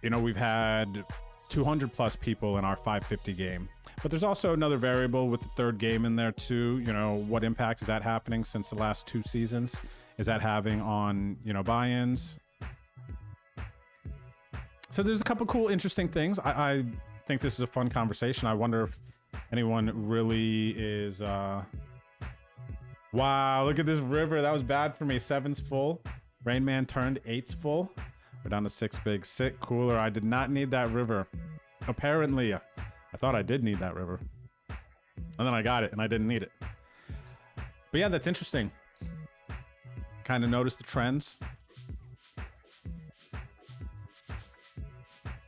you know, we've had 200 plus people in our 550 game, but there's also another variable with the third game in there too. You know, what impact is that happening since the last 2 seasons? Is that having on, you know, buy-ins? So there's a couple cool, interesting things. I think this is a fun conversation. I wonder if anyone really is wow, look at this river. That was bad for me. 7's full. Rain Man turned 8's full. We're down to 6 big. Sit cooler. I did not need that river. Apparently, I thought I did need that river. And then I got it and I didn't need it. But yeah, that's interesting. Kind of notice the trends.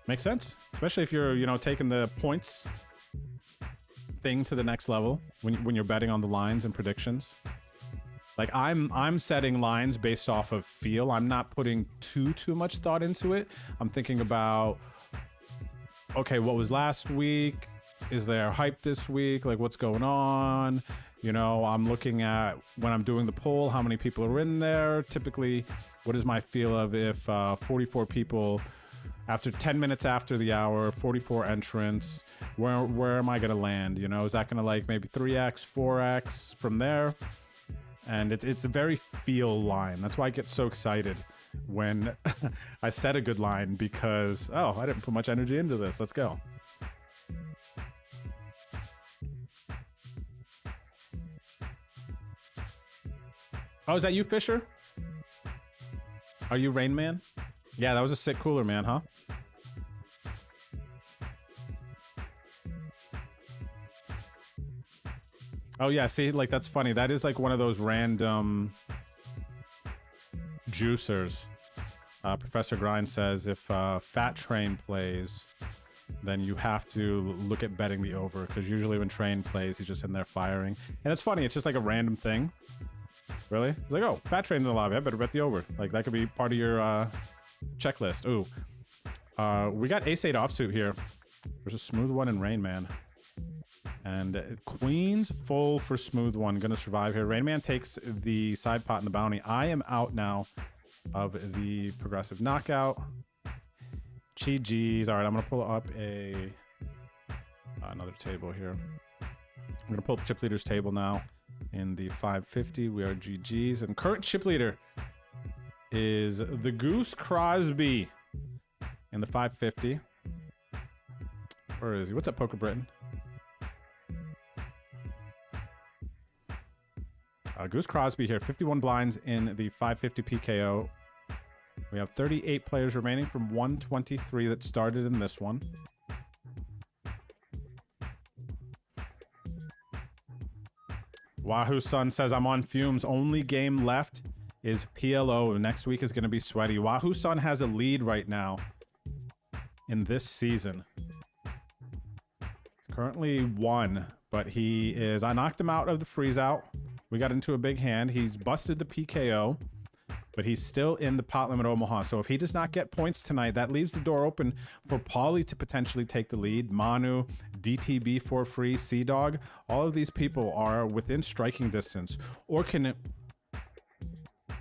Makes sense. especially if you're, you know, taking the points thing to the next level when you're betting on the lines and predictions. Like I'm setting lines based off of feel. I'm not putting too much thought into it. I'm thinking about, okay, what was last week? Is there hype this week? Like, what's going on? You know, I'm looking at when I'm doing the poll, how many people are in there. Typically, what is my feel of if 44 people, after 10 minutes after the hour, 44 entrants, where am I going to land? You know, is that going to like maybe 3x, 4x from there? And it's a very feel line. That's why I get so excited when I set a good line because, oh, I didn't put much energy into this. Let's go. Oh, is that you, Fisher? Are you Rain Man? Yeah, that was a sick cooler, man, huh? Oh, yeah, see, like, that's funny. That is, like, one of those random juicers. Professor Grind says if Fat Train plays, then you have to look at betting the over, because usually when Train plays, he's just in there firing. And it's funny, it's just, like, a random thing. Really? It's like, oh, Fat Train's in the lobby. I better bet the over. Like, that could be part of your checklist. Ooh. We got Ace-8 offsuit here. There's a smooth one in Rain Man. And Queen's full for smooth one. Gonna survive here. Rain Man takes the side pot and the bounty. I am out now of the progressive knockout. GG's. All right, I'm gonna pull up another table here. I'm gonna pull up chip leader's table now. In the 550, we are GG's. And current chip leader is the Goose Crosby in the 550. Where is he? What's up, Poker Britain? Goose Crosby here, 51 blinds in the 550 PKO. We have 38 players remaining from 123 that started in this one. Wahoo Sun says, I'm on fumes. Only game left is PLO. Next week is going to be sweaty. Wahoo Sun has a lead right now in this season. It's currently 1, but I knocked him out of the freeze out. We got into a big hand. He's busted the PKO, but he's still in the pot limit Omaha. So if he does not get points tonight, that leaves the door open for Paulie to potentially take the lead. Manu, DTB for free, Sea-Dog, all of these people are within striking distance or can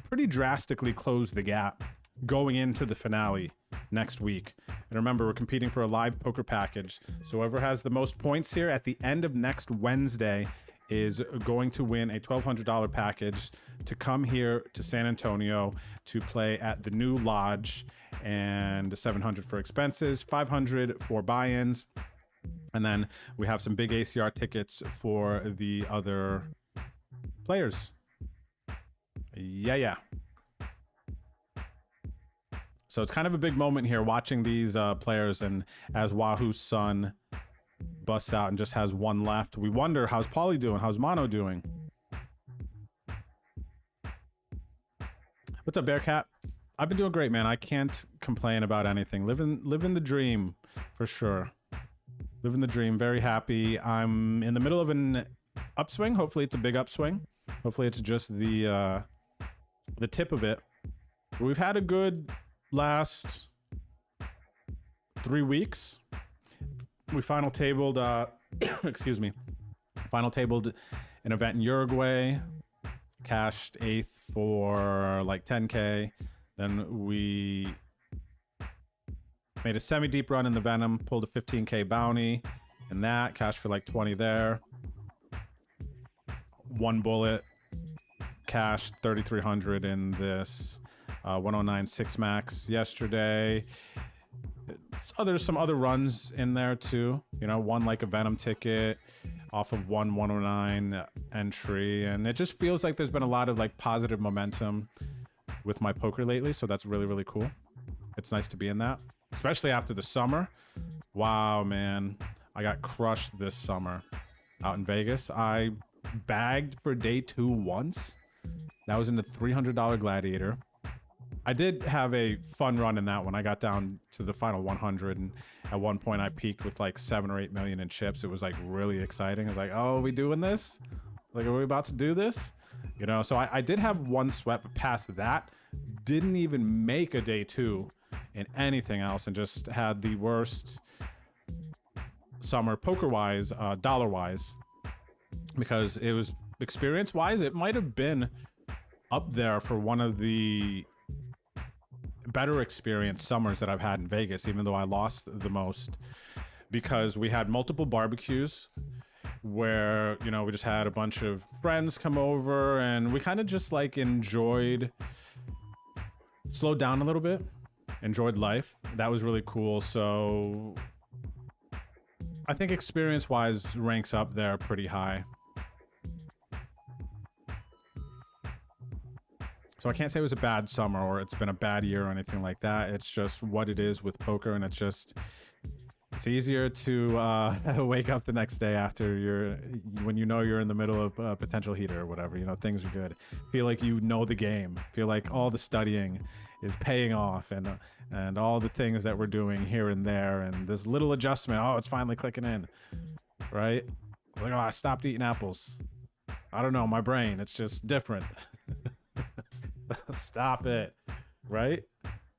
pretty drastically close the gap going into the finale next week. And remember, we're competing for a live poker package. So whoever has the most points here at the end of next Wednesday is going to win a $1,200 package to come here to San Antonio to play at the new lodge, and $700 for expenses, $500 for buy-ins, and then we have some big ACR tickets for the other players. Yeah. So it's kind of a big moment here watching these players, and as Wahoo's son busts out and just has one left, we wonder, how's Paulie doing? How's Mono doing? What's up, Bearcat? I've been doing great, man. I can't complain about anything. Living the dream, for sure. Living the dream. Very happy. I'm in the middle of an upswing. Hopefully it's a big upswing. Hopefully it's just the tip of it. We've had a good last 3 weeks. We final tabled, excuse me, final tabled an event in Uruguay, cashed 8th for like 10K. Then we made a semi-deep run in the Venom, pulled a 15K bounty in that, cashed for like 20 there. One bullet, cashed 3,300 in this 109 6 max yesterday. Some other runs in there too, you know, one like a Venom ticket off of 109 entry, and it just feels like there's been a lot of like positive momentum with my poker lately, so that's really cool. It's nice to be in that, especially after the summer. Wow, man, I got crushed this summer out in Vegas. I bagged for day 2 once. That was in the $300 Gladiator. I did have a fun run in that one. I got down to the final 100, and at one point I peaked with like 7 or 8 million in chips. It was like really exciting. I was like, oh, are we doing this? Like, are we about to do this? You know, so I did have one sweat, but past that, didn't even make a day 2 in anything else, and just had the worst summer poker-wise, dollar-wise, because it was experience-wise, it might have been up there for one of the better experience summers that I've had in Vegas, even though I lost the most, because we had multiple barbecues where, you know, we just had a bunch of friends come over and we kind of just like slowed down a little bit, enjoyed life. That was really cool. So I think experience wise ranks up there pretty high. So I can't say it was a bad summer or it's been a bad year or anything like that. It's just what it is with poker, and it's easier to wake up the next day after when you know you're in the middle of a potential heater or whatever. You know, things are good. Feel like you know the game. Feel like all the studying is paying off, and all the things that we're doing here and there, and this little adjustment. Oh, it's finally clicking in, right? Like, oh, I stopped eating apples. I don't know, my brain. It's just different. Stop it, right?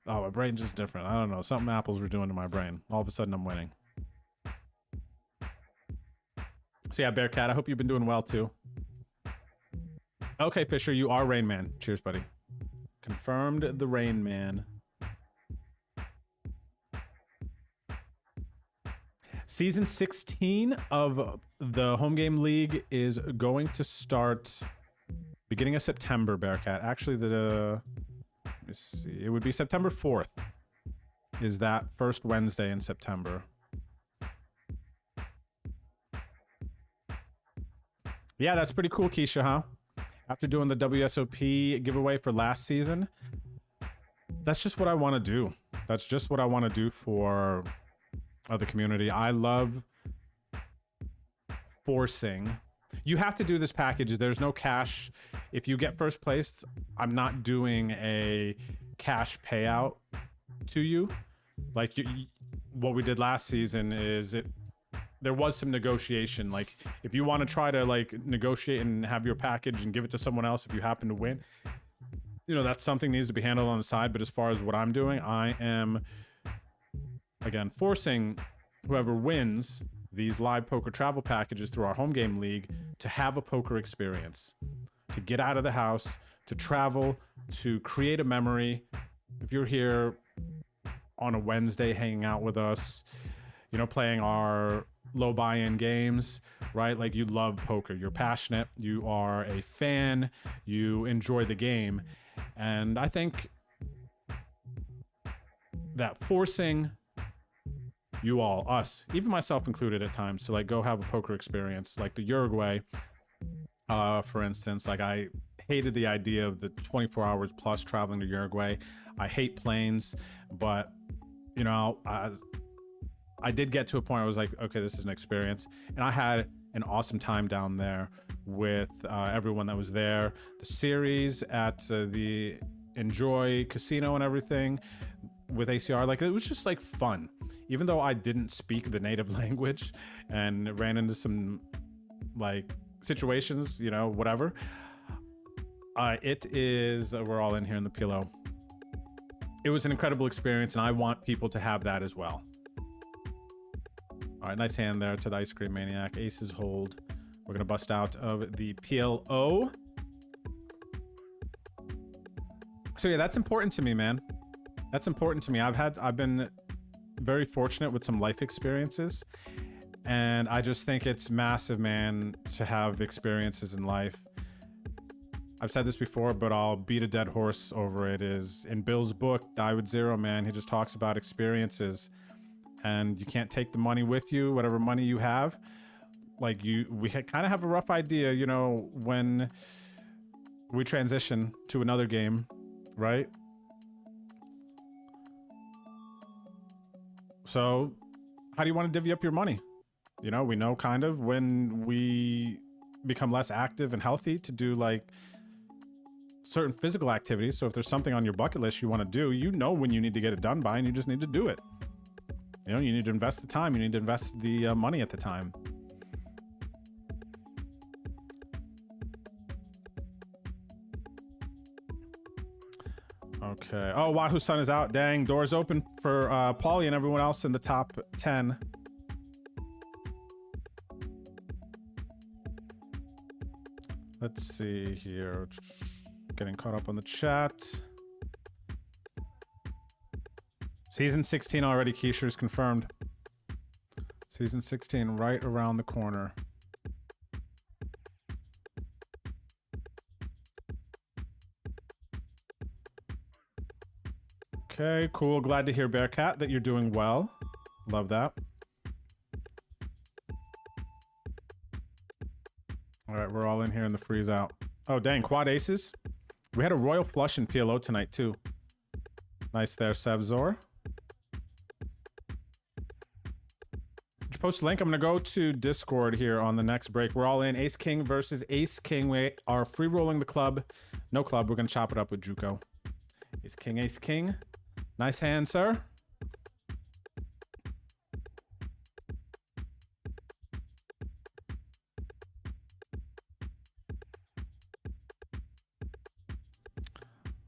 Oh, my brain's just different. I don't know. Something apples were doing to my brain. All of a sudden, I'm winning. So yeah, Bearcat, I hope you've been doing well too. Okay, Fisher, you are Rain Man. Cheers, buddy. Confirmed the Rain Man. Season 16 of the Home Game League is going to start beginning of September, Bearcat. Actually, let me see. It would be September 4th. Is that first Wednesday in September? Yeah, that's pretty cool, Keisha, huh? After doing the WSOP giveaway for last season, that's just what I want to do. That's just what I want to do for the community. I love forcing. You have to do this package. There's no cash. If you get first place, I'm not doing a cash payout to you. Like what we did last season is there was some negotiation. Like if you want to try to like negotiate and have your package and give it to someone else if you happen to win, you know, that's something that needs to be handled on the side. But as far as what I'm doing, I am, again, forcing whoever wins these live poker travel packages through our Home Game League to have a poker experience, to get out of the house, to travel, to create a memory. If you're here on a Wednesday hanging out with us, you know, playing our low buy-in games, right? Like, you love poker, you're passionate, you are a fan, you enjoy the game. And I think that forcing you all, us, even myself included at times, to like go have a poker experience, like the Uruguay, for instance. Like, I hated the idea of the 24 hours plus traveling to Uruguay. I hate planes, but you know, I did get to a point where I was like, okay, this is an experience. And I had an awesome time down there with everyone that was there. The series at the Enjoy Casino and everything with ACR, like, it was just like fun. Even though I didn't speak the native language and ran into some like situations, you know, whatever. It is, we're all in here in the pillow. It was an incredible experience, and I want people to have that as well. All right, nice hand there to the Ice Cream Maniac. Aces hold. We're gonna bust out of the PLO. So yeah, that's important to me, man. That's important to me. I've been very fortunate with some life experiences, and I just think it's massive, man, to have experiences in life. I've said this before, but I'll beat a dead horse over it. Is in Bill's book, Die with Zero, man. He just talks about experiences, and you can't take the money with you, whatever money you have. Like, we kind of have a rough idea, you know, when we transition to another game, right? So how do you want to divvy up your money? You know, we know kind of when we become less active and healthy to do like certain physical activities. So if there's something on your bucket list you want to do, you know when you need to get it done by, and you just need to do it. You know, you need to invest the time. You need to invest the money at the time. Okay. Oh, Wahoo Sun is out. Dang. Doors open for Paulie and everyone else in the top 10. Let's see here. Getting caught up on the chat. Season 16 already. Keisha's confirmed. Season 16 right around the corner. Okay, cool. Glad to hear, Bearcat, that you're doing well. Love that. All right, we're all in here in the freeze out. Oh, dang, quad aces. We had a royal flush in PLO tonight, too. Nice there, Sevzor. Did you post a link? I'm going to go to Discord here on the next break. We're all in. Ace King versus Ace King. We are free rolling the club. No club. We're going to chop it up with Juco. Ace King, Ace King. Nice hand, sir.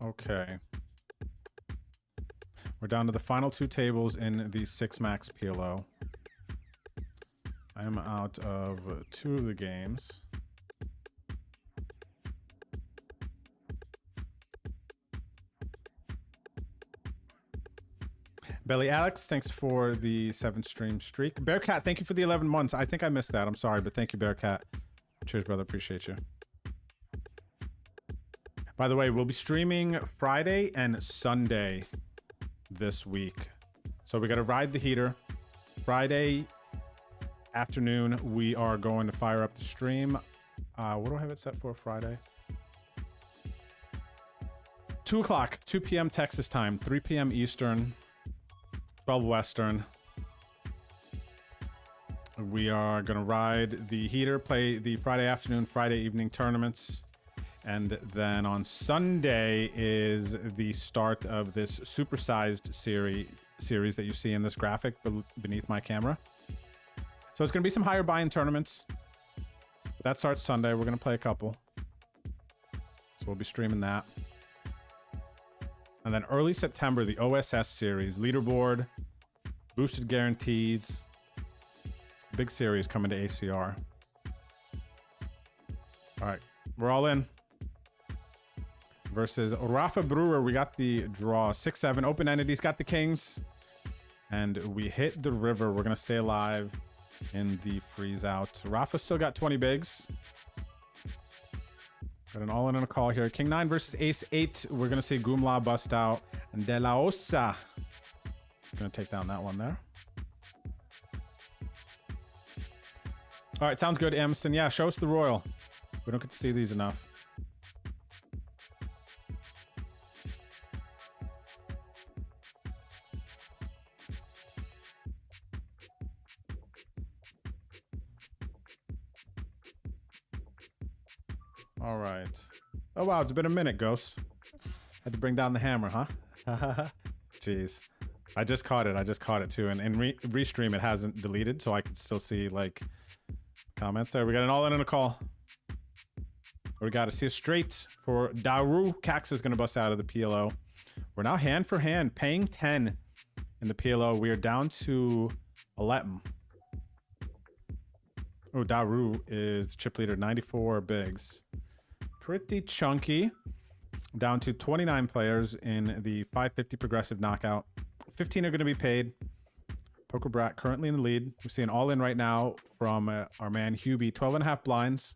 Okay. We're down to the final two tables in the 6 max PLO. I am out of 2 of the games. Belly Alex, thanks for the 7 stream streak. Bearcat, thank you for the 11 months. I think I missed that. I'm sorry, but thank you, Bearcat. Cheers, brother. Appreciate you. By the way, we'll be streaming Friday and Sunday this week. So we got to ride the heater. Friday afternoon, we are going to fire up the stream. What do I have it set for Friday? 2 o'clock, 2 p.m. Texas time, 3 p.m. Eastern. 12 Western. We are going to ride the heater, play the Friday afternoon, Friday evening tournaments. And then on Sunday is the start of this supersized series that you see in this graphic beneath my camera. So it's going to be some higher buy-in tournaments. That starts Sunday. We're going to play a couple. So we'll be streaming that. And then early September, the OSS series, leaderboard, boosted guarantees, big series coming to ACR. All right, we're all in. Versus Rafa Brewer, we got the draw 6-7, open-ended. He's got the kings, and we hit the river. We're gonna stay alive in the freeze out. Rafa still got 20 bigs. Got an all-in on a call here. King 9 versus Ace 8. We're going to see Gumla bust out. And De La Osa. Going to take down that one there. All right, sounds good, Emerson. Yeah, show us the Royal. We don't get to see these enough. All right. Oh, wow. It's been a minute, Ghost. Had to bring down the hammer, huh? Jeez. I just caught it. I just caught it, too. And in restream, it hasn't deleted, so I can still see, like, comments there. We got an all-in and a call. We got to see a straight for Daru. Cax is going to bust out of the PLO. We're now hand for hand, paying 10 in the PLO. We are down to 11. Oh, Daru is chip leader, 94 bigs. Pretty chunky. Down to 29 players in the 550 progressive knockout. 15 are going to be paid. Poker Brat currently in the lead. We're seeing all in right now from our man Hubie. 12.5 blinds.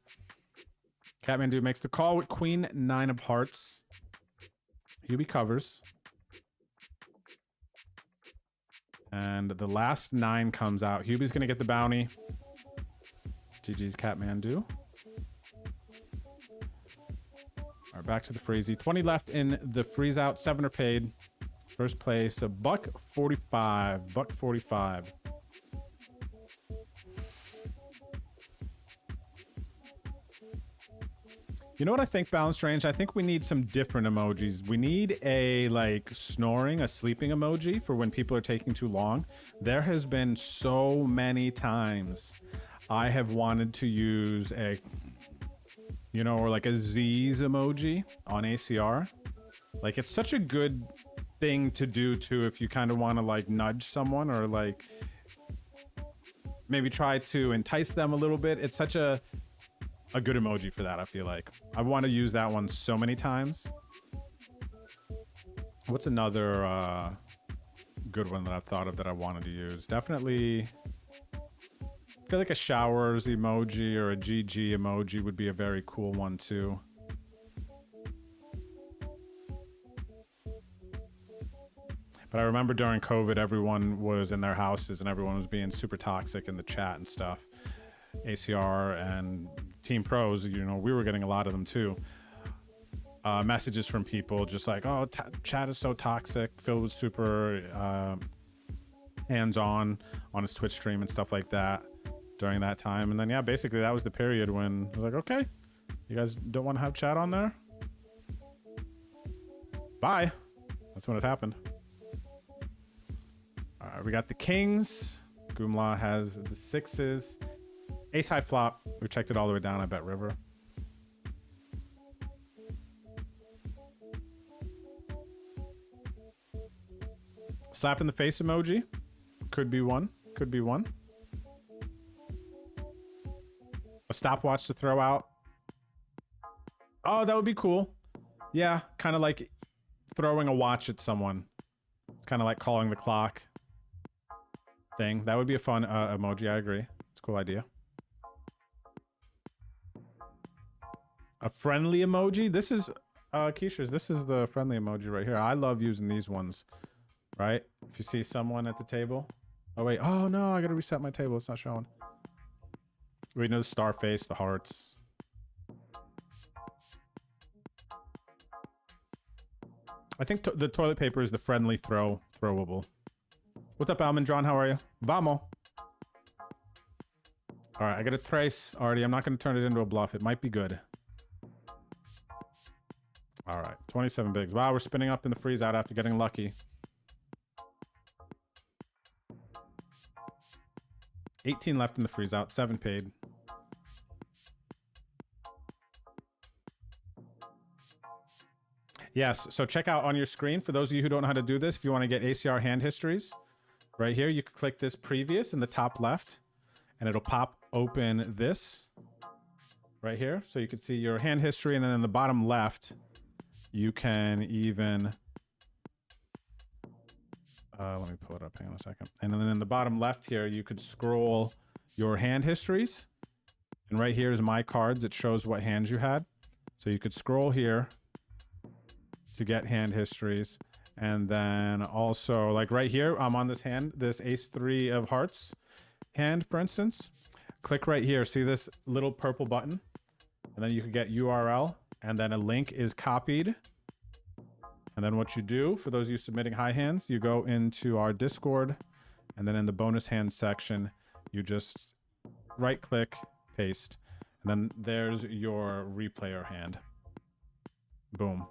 Catmandu makes the call with Queen 9 of hearts. Hubie covers. And the last 9 comes out. Hubie's going to get the bounty. GG's Catmandu. All right, back to the freezy. 20 left in the freeze out. 7 are paid. First place, a $1.45. $1.45. You know what I think, Balanced Range? I think we need some different emojis. We need a like snoring, a sleeping emoji for when people are taking too long. There has been so many times I have wanted to use a, you know, or like a Z's emoji on ACR. Like it's such a good thing to do too if you kind of want to like nudge someone or like maybe try to entice them a little bit. It's such a good emoji for that, I feel like. I want to use that one so many times. What's another good one that I've thought of that I wanted to use? Definitely, I feel like a showers emoji or a GG emoji would be a very cool one too. But I remember during COVID, everyone was in their houses and everyone was being super toxic in the chat and stuff. ACR and Team Pros, you know, we were getting a lot of them too. Messages from people just like, oh, chat is so toxic. Phil was super hands-on on his Twitch stream and stuff like that during that time. And then, yeah, basically that was the period when I was like, okay, you guys don't want to have chat on there? Bye. That's when it happened. All right, we got the kings. Goomla has the sixes. Ace high flop. We checked it all the way down. I bet river. Slap in the face emoji. Could be one. Could be one. A stopwatch to throw out. Oh, that would be cool. Yeah, kind of like throwing a watch at someone. It's kind of like calling the clock thing. That would be a fun emoji. I agree. It's a cool idea. A friendly emoji. This is Keisha's. This is the friendly emoji right here. I love using these ones. Right? If you see someone at the table. Oh wait. Oh no, I gotta reset my table. It's not showing. We know the star face, the hearts. I think the toilet paper is the friendly throwable. What's up, Almondron? How are you? Vamo. All right, I got a trace already. I'm not going to turn it into a bluff. It might be good. All right, 27 bigs. Wow, we're spinning up in the freeze out after getting lucky. 18 left in the freeze out. 7 paid. Yes, so check out on your screen, for those of you who don't know how to do this, if you want to get ACR hand histories, right here, you can click this previous in the top left, and it'll pop open this right here. So you can see your hand history, and then in the bottom left, you can even, let me pull it up, hang on a second. And then in the bottom left here, you could scroll your hand histories. And right here is my cards. It shows what hands you had. So you could scroll here to get hand histories. And then also like right here, I'm on this hand, this ace 3 of hearts hand, for instance. Click right here, see this little purple button? And then you can get URL, and then a link is copied. And then what you do, for those of you submitting high hands, you go into our Discord, and then in the bonus hand section, you just right click, paste, and then there's your replayer hand. Boom.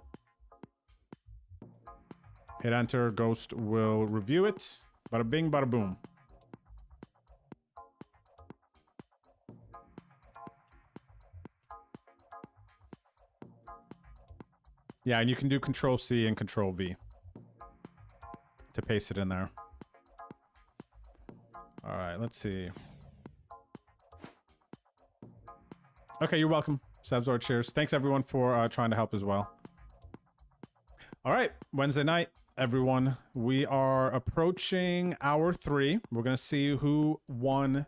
Hit enter, Ghost will review it. Bada bing, bada boom. Yeah, and you can do Control C and Control V to paste it in there. All right, let's see. Okay, you're welcome. Sabzor, cheers. Thanks everyone for trying to help as well. All right, Wednesday night, everyone. We are approaching hour 3. We're gonna see who won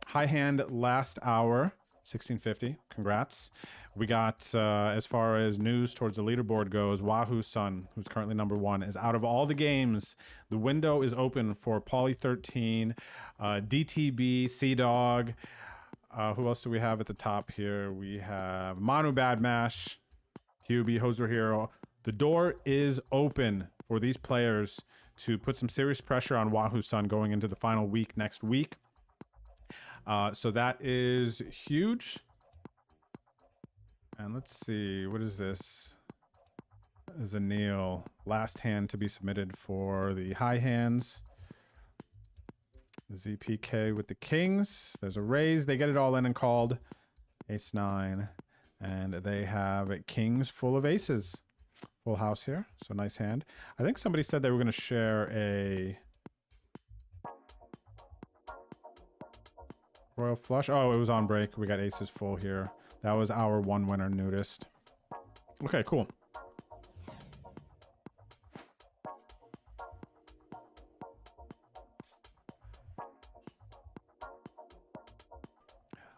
high hand last hour. 1650. Congrats. We got, as far as news towards the leaderboard goes, Wahoo Sun, who's currently number 1, is out of all the games. The window is open for Pauly 13, DTB, Sea Dog. Who else do we have at the top here? We have Manu Badmash, Hubie, Hoser Hero. The door is open for these players to put some serious pressure on Wahoo Sun going into the final week next week. So that is huge. And let's see, what is this? Zanil, last hand to be submitted for the high hands. ZPK with the kings. There's a raise. They get it all in and called. Ace 9. And they have kings full of aces. Full house here. So nice hand. I think somebody said they were going to share a royal flush. Oh, it was on break. We got aces full here. That was our one winner nudist. Okay, cool.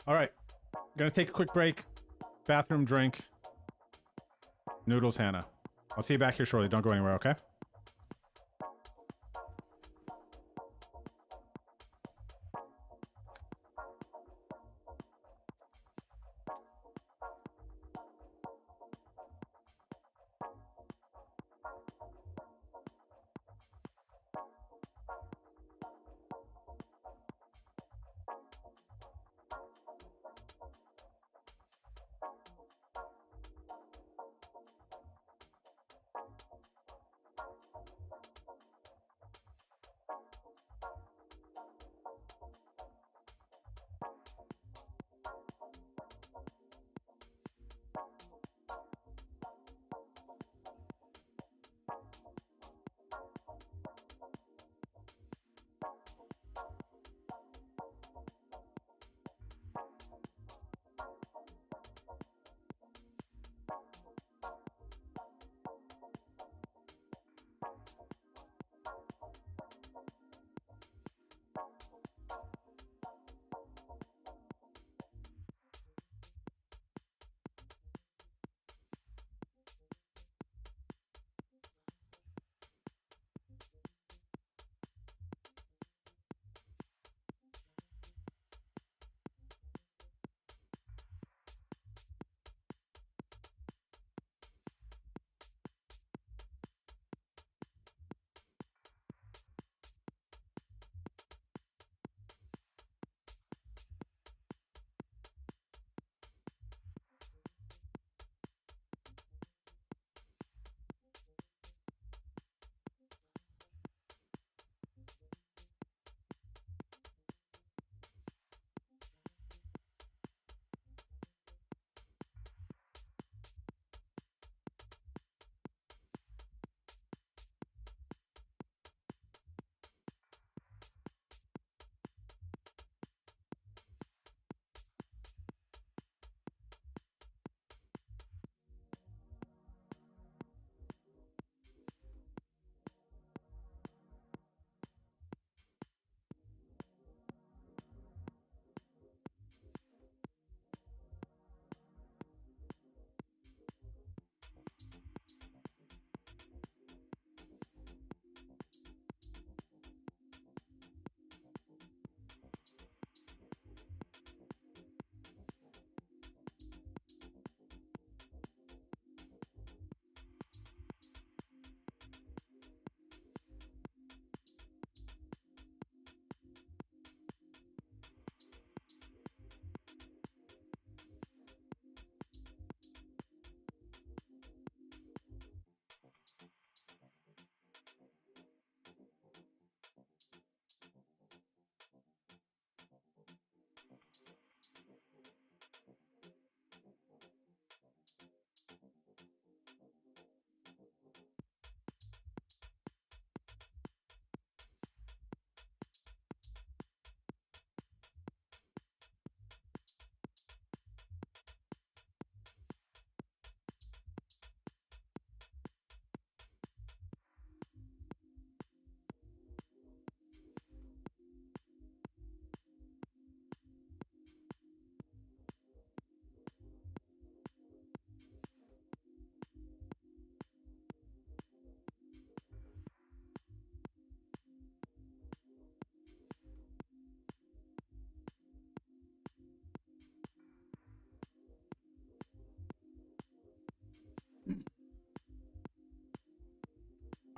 All right, gonna take a quick break. Bathroom drink. Noodles, Hannah. I'll see you back here shortly. Don't go anywhere, okay?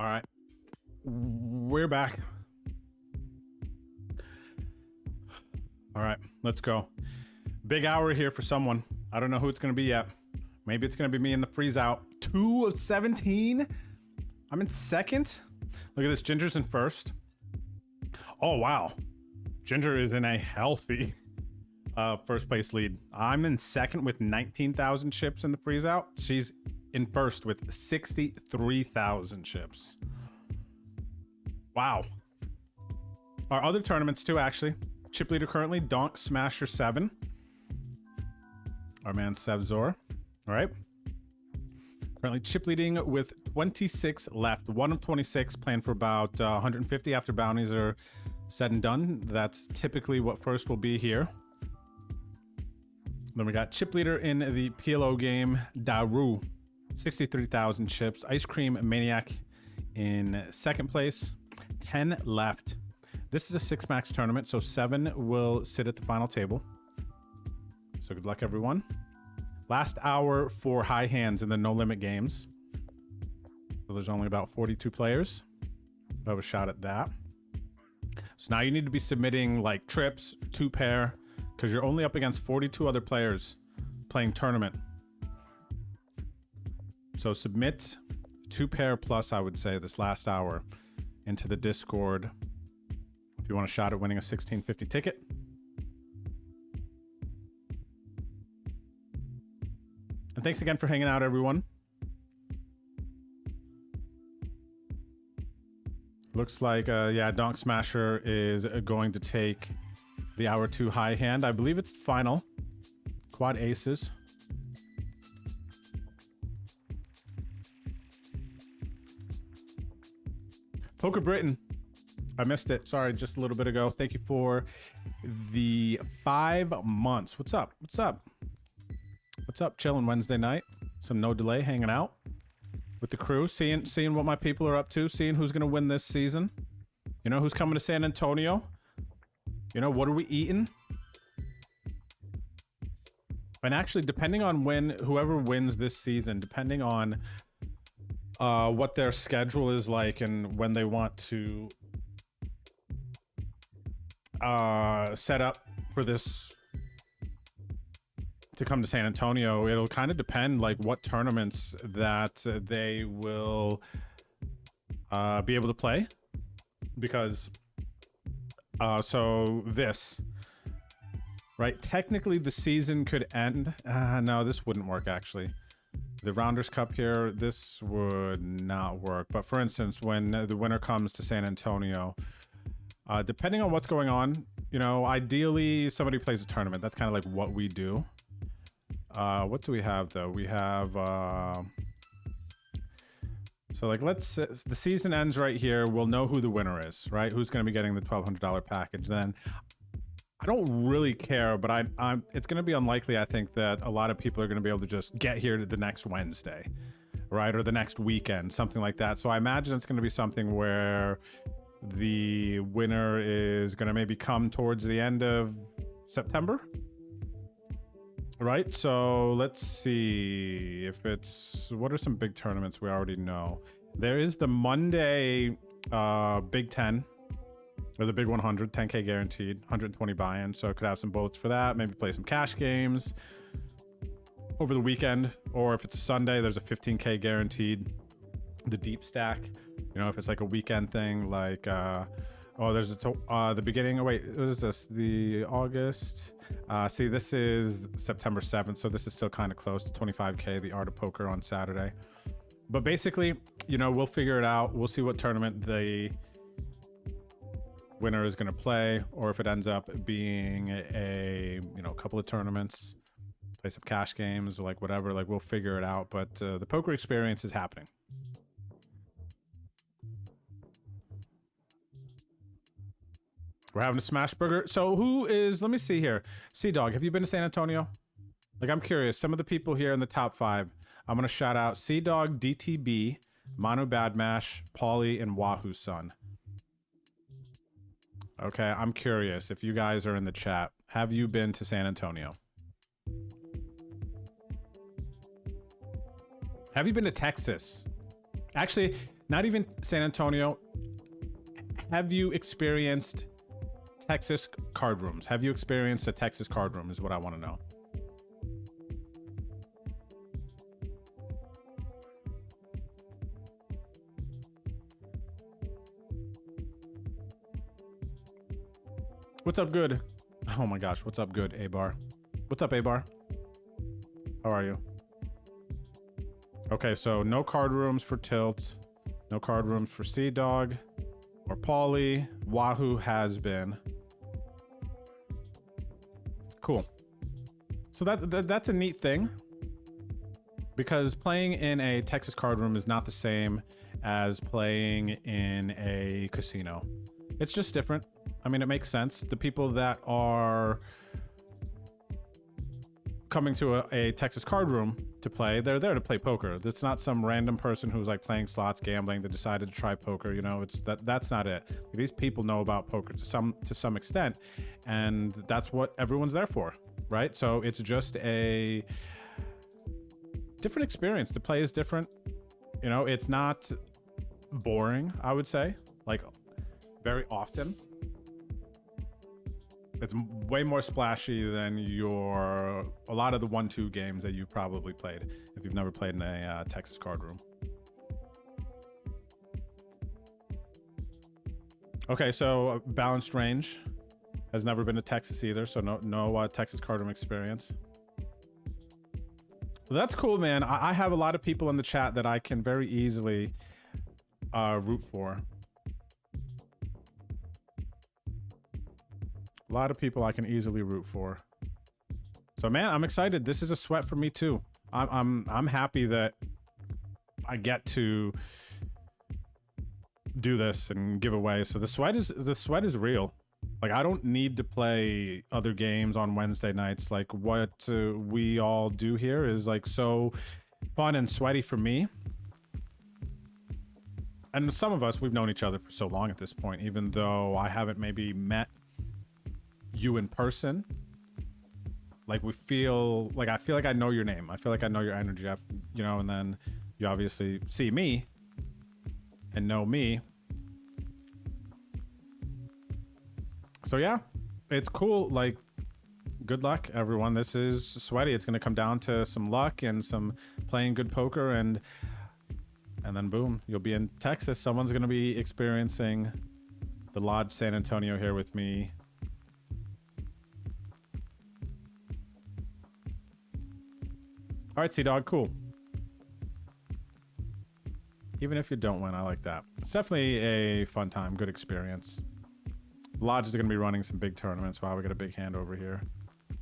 All right. We're back. All right, let's go. Big hour here for someone. I don't know who it's going to be yet, Maybe it's going to be me in the freeze out. 2 of 17. I'm in second. Look at this. Ginger's in first. Oh, wow. Ginger is in a healthy first place lead. I'm in second with 19,000 chips in the freeze out. She's in first with 63,000 chips. Wow. Our other tournaments too, actually. Chip leader currently, Donk Smasher 7. Our man Sevzor. All right. Currently chip leading with 26 left. 1 of 26, playing for about 150 after bounties are said and done. That's typically what first will be here. Then we got chip leader in the PLO game, Daru. 63,000 chips. Ice Cream Maniac in second place. 10 left. This is a 6-max tournament, so 7 will sit at the final table. So good luck, everyone. Last hour for high hands in the no limit games. So there's only about 42 players. We'll have a shot at that. So now you need to be submitting like trips, 2-pair, because you're only up against 42 other players playing tournament. So submit 2-pair plus, I would say, this last hour into the Discord if you want a shot at winning a 1650 ticket. And thanks again for hanging out, everyone. Looks like, yeah, Donk Smasher is going to take the hour 2 high hand. I believe it's final. Quad aces. Poker Britain. I missed it. Sorry, just a little bit ago. Thank you for the 5 months. What's up? What's up? What's up? Chilling Wednesday night. Some no delay, hanging out with the crew, seeing what my people are up to, seeing who's gonna win this season. You know, who's coming to San Antonio. You know, what are we eating? And actually, depending on when whoever wins this season, depending on what their schedule is like and when they want to set up for this to come to San Antonio, it'll kind of depend like what tournaments that they will be able to play, because so this, right, technically the season could end, no, this wouldn't work actually. The Rounders Cup here, this would not work. But for instance, when the winner comes to San Antonio, depending on what's going on, you know, ideally somebody plays a tournament. That's kind of like what we do. What do we have though? We have, so like, the season ends right here. We'll know who the winner is, right? Who's going to be getting the $1,200 package. Then I don't really care, but it's going to be unlikely, I think, that a lot of people are going to be able to just get here to the next Wednesday, right? Or the next weekend, something like that. So I imagine it's going to be something where the winner is going to maybe come towards the end of September, right? So let's see if it's, what are some big tournaments we already know? There is the Monday Big 10. Or the big 100, 10K guaranteed, 120 buy-in. So I could have some bullets for that. Maybe play some cash games over the weekend. Or if it's a Sunday, there's a 15K guaranteed. The deep stack, you know, if it's like a weekend thing, like, oh, there's the beginning. Oh, wait, what is this? The August. See, this is September 7th. So this is still kind of close to 25K, the Art of Poker on Saturday. But basically, you know, we'll figure it out. We'll see what tournament the winner is going to play, or if it ends up being a, you know, a couple of tournaments, play some cash games, or like whatever, like we'll figure it out. But the poker experience is happening. We're having a smash burger. So who is, let me see here. Sea-Dog, have you been to San Antonio? Like, I'm curious, some of the people here in the top 5, I'm going to shout out Sea-Dog, DTB, Manu Badmash, Paulie, and Wahoo Sun. Okay, I'm curious if you guys are in the chat. Have you been to San Antonio? Have you been to Texas? Actually, not even San Antonio. Have you experienced Texas card rooms? Have you experienced a Texas card room is what I want to know. What's up, good? Oh my gosh, what's up, good, A-Bar? What's up, A-Bar? How are you? Okay, so no card rooms for Tilt. No card rooms for Sea-Dog or Pauly. Wahoo has been. Cool. So that's a neat thing. Because playing in a Texas card room is not the same as playing in a casino. It's just different. I mean, it makes sense. The people that are coming to a Texas card room to play, they're there to play poker. That's not some random person who's like playing slots, gambling, that decided to try poker. You know, that's not it. These people know about poker to some extent, and that's what everyone's there for, right? So it's just a different experience. The play is different. You know, it's not boring, I would say, like very often. It's way more splashy than a lot of the 1-2 games that you probably played if you've never played in a Texas card room. Okay, so balanced range has never been to Texas either, so no Texas card room experience. That's cool, man. I have a lot of people in the chat that I can very easily root for. A lot of people I can easily root for. So man, I'm excited. This is a sweat for me too. I'm happy that I get to do this and give away. So the sweat is real. Like, I don't need to play other games on Wednesday nights. Like, what we all do here is like so fun and sweaty for me. And some of us, we've known each other for so long at this point, even though I haven't maybe met you in person. Like, I feel like I know your name. I feel like I know your energy, you know, and then you obviously see me and know me. So yeah, it's cool. Like, good luck, everyone. This is sweaty. It's going to come down to some luck and some playing good poker, and then boom, you'll be in Texas. Someone's going to be experiencing the Lodge San Antonio here with me. All right, Sea-Dog, cool. Even if you don't win, I like that. It's definitely a fun time, good experience. Lodge is going to be running some big tournaments. Wow, we got a big hand over here.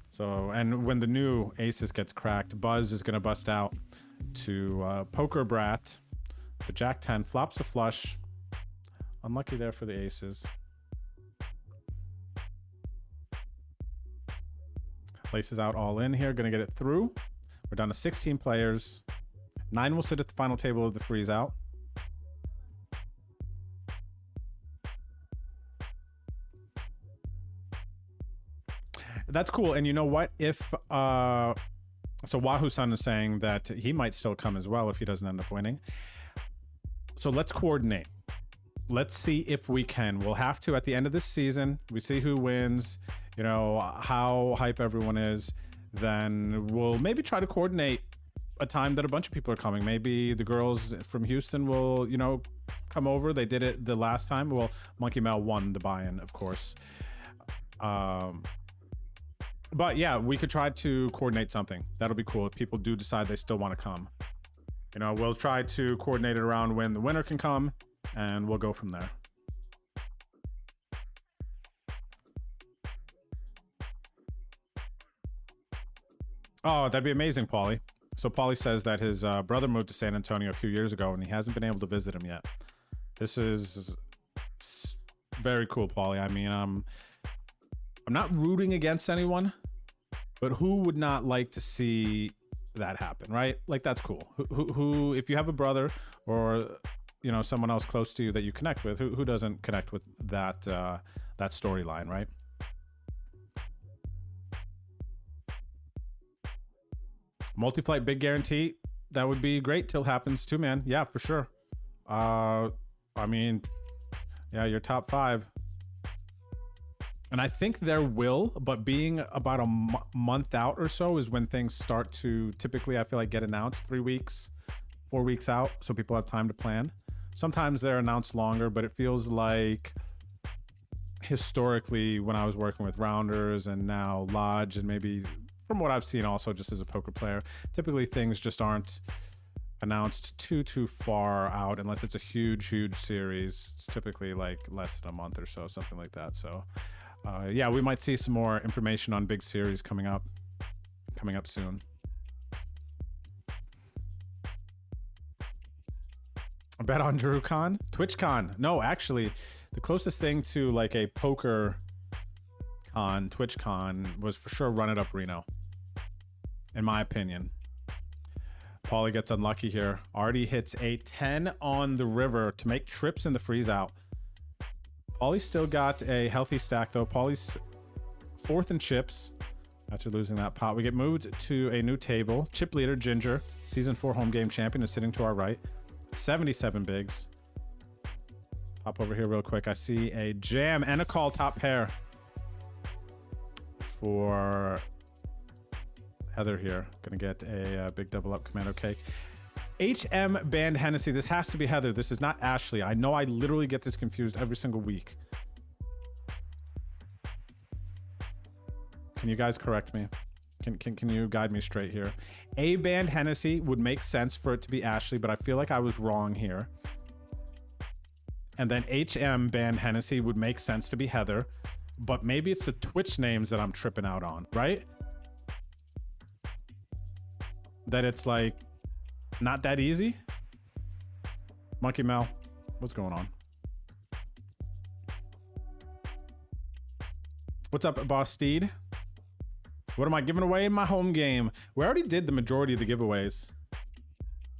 So, and when the new Aces gets cracked, Buzz is going to bust out to Poker Brat. The Jack 10 flops a flush. Unlucky there for the Aces. Laces out all in here, going to get it through. We're down to 16 players. 9 will sit at the final table of the freeze out. That's cool. And you know what? If so Wahoo-san is saying that he might still come as well if he doesn't end up winning. So let's coordinate. Let's see if we can. We'll have to at the end of this season. We see who wins, you know, how hype everyone is. Then we'll maybe try to coordinate a time that a bunch of people are coming. Maybe the girls from Houston will, you know, come over. They did it the last time. Well, Monkey Mel won the buy-in, of course. But yeah, we could try to coordinate something. That'll be cool if people do decide they still want to come. You know, we'll try to coordinate it around when the winner can come, and we'll go from there. Oh, that'd be amazing, Pauly. So Pauly says that his brother moved to San Antonio a few years ago, and he hasn't been able to visit him yet. This is very cool, Pauly. I mean, I'm not rooting against anyone, but who would not like to see that happen, right? Like, that's cool. Who if you have a brother or, you know, someone else close to you that you connect with, who doesn't connect with that that storyline, right? Multi-flight big guarantee, that would be great till happens too, man. Yeah, for sure. I mean, yeah, your top 5. And I think there will, but being about a month out or so is when things start to typically, I feel like, get announced 3 weeks, 4 weeks out, so people have time to plan. Sometimes they're announced longer, but it feels like historically when I was working with rounders and now lodge, and maybe from what I've seen also just as a poker player, typically things just aren't announced too far out unless it's a huge series. It's typically like less than a month or so, something like that. So yeah, we might see some more information on big series coming up soon. I bet on DrewCon? TwitchCon. No, actually, the closest thing to like a poker con, TwitchCon, was for sure Run It Up Reno, in my opinion. Paulie gets unlucky here. Already hits a 10 on the river to make trips in the freeze out. Paulie's still got a healthy stack though. Paulie's 4th in chips after losing that pot. We get moved to a new table. Chip leader Ginger, season 4 home game champion, is sitting to our right. 77 bigs. Pop over here real quick. I see a jam and a call top pair for Heather here. Gonna get a big double up commando cake. HM banned Hennessy. This has to be Heather. This is not Ashley. I know I literally get this confused every single week. Can you guys correct me? Can you guide me straight here? A banned Hennessy would make sense for it to be Ashley, but I feel like I was wrong here. And then HM banned Hennessy would make sense to be Heather, but maybe it's the Twitch names that I'm tripping out on, right? That it's like not that easy. Monkey Mel, what's going on? What's up, Boss Steed? What am I giving away in my home game? We already did the majority of the giveaways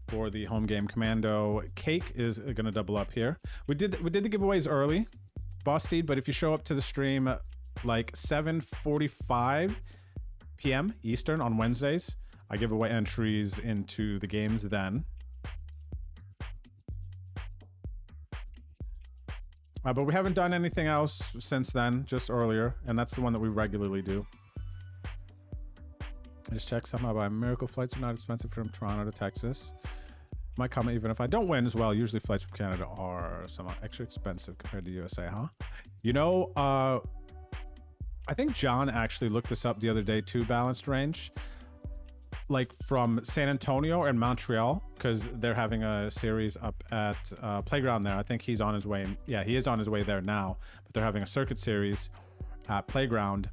for the home game. Commando cake is gonna double up here. We did the giveaways early, Boss Steed, but if you show up to the stream like 7:45 p.m. Eastern on Wednesdays, I give away entries into the games then. But we haven't done anything else since then, just earlier, and that's the one that we regularly do. I just checked somehow by miracle flights are not expensive from Toronto to Texas. Might come even if I don't win as well. Usually flights from Canada are somewhat extra expensive compared to USA, huh? You know, I think John actually looked this up the other day too, balanced range. Like from San Antonio and Montreal, because they're having a series up at Playground there. I think he's on his way. Yeah, he is on his way there now, but they're having a circuit series at Playground.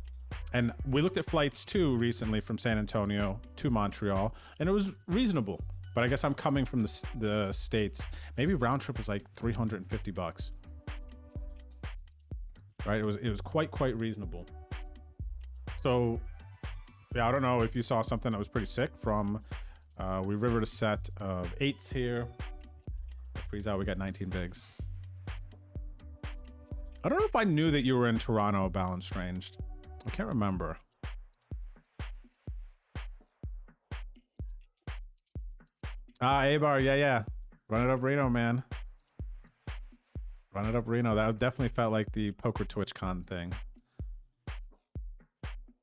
And we looked at flights too recently from San Antonio to Montreal, and it was reasonable. But I guess I'm coming from the States. Maybe round trip was like $350. Right? It was quite reasonable. So yeah, I don't know if you saw something that was pretty sick from we rivered a set of 8s here. Freeze out, we got 19 bigs. I don't know if I knew that you were in Toronto balanced ranged. I can't remember. A-Bar, yeah. Run It Up Reno, man. Run It Up Reno. That definitely felt like the Poker TwitchCon thing.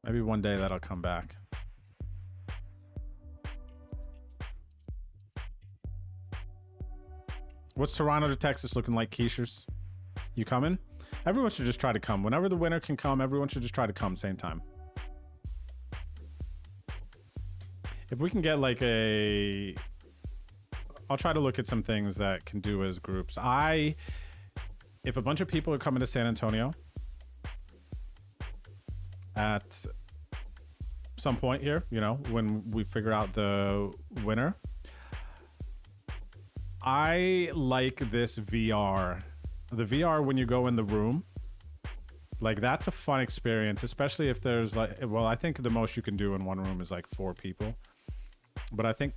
Maybe one day that'll come back. What's Toronto to Texas looking like, Keishers? You coming? Everyone should just try to come. Whenever the winner can come, everyone should just try to come same time. If we can get like a... I'll try to look at some things that can do as groups. If a bunch of people are coming to San Antonio at some point here, you know, when we figure out the winner, I like this VR. The VR when you go in the room, like that's a fun experience, especially if there's like, well, I think the most you can do in one room is like 4 people, but I think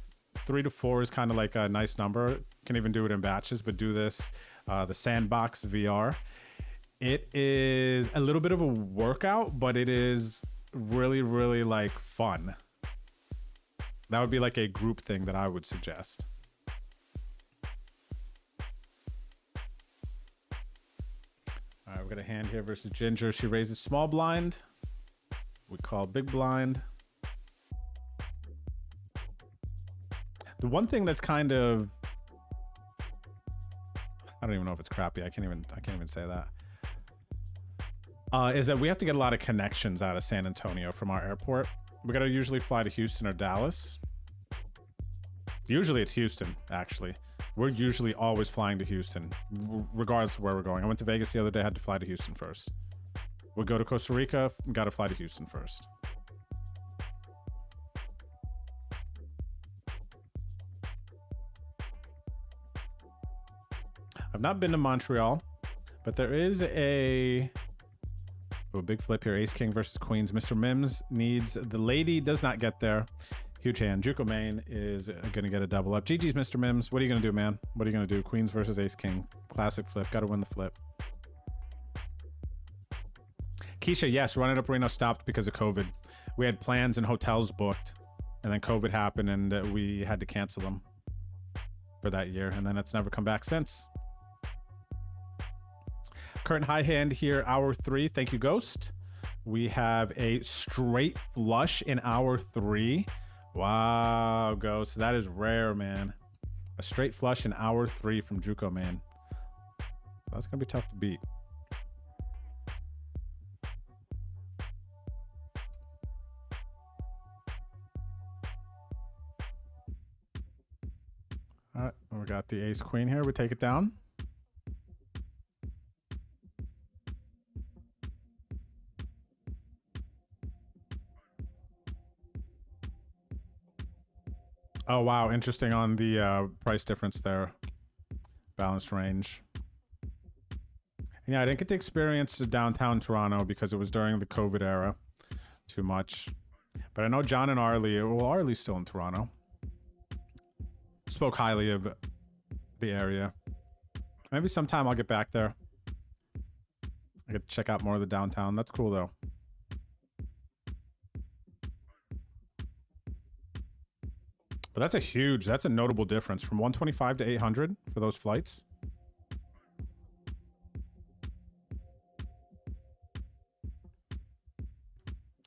3 to 4 is kind of like a nice number. Can even do it in batches, but do this, the Sandbox VR. It is a little bit of a workout, but it is really like fun. That would be like a group thing that I would suggest. All right, we've got a hand here versus Ginger. She raises small blind. We call big blind. The one thing that's kind of, I don't even know if it's crappy. I can't even say that. is that we have to get a lot of connections out of San Antonio from our airport. We gotta usually fly to Houston or Dallas. Usually it's Houston, actually. We're usually always flying to Houston, regardless of where we're going. I went to Vegas the other day, had to fly to Houston first. We go to Costa Rica, gotta fly to Houston first. I've not been to Montreal, but there is a big flip here. Ace King versus Queens. Mr. Mims needs the lady, does not get there. Huge hand. Juco Main is gonna get a double up. GG's, Mr. Mims. What are you gonna do, man? What are you gonna do? Queens versus Ace King. Classic flip. Gotta win the flip. Keisha, yes, Run It Up Reno stopped because of COVID. We had plans and hotels booked, and then COVID happened, and we had to cancel them for that year, and then it's never come back since. Current high hand here, hour 3. Thank you, Ghost. We have a straight flush in hour 3. Wow, Ghost. That is rare, man. A straight flush in hour 3 from Juco, man. That's going to be tough to beat. All right, we got the ace queen here. We take it down. Oh, wow. Interesting on the price difference there. Balanced range. And yeah, I didn't get to experience downtown Toronto because it was during the COVID era too much. But I know John and Arlie, well, Arlie's still in Toronto, spoke highly of the area. Maybe sometime I'll get back there. I get to check out more of the downtown. That's cool, though. But that's a notable difference from 125 to 800 for those flights.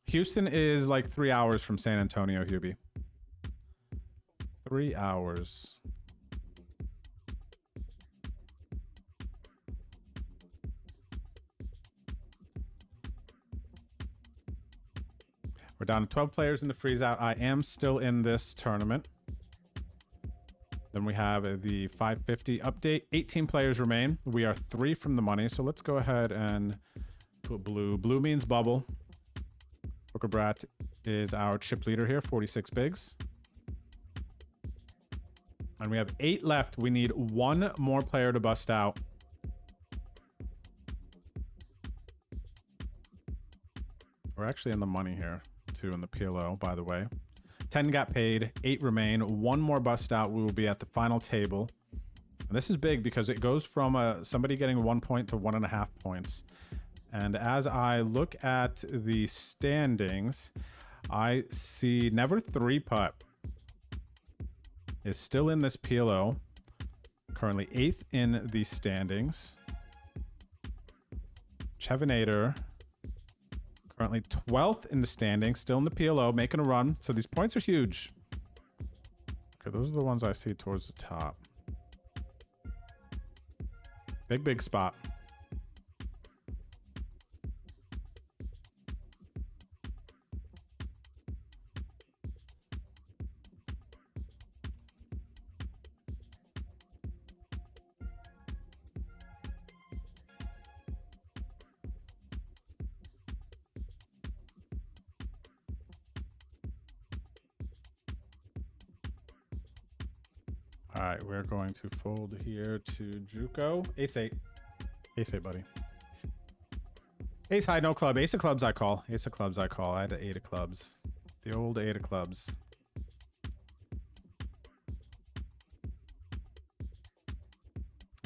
Houston is like 3 hours from San Antonio, Hubie. 3 hours. We're down to 12 players in the freeze out. I am still in this tournament. Then we have the 550 update. 18 players remain. We are 3 from the money. So let's go ahead and put blue. Blue means bubble. Poker Brat is our chip leader here, 46 bigs. And we have 8 left. We need 1 more player to bust out. We're actually in the money here, too, in the PLO, by the way. 10 got paid, 8 remain. 1 more bust out. We will be at the final table. And this is big because it goes from somebody getting 1 point to 1.5 points. And as I look at the standings, I see Never 3 Putt is still in this PLO. Currently 8th in the standings. Chevinator currently 12th in the standings, still in the PLO, making a run. So these points are huge. Okay, those are the ones I see towards the top. Big, big spot. All right, we're going to fold here to Juco. Ace 8. Ace 8, buddy. Ace high, no club. Ace of clubs I call. Ace of clubs I call. I had an 8 of clubs. The old 8 of clubs.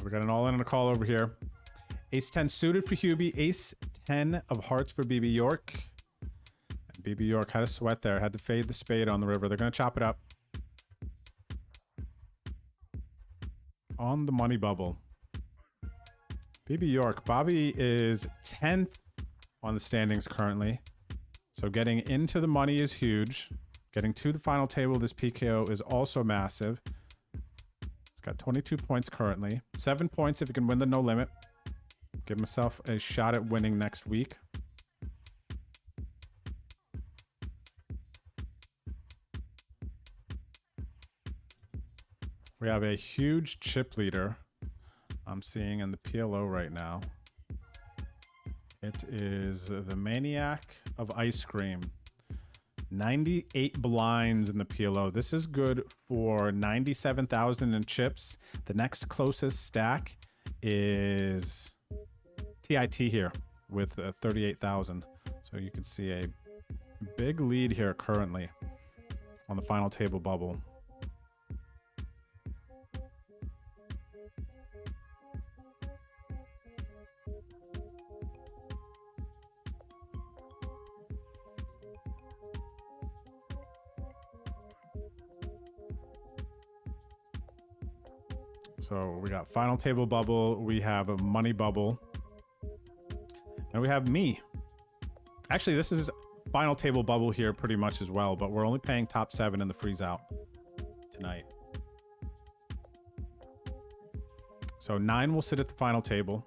We got an all-in and a call over here. Ace 10 suited for Hubie. Ace 10 of hearts for BB York. And BB York had a sweat there. Had to fade the spade on the river. They're going to chop it up. On the money bubble. BB York. Bobby is 10th on the standings currently. So getting into the money is huge. Getting to the final table, this PKO is also massive. He's got 22 points currently. 7 points if he can win the no limit. Give myself a shot at winning next week. We have a huge chip leader I'm seeing in the PLO right now. It is the Maniac of Ice Cream. 98 blinds in the PLO. This is good for 97,000 in chips. The next closest stack is TIT here with 38,000. So you can see a big lead here currently on the final table bubble. So we got final table bubble, we have a money bubble, and we have me. Actually, this is final table bubble here pretty much as well, but we're only paying top 7 in the freeze out tonight. So 9 will sit at the final table.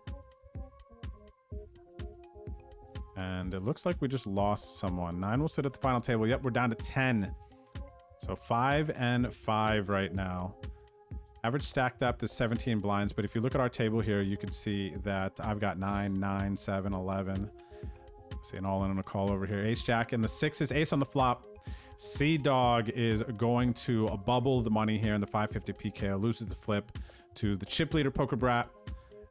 And it looks like we just lost someone. 9 will sit at the final table. Yep, we're down to 10. So 5 and 5 right now. Average stacked up to 17 blinds, but if you look at our table here, you can see that I've got 9, 9, 7, 11. See an all in on a call over here. Ace Jack, and the 6 is ace on the flop. C-Dog is going to bubble the money here in the 550 PKO, loses the flip to the chip leader Poker Brat.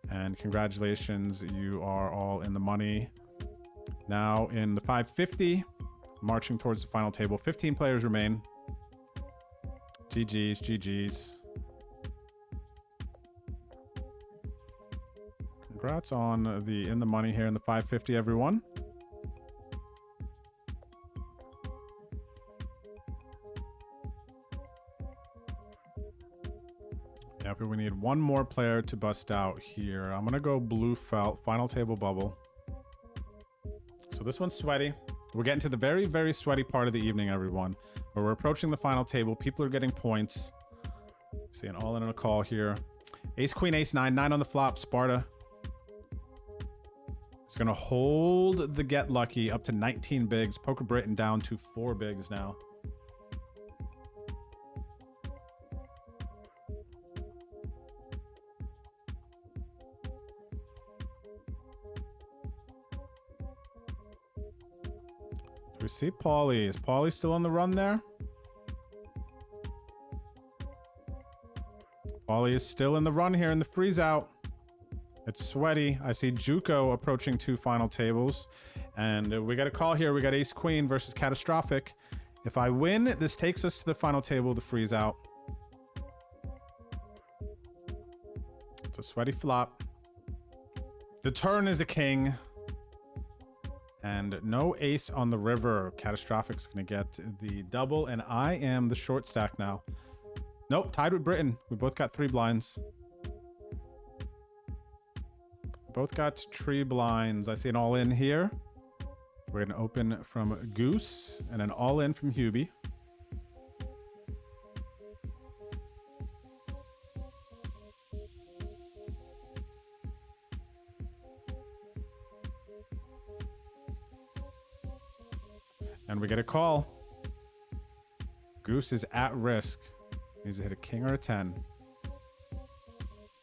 And congratulations, you are all in the money. Now in the 550, marching towards the final table. 15 players remain. GG's, GG's. Congrats on the in the money here in the 550, everyone. Yep, we need one more player to bust out here. I'm gonna go blue felt, final table bubble. So this one's sweaty. We're getting to the very, very sweaty part of the evening, everyone, where we're approaching the final table. People are getting points. See an all in on a call here. Ace, queen, ace, 9, 9 on the flop, Sparta. It's going to hold the get lucky up to 19 bigs. Poker Britain down to 4 bigs now. Do we see Paulie? Is Paulie still on the run there? Paulie is still in the run here in the freeze out. It's sweaty. I see Juco approaching 2 final tables. And we got a call here. We got ace queen versus catastrophic. If I win, this takes us to the final table, the freeze out. It's a sweaty flop. The turn is a king. And no ace on the river. Catastrophic's going to get the double. And I am the short stack now. Nope, tied with Britain. We both got 3 blinds. Both got 3 blinds. I see an all in here. We're going to open from Goose and an all in from Hubie. And we get a call. Goose is at risk. Needs to hit a king or a 10.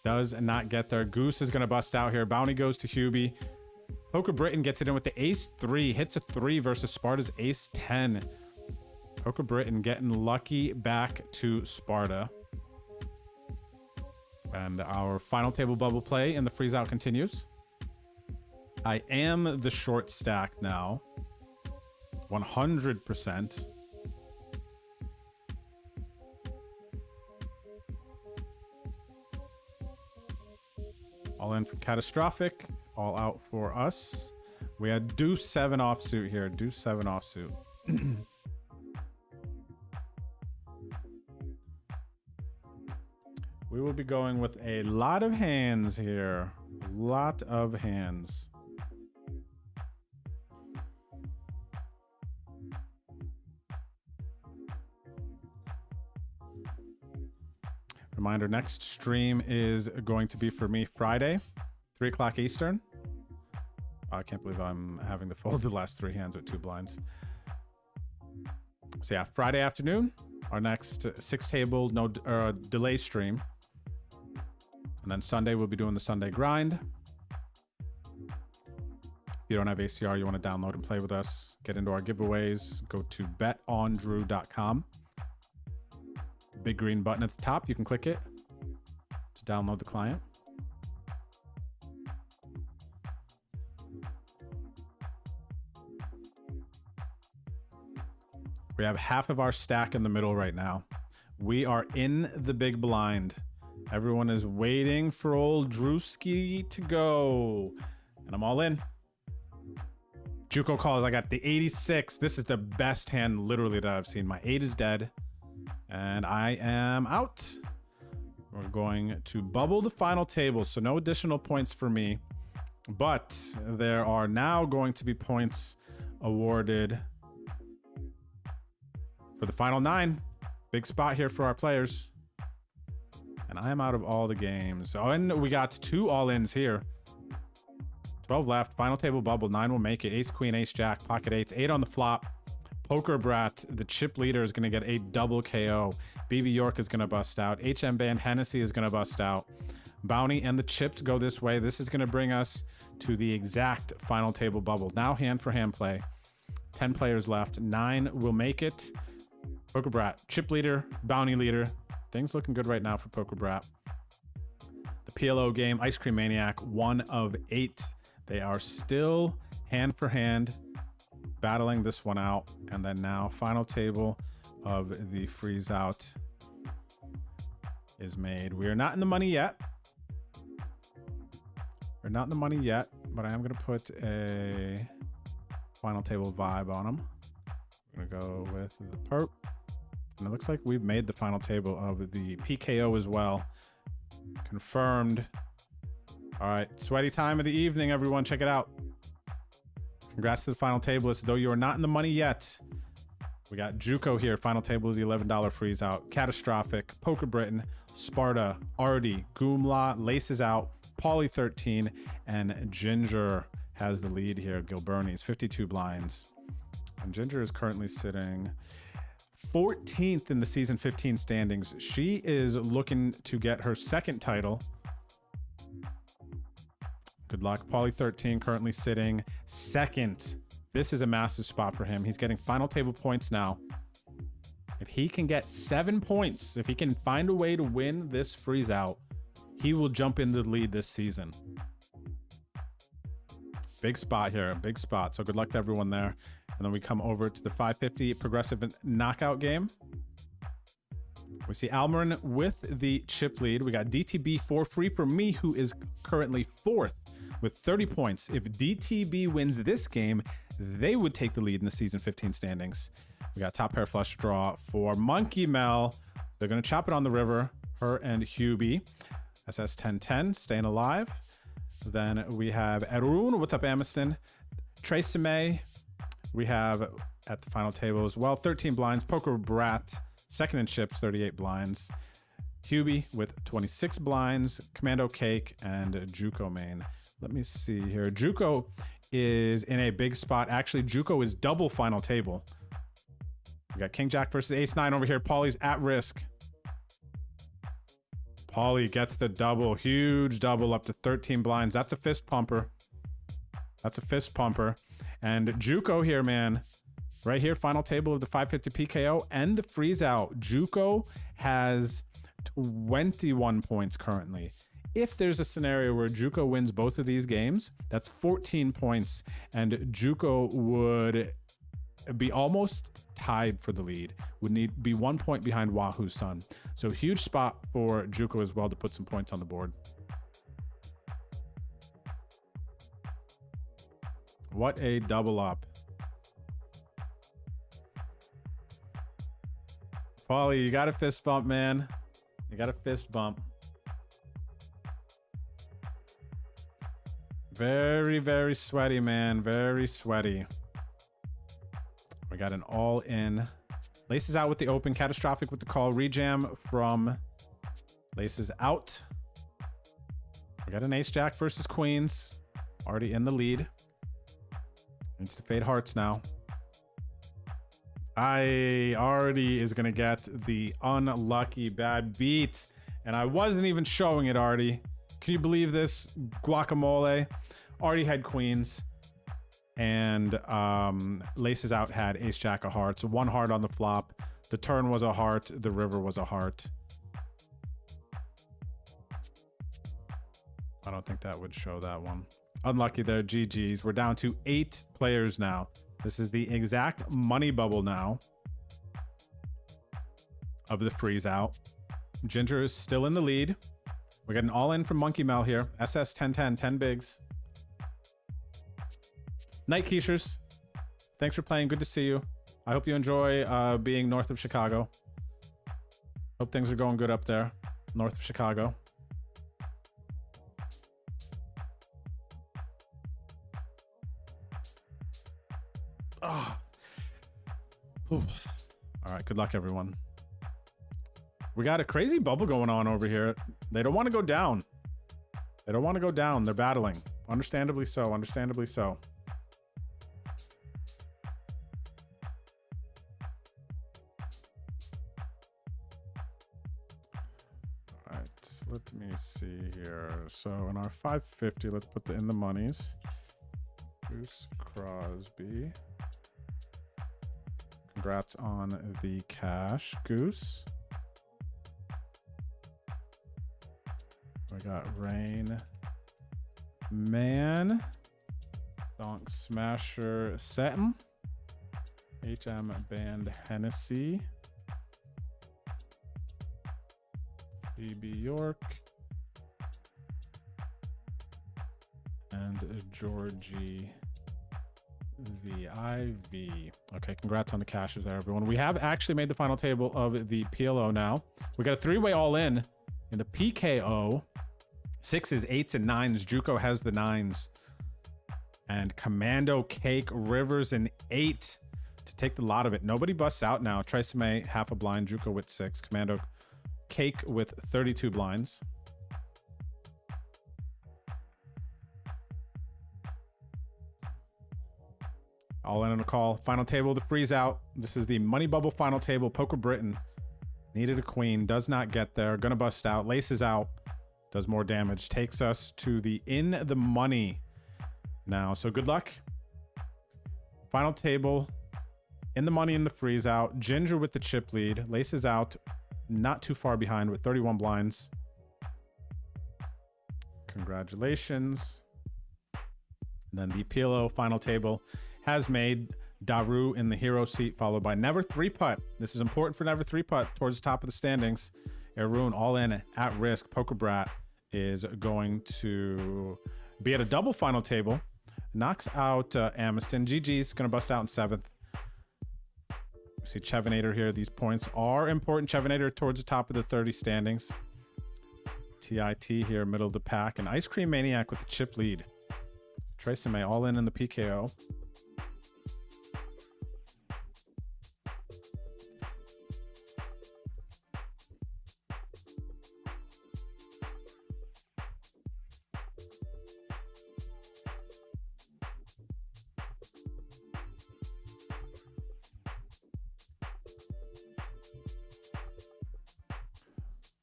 Does not get there. Goose is going to bust out here. Bounty goes to Hubie. Poker Britain gets it in with the ace 3. Hits a 3 versus Sparta's ace 10. Poker Britain getting lucky back to Sparta. And our final table bubble play in the freeze out continues. I am the short stack now. 100%. All in for catastrophic. All out for us. We had deuce 7 offsuit here. Deuce 7 offsuit. We will be going with a lot of hands here. A lot of hands. Reminder, next stream is going to be for me Friday, 3 o'clock Eastern. I can't believe I'm having to fold the last 3 hands with 2 blinds. So yeah, Friday afternoon, our next 6-table no delay stream. And then Sunday, we'll be doing the Sunday grind. If you don't have ACR, you want to download and play with us, get into our giveaways, go to betondrew.com. Big green button at the top. You can click it to download the client. We have half of our stack in the middle right now. We are in the big blind. Everyone is waiting for old Drewski to go. And I'm all in. Juco calls. I got the 86. This is the best hand literally that I've seen. My 8 is dead. And I am out. We're going to bubble the final table. So no additional points for me. But there are now going to be points awarded for the final 9. Big spot here for our players. And I am out of all the games. Oh, and we got 2 all-ins here. 12 left. Final table bubble. 9 will make it. Ace, queen, ace, jack, pocket 8s. 8 on the flop. Poker Brat, the chip leader, is going to get a double KO. BB York is going to bust out. HM Band Hennessy is going to bust out. Bounty and the chips go this way. This is going to bring us to the exact final table bubble. Now hand for hand play. 10 players left. 9 will make it. Poker Brat, chip leader, bounty leader. Things looking good right now for Poker Brat. The PLO game, Ice Cream Maniac, 1 of 8. They are still hand for hand battling this one out. And then now final table of the freeze out is made. We are not in the money yet. We're not in the money yet, but I am going to put a final table vibe on them. I'm going to go with the perp. And it looks like we've made the final table of the PKO as well. Confirmed. All right, sweaty time of the evening, everyone. Check it out. Congrats to the final tablist. Though you are not in the money yet, we got Juco here. Final table of the $11 freeze out. Catastrophic, Poker Britain, Sparta, Artie, Goomla, Laces out, Pauly 13, and Ginger has the lead here. Gilberni's 52 blinds. And Ginger is currently sitting 14th in the season 15 standings. She is looking to get her 2nd title. Good luck. Pauly 13 currently sitting 2nd. This is a massive spot for him. He's getting final table points now. If he can get 7 points, if he can find a way to win this freeze out, he will jump into the lead this season. Big spot here, big spot. So good luck to everyone there. And then we come over to the 550 progressive knockout game. We see Almarin with the chip lead. We got DTB for free for me, who is currently 4th with 30 points. If DTB wins this game, they would take the lead in the season 15 standings. We got top pair flush draw for Monkey Mel. They're going to chop it on the river. Her and Hubie. SS 1010 staying alive. Then we have Arun. What's up, Amiston? Trace May. We have at the final table as well 13 blinds. Poker Brat, 2nd in chips, 38 blinds. Hubie with 26 blinds. Commando Cake and Juco main. Let me see here. Juco is in a big spot. Actually, Juco is double final table. We got King Jack versus Ace 9 over here. Pauly's at risk. Pauly gets the double. Huge double up to 13 blinds. That's a fist pumper. That's a fist pumper. And Juco here, man. Right here, final table of the 550 PKO and the freeze out. Juco has 21 points currently. If there's a scenario where Juco wins both of these games, that's 14 points. And Juco would be almost tied for the lead. Would need be 1 point behind Wahoo's son. So huge spot for Juco as well to put some points on the board. What a double up. Pauly, you got a fist bump, man. You got a fist bump. Very, very sweaty, man. Very sweaty. We got an all-in. Laces out with the open. Catastrophic with the call. Rejam from Laces out. We got an ace-jack versus queens. Already in the lead. Needs to fade hearts now. I already is going to get the unlucky bad beat. And I wasn't even showing it, Artie. Can you believe this? Guacamole. Artie had queens. And Laces Out had ace jack of hearts. One heart on the flop. The turn was a heart. The river was a heart. I don't think that would show that one. Unlucky there, GG's. We're down to 8 players now. This is the exact money bubble now of the freeze out. Ginger is still in the lead. We're getting all in from Monkey Mel here. SS 1010, 10 bigs. Night Keishers, thanks for playing. Good to see you. I hope you enjoy being north of Chicago. Hope things are going good up there, north of Chicago. Oh. All right, good luck, everyone. We got a crazy bubble going on over here. They don't want to go down. They don't want to go down. They're battling. Understandably so. Understandably so. All right, let me see here. So in our 550, let's put in the monies. Goose Crosby. Congrats on the cash, Goose. We got Rain Man, Donk Smasher Seton, HM Band Hennessy, BB York, and Georgie the Ivy. Okay, congrats on the cashes there, everyone. We have actually made the final table of the PLO now. We got a 3-way all in the PKO. 6s, 8s, and 9s. Juco has the 9s. And Commando Cake Rivers an 8 to take the lot of it. Nobody busts out now. Trisame half a blind. Juco with 6. Commando Cake with 32 blinds. All in on a call. Final table, the freeze out. This is the Money Bubble final table. Poker Britain needed a queen. Does not get there. Gonna bust out. Laces out. Does more damage. Takes us to the in the money now. So good luck. Final table. In the money in the freeze out. Ginger with the chip lead. Laces out. Not too far behind with 31 blinds. Congratulations. And then the PLO final table has made Daru in the hero seat, followed by Never 3-putt. This is important for Never 3-putt towards the top of the standings. Arun all in at risk. Poker Brat is going to be at a double final table. Knocks out Amiston. GG's going to bust out in 7th. We see Chevinator here. These points are important. Chevinator towards the top of the 30 standings. TIT here, middle of the pack. And Ice Cream Maniac with the chip lead. Tresemme all in the PKO.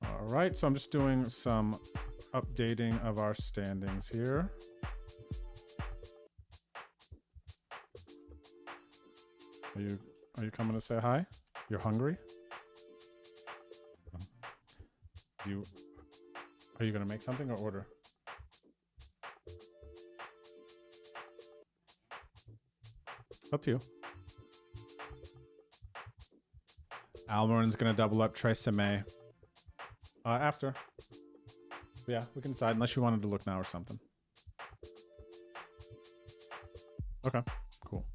All right, so I'm just doing some updating of our standings here. Are you coming to say hi? You're hungry? Are you gonna make something or order? Up to you. Almorin's gonna double up Tresemme. After. Yeah, we can decide unless you wanted to look now or something. Okay, cool.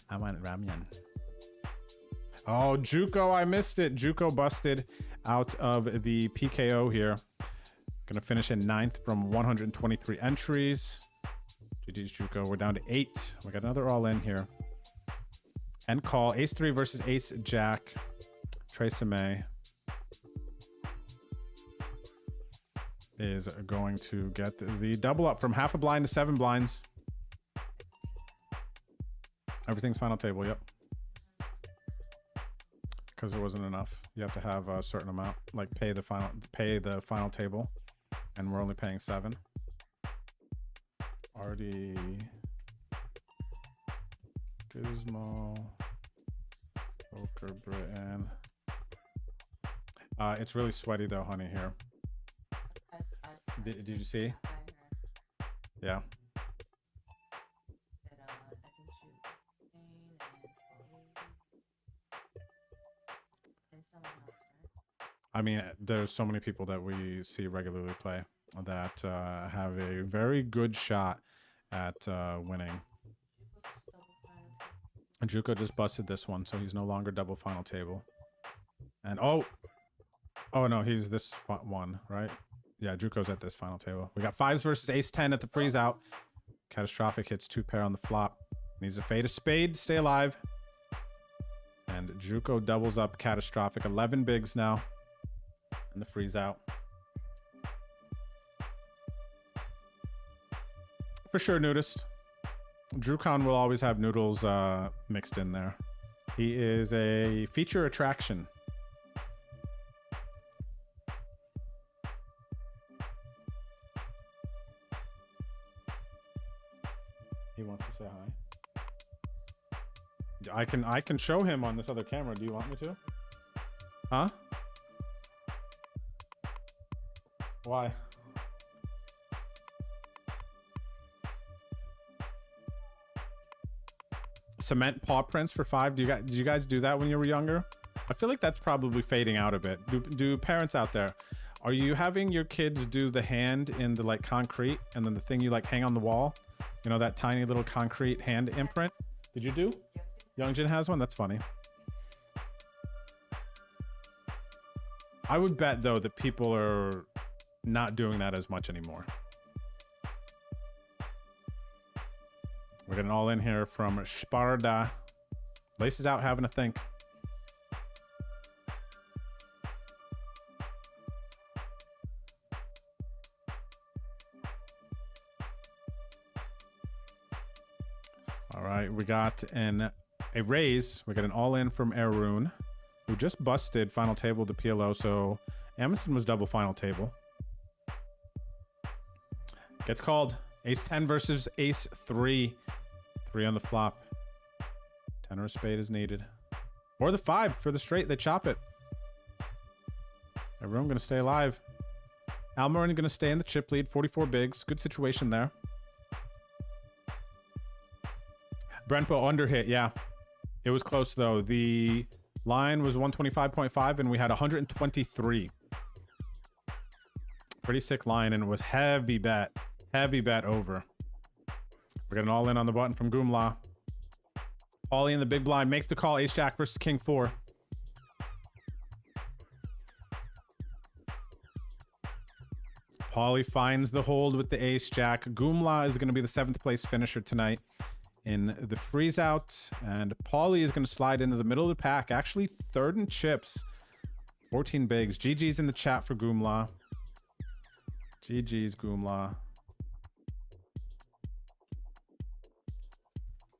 I want ramen. Oh, Juco, I missed it. Juco busted out of the PKO here. Gonna finish in 9th from 123 entries. GG's Juco. We're down to 8. We got another all in here. End call. Ace 3 versus Ace Jack. Tresemme. is going to get the double up from half a blind to 7 blinds. Everything's final table, yep. Because there wasn't enough. You have to have a certain amount, like pay the final table, and we're only paying 7. Artie, Gizmo, Poker Britain. It's really sweaty though, honey. Here. Did you see? Yeah. I mean, there's so many people that we see regularly play that have a very good shot at winning. Juco just busted this one, so he's no longer double final table. And oh no, he's this one, right? Yeah, Juco's at this final table. We got 5s versus ace-10 at the freeze out. Catastrophic hits 2 pair on the flop. Needs a fade of spade, stay alive. And Juco doubles up catastrophic. 11 bigs now. And the freeze out. For sure, nudist. DrewCon will always have noodles mixed in there. He is a feature attraction. He wants to say hi. I can show him on this other camera. Do you want me to? Huh? Why? Cement paw prints for 5. Did you guys do that when you were younger? I feel like that's probably fading out a bit. Do parents out there, are you having your kids do the hand in the like concrete and then the thing you like hang on the wall? You know, that tiny little concrete hand imprint? Did you do? Youngjin has one? That's funny. I would bet though that people are not doing that as much anymore. We're getting all in here from Sparda. Lace is out having a think. All right, we got a raise. We got an all in from Arun, who just busted final table to PLO, so Amundsen was double final table. Gets called. Ace-10 versus Ace-3. 3 on the flop. 10 or a spade is needed. Or the 5 for the straight. They chop it. Everyone gonna stay alive. Almarin gonna stay in the chip lead. 44 bigs. Good situation there. Brentpo under hit. Yeah. It was close though. The line was 125.5 and we had 123. Pretty sick line, and it was heavy bet. Heavy bet over. We're getting all in on the button from Goomla. Paulie in the big blind makes the call. Ace Jack versus King 4. Paulie finds the hold with the Ace Jack. Goomla is going to be the 7th place finisher tonight in the freeze out. And Paulie is going to slide into the middle of the pack. Actually, 3rd in chips. 14 bigs. GG's in the chat for Goomla. GG's Goomla.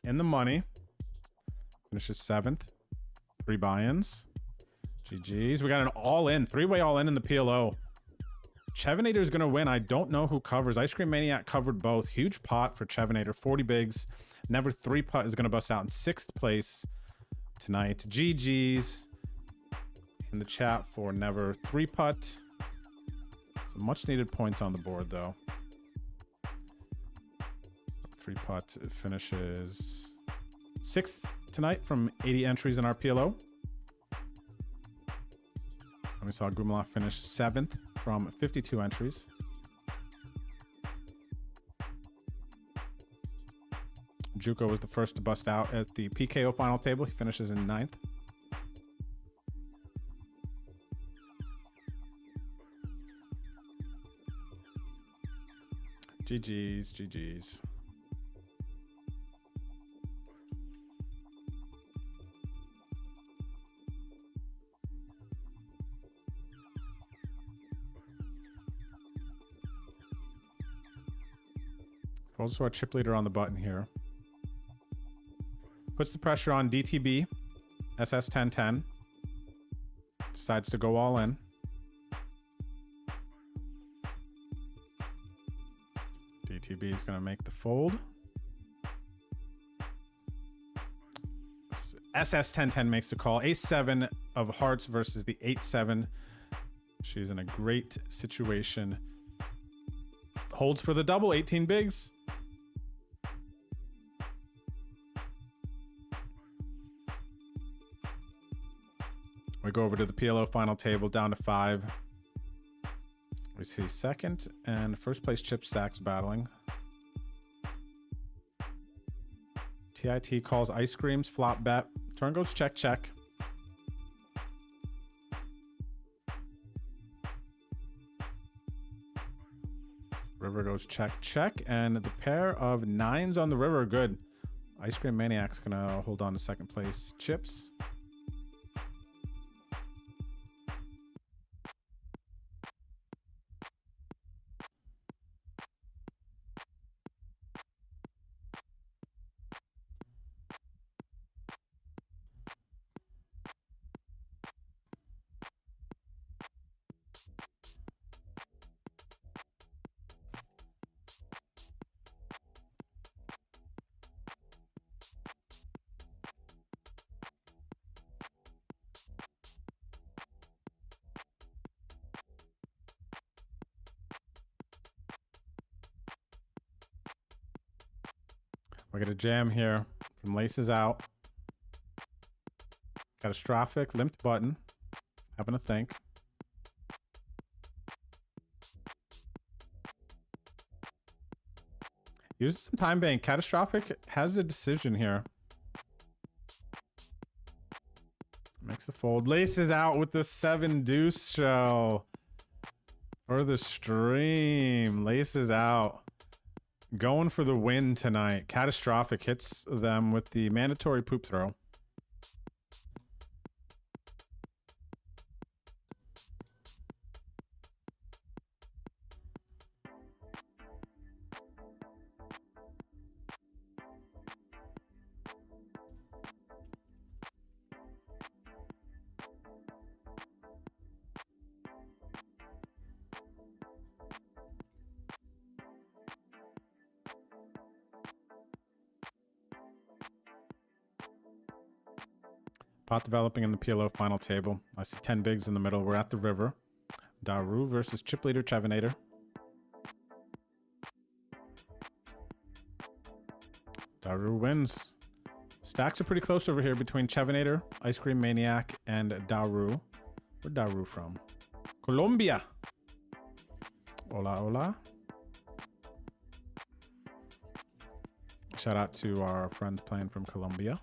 In the money. Finishes 7th. 3 buy-ins. GG's. We got an all-in. 3-way all-in in the PLO. Chevinator is going to win. I don't know who covers. Ice Cream Maniac covered both. Huge pot for Chevinator. 40 bigs. Never 3 putt is going to bust out in 6th place tonight. GG's in the chat for Never 3 putt. Some much needed points on the board though. 3 putt finishes 6th tonight from 80 entries in our PLO. And we saw Gumala finish 7th from 52 entries. Juco was the first to bust out at the PKO final table. He finishes in 9th. GG's, GG's. Goes to our chip leader on the button here. Puts the pressure on DTB. SS1010. Decides to go all in. DTB is going to make the fold. SS1010 makes the call. Ace-7 of hearts versus the 8-7. She's in a great situation. Holds for the double, 18 bigs. We go over to the PLO final table, down to 5. We see second and first place chip stacks battling. TIT calls ice creams, flop bet. Turn goes check, check. River goes check, check. And the pair of 9s on the river are good. Ice Cream Maniac's gonna hold on to second place chips. We got a jam here from Laces Out. Catastrophic, limped button. Having to think. Uses some time bank. Catastrophic has a decision here. Makes the fold. Laces Out with the 7 deuce show. For the stream. Laces Out. Going for the win tonight. Catastrophic hits them with the mandatory poop throw. Pot developing in the PLO final table. I see 10 bigs in the middle. We're at the river. Daru versus chip leader Chevinator. Daru wins. Stacks are pretty close over here between Chevinator, Ice Cream Maniac, and Daru. Where'd Daru from? Colombia. Hola, hola. Shout out to our friends playing from Colombia.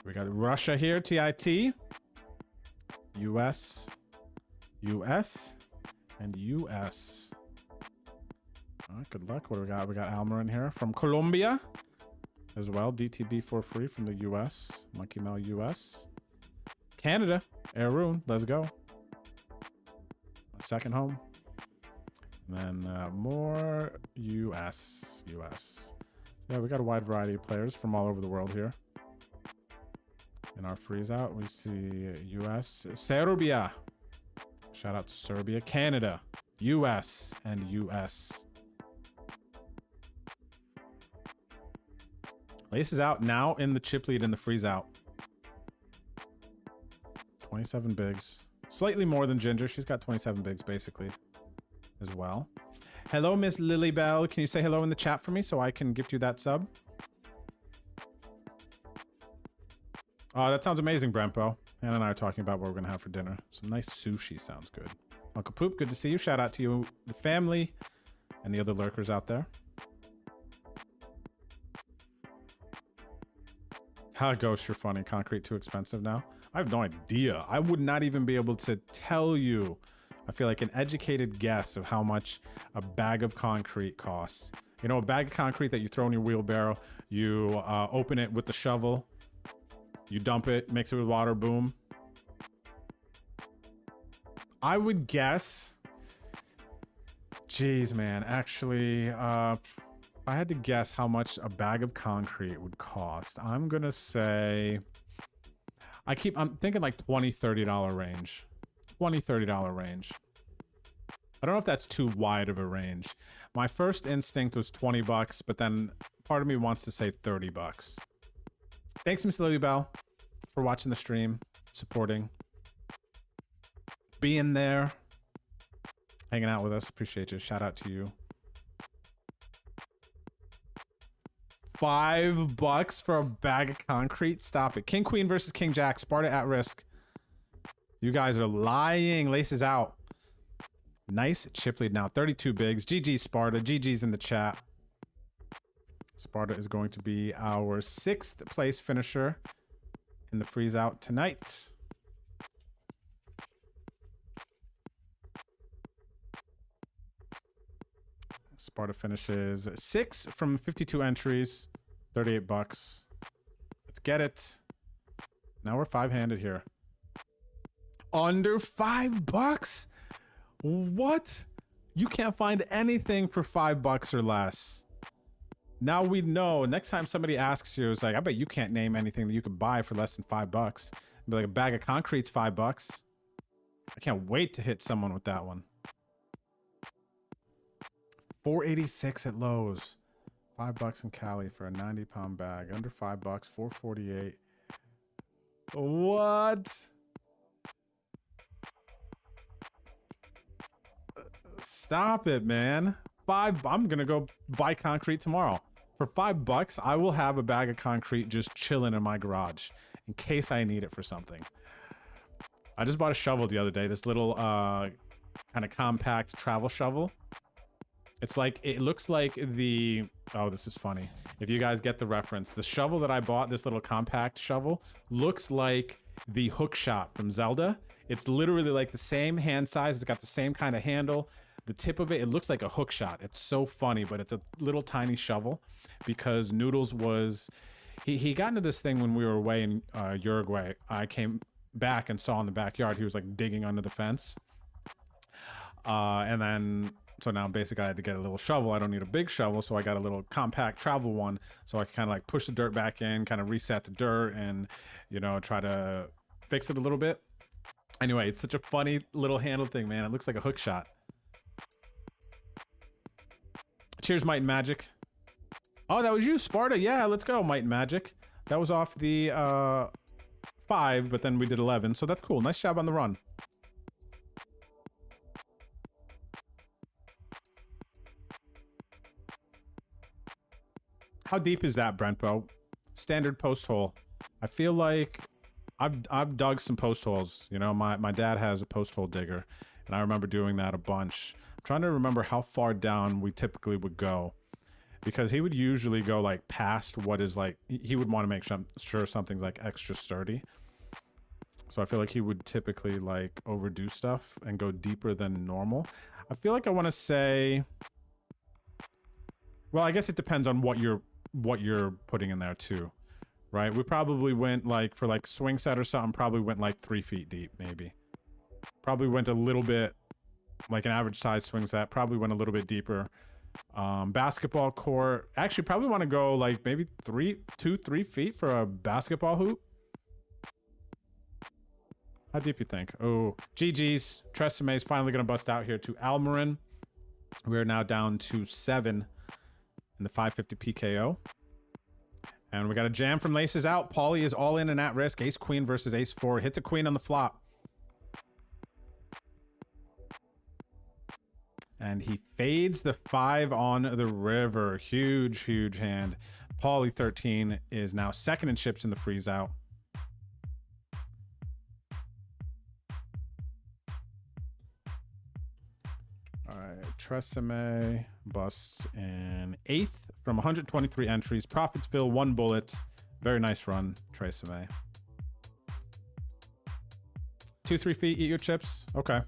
We got Russia here, TIT, US, US, and US. All right, good luck. What do we got? We got Almer in here from Colombia as well. DTB for free from the US. Monkey Mel US. Canada, Arun, let's go. Second home. And then more US. Yeah, we got a wide variety of players from all over the world here. In our freeze out, we see US, Serbia. Shout out to Serbia, Canada, US, and US. Laces Out now in the chip lead in the freeze out. 27 bigs. Slightly more than Ginger. She's got 27 bigs basically as well. Hello, Miss Lily Bell. Can you say hello in the chat for me so I can gift you that sub? Oh, that sounds amazing, Brempo. Anna and I are talking about what we're going to have for dinner. Some nice sushi sounds good. Uncle Poop, good to see you. Shout out to you, the family, and the other lurkers out there. How Ghost, you're funny. Concrete too expensive now? I have no idea. I would not even be able to tell you. I feel like an educated guess of how much a bag of concrete costs. You know, a bag of concrete that you throw in your wheelbarrow, you open it with the shovel, you dump it, mix it with water, boom. I would guess Jeez, man. Actually, if I had to guess how much a bag of concrete would cost, I'm gonna say I'm thinking like $20-$30 range. $20-$30 range. I don't know if that's too wide of a range. My first instinct was 20 bucks, but then part of me wants to say 30 bucks. Thanks, Miss Lilybell, for watching the stream, supporting, being there, hanging out with us. Appreciate you. Shout out to you. $5 for a bag of concrete? Stop it. King Queen versus King Jack. Sparta at risk. You guys are lying. Laces out. Nice chip lead now. 32 bigs. GG Sparta. GG's in the chat. Sparta is going to be our 6th place finisher in the freeze out tonight. Sparta finishes 6 from 52 entries. 38 bucks. Let's get it. Now we're 5-handed here. Under $5? What? You can't find anything for $5 or less. Now we know. Next time somebody asks you, it's like, I bet you can't name anything that you could buy for less than $5. Be like, a bag of concrete's $5. I can't wait to hit someone with that one. 486 at Lowe's. $5 in Cali for a 90-pound bag. Under $5, 448. What? Stop it, man. I'm gonna go buy concrete tomorrow. For $5, I will have a bag of concrete just chilling in my garage in case I need it for something. I just bought a shovel the other day. This little kind of compact travel shovel. It's like, it looks like the, oh, this is funny. If you guys get the reference, the shovel that I bought, this little compact shovel, looks like the hook shot from Zelda. It's literally like the same hand size. It's got the same kind of handle. The tip of it, it looks like a hook shot. It's so funny, but it's a little tiny shovel because Noodles was, he got into this thing when we were away in Uruguay. I came back and saw in the backyard, he was like digging under the fence. And then, so now basically I had to get a little shovel. I don't need a big shovel, so I got a little compact travel one. So I can kind of like push the dirt back in, kind of reset the dirt and, you know, try to fix it a little bit. Anyway, it's such a funny little handle thing, man. It looks like a hook shot. Cheers, Might and Magic. Oh, that was you, Sparta. Yeah, let's go, Might and Magic. That was off the 5, but then we did 11, so that's cool. Nice job on the run. How deep is that, Brentbo? Standard post hole. I feel like I've dug some post holes. You know, my dad has a post hole digger, and I remember doing that a bunch. I'm trying to remember how far down we typically would go, because he would usually go like past what is like, he would want to make sure something's like extra sturdy. So I feel like he would typically like overdo stuff and go deeper than normal. I feel like I want to say, well, I guess it depends on what you're putting in there too, right? We probably went like, for like swing set or something, probably went like 3 feet deep, maybe. Probably went a little bit, like an average size swing set, probably went a little bit deeper. Basketball court, actually probably want to go like maybe 2-3 feet for a basketball hoop. How deep you think? Oh, GG's. Tresemme is finally going to bust out here to Almarin. We're now down to 7 in the 550 PKO. And we got a jam from Laces out. Paulie is all in and at risk. Ace Queen versus Ace 4. Hits a queen on the flop. And he fades the 5 on the river. Huge, huge hand. Paulie 13 is now second in chips in the freeze out. All right, Tresemme busts in 8th from 123 entries. Profitsville, 1 bullet. Very nice run, Tresemme. 2-3 feet, eat your chips. Okay.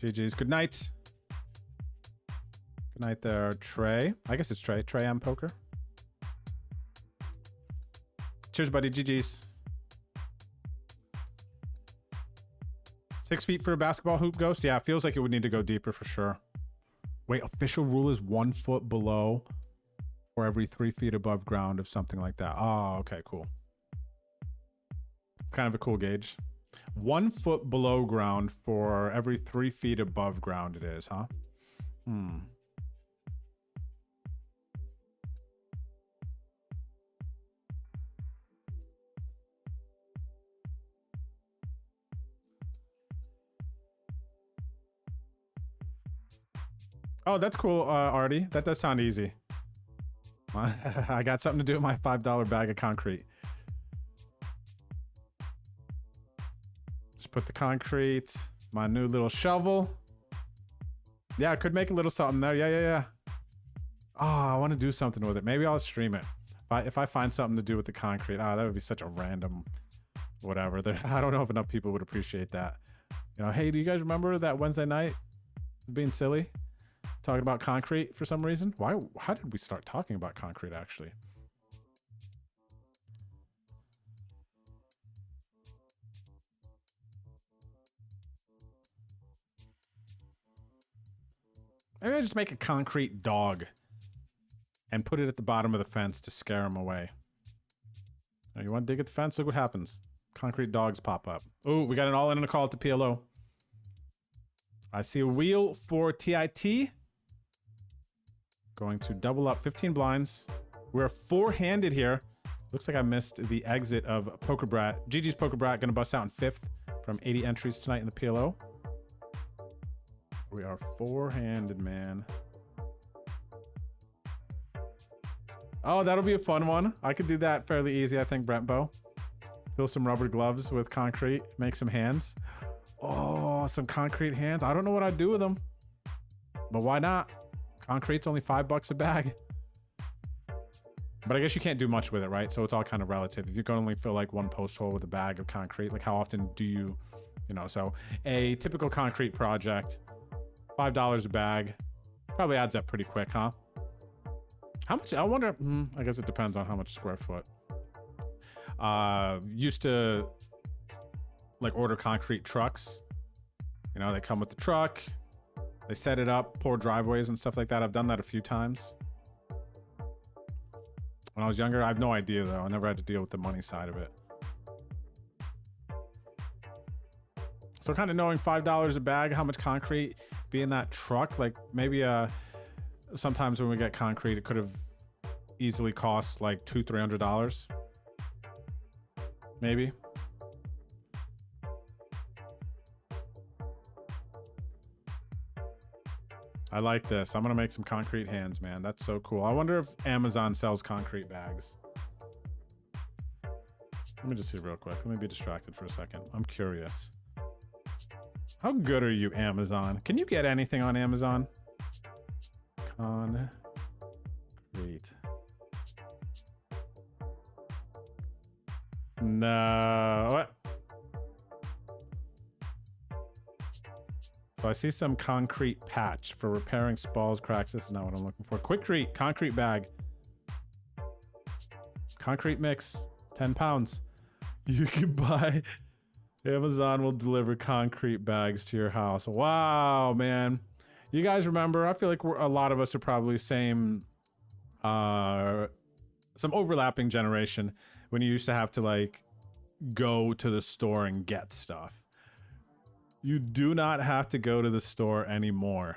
GG's. Good night. Good night there, Trey. I guess it's Trey. Trey M Poker. Cheers, buddy. GG's. 6 feet for a basketball hoop ghost? Yeah, it feels like it would need to go deeper for sure. Wait, official rule is 1 foot below or every 3 feet above ground of something like that. Oh, okay, cool. Kind of a cool gauge. 1 foot below ground for every 3 feet above ground it is, huh? Oh, that's cool, Artie. That does sound easy. I got something to do with my $5 bag of concrete. Just put the concrete, my new little shovel. Yeah, I could make a little something there. Yeah. Oh, I want to do something with it. Maybe I'll stream it. If I find something to do with the concrete, that would be such a random whatever. I don't know if enough people would appreciate that. You know, hey, do you guys remember that Wednesday night being silly? Talking about concrete for some reason. How did we start talking about concrete actually? Maybe I just make a concrete dog and put it at the bottom of the fence to scare him away. Now, you want to dig at the fence? Look what happens. Concrete dogs pop up. Oh, we got an all-in and a call at the PLO. I see a wheel for TIT. Going to double up 15 blinds. We're four-handed here. Looks like I missed the exit of Poker Brat. GG's Poker Brat going to bust out in 5th from 80 entries tonight in the PLO. We are four-handed, man. Oh, that'll be a fun one. I could do that fairly easy, I think, Brentbo. Fill some rubber gloves with concrete. Make some hands. Oh, some concrete hands. I don't know what I'd do with them. But why not? Concrete's only $5 a bag. But I guess you can't do much with it, right? So it's all kind of relative. If you can only fill like one post hole with a bag of concrete, like how often do you know, so a typical concrete project, $5 a bag, probably adds up pretty quick, huh? How much? I wonder, I guess it depends on how much square foot. Used to like order concrete trucks. You know, they come with the truck. They set it up, pour driveways and stuff like that. I've done that a few times. When I was younger, I have no idea though. I never had to deal with the money side of it. So kind of knowing $5 a bag, how much concrete be in that truck, like maybe sometimes when we get concrete, it could have easily cost like $200-300. Maybe. I like this. I'm gonna make some concrete hands, man. That's so cool. I wonder if Amazon sells concrete bags. Let me just see real quick. Let me be distracted for a second. I'm curious. How good are you, Amazon? Can you get anything on Amazon? Concrete. No. What? So I see some concrete patch for repairing spalls, cracks. This is not what I'm looking for. Quikrete, concrete bag. Concrete mix, 10 pounds. You can buy, Amazon will deliver concrete bags to your house. Wow, man. You guys remember, I feel like a lot of us are probably some overlapping generation when you used to have to like go to the store and get stuff. You do not have to go to the store anymore.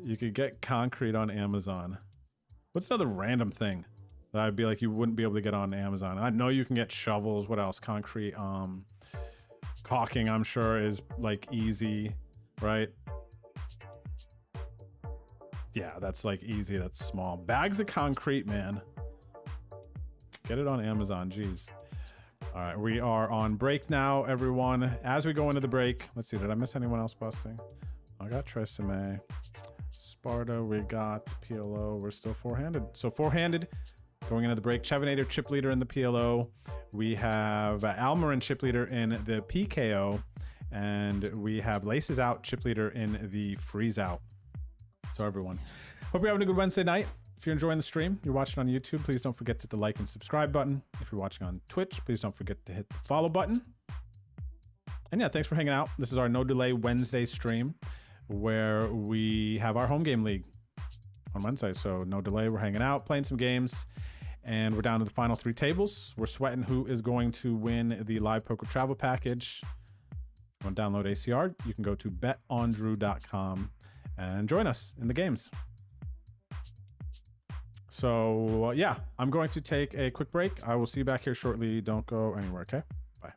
You could get concrete on Amazon. What's another random thing that I'd be like you wouldn't be able to get on Amazon? I know you can get shovels. What else? Concrete. Caulking, I'm sure, is like easy, right? Yeah, that's like easy. That's small. Bags of concrete, man. Get it on Amazon. Jeez. All right, we are on break now, everyone. As we go into the break, let's see, did I miss anyone else busting? I got Tresemme, Sparta, we got PLO. We're still four-handed. So four-handed going into the break. Chevinator, chip leader in the PLO. We have Almarin, chip leader in the PKO. And we have Laces Out, chip leader in the Freeze Out. So everyone, hope you're having a good Wednesday night. If you're enjoying the stream, you're watching on YouTube, please don't forget to hit the like and subscribe button. If you're watching on Twitch, please don't forget to hit the follow button. And yeah, thanks for hanging out. This is our No Delay Wednesday stream where we have our home game league on Wednesday. So no delay, we're hanging out, playing some games, and we're down to the final 3 tables. We're sweating who is going to win the live poker travel package. If you want to download ACR, you can go to betondrew.com and join us in the games. So yeah, I'm going to take a quick break. I will see you back here shortly. Don't go anywhere, okay? Bye.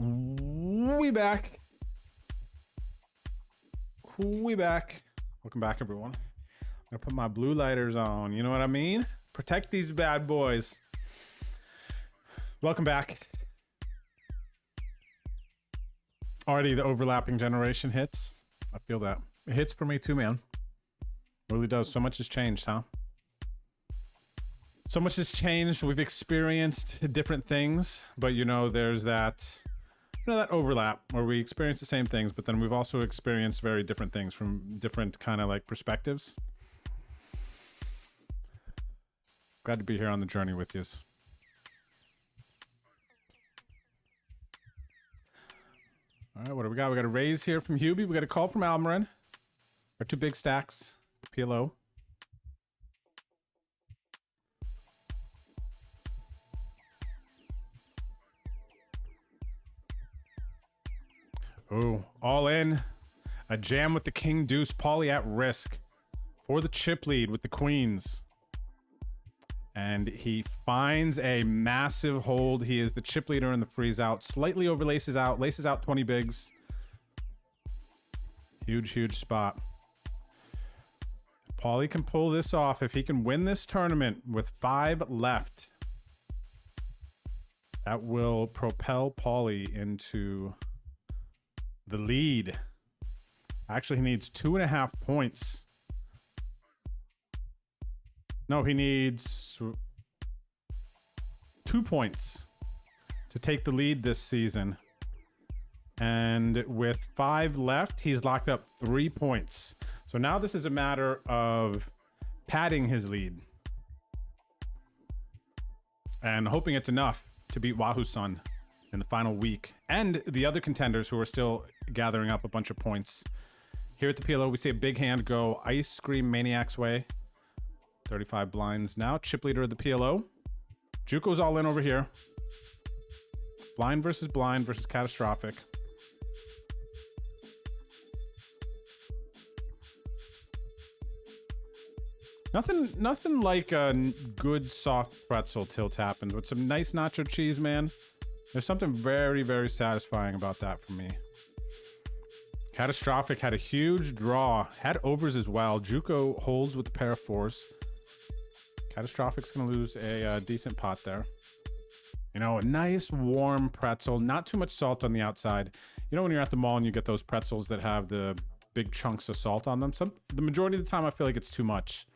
We back. We back. Welcome back, everyone. I'm gonna put my blue lighters on. You know what I mean? Protect these bad boys. Welcome back. Already the overlapping generation hits. I feel that. It hits for me too, man. It really does. So much has changed, huh? So much has changed. We've experienced different things, but you know, there's that, you know, that overlap where we experience the same things, but then we've also experienced very different things from different kind of like perspectives. Glad to be here on the journey with you. All right, what do we got? We got a raise here from Hubie. We got a call from Almarin. Our 2 big stacks. PLO. Oh, all in. A jam with the king deuce. Paulie at risk for the chip lead with the queens. And he finds a massive hold. He is the chip leader in the freeze out. Slightly overlaces out. Laces out 20 bigs. Huge, huge spot. Paulie can pull this off if he can win this tournament with 5 left. That will propel Paulie into the lead. Actually, he needs 2.5 points. No, he needs 2 points to take the lead this season. And with 5 left, he's locked up 3 points. So now this is a matter of padding his lead and hoping it's enough to beat Wahoo-san in the final week and the other contenders who are still gathering up a bunch of points. Here at the PLO, we see a big hand go Ice Cream Maniac's way. 35 blinds now. Chip leader of the PLO. Juco's all in over here. Blind versus catastrophic. Nothing like a good soft pretzel tilt happens with some nice nacho cheese, man. There's something very, very satisfying about that for me. Catastrophic had a huge draw. Had overs as well. Juco holds with a pair of 4s. Catastrophic's gonna lose a decent pot there. You know, a nice warm pretzel. Not too much salt on the outside. You know when you're at the mall and you get those pretzels that have the big chunks of salt on them? The majority of the time I feel like it's too much.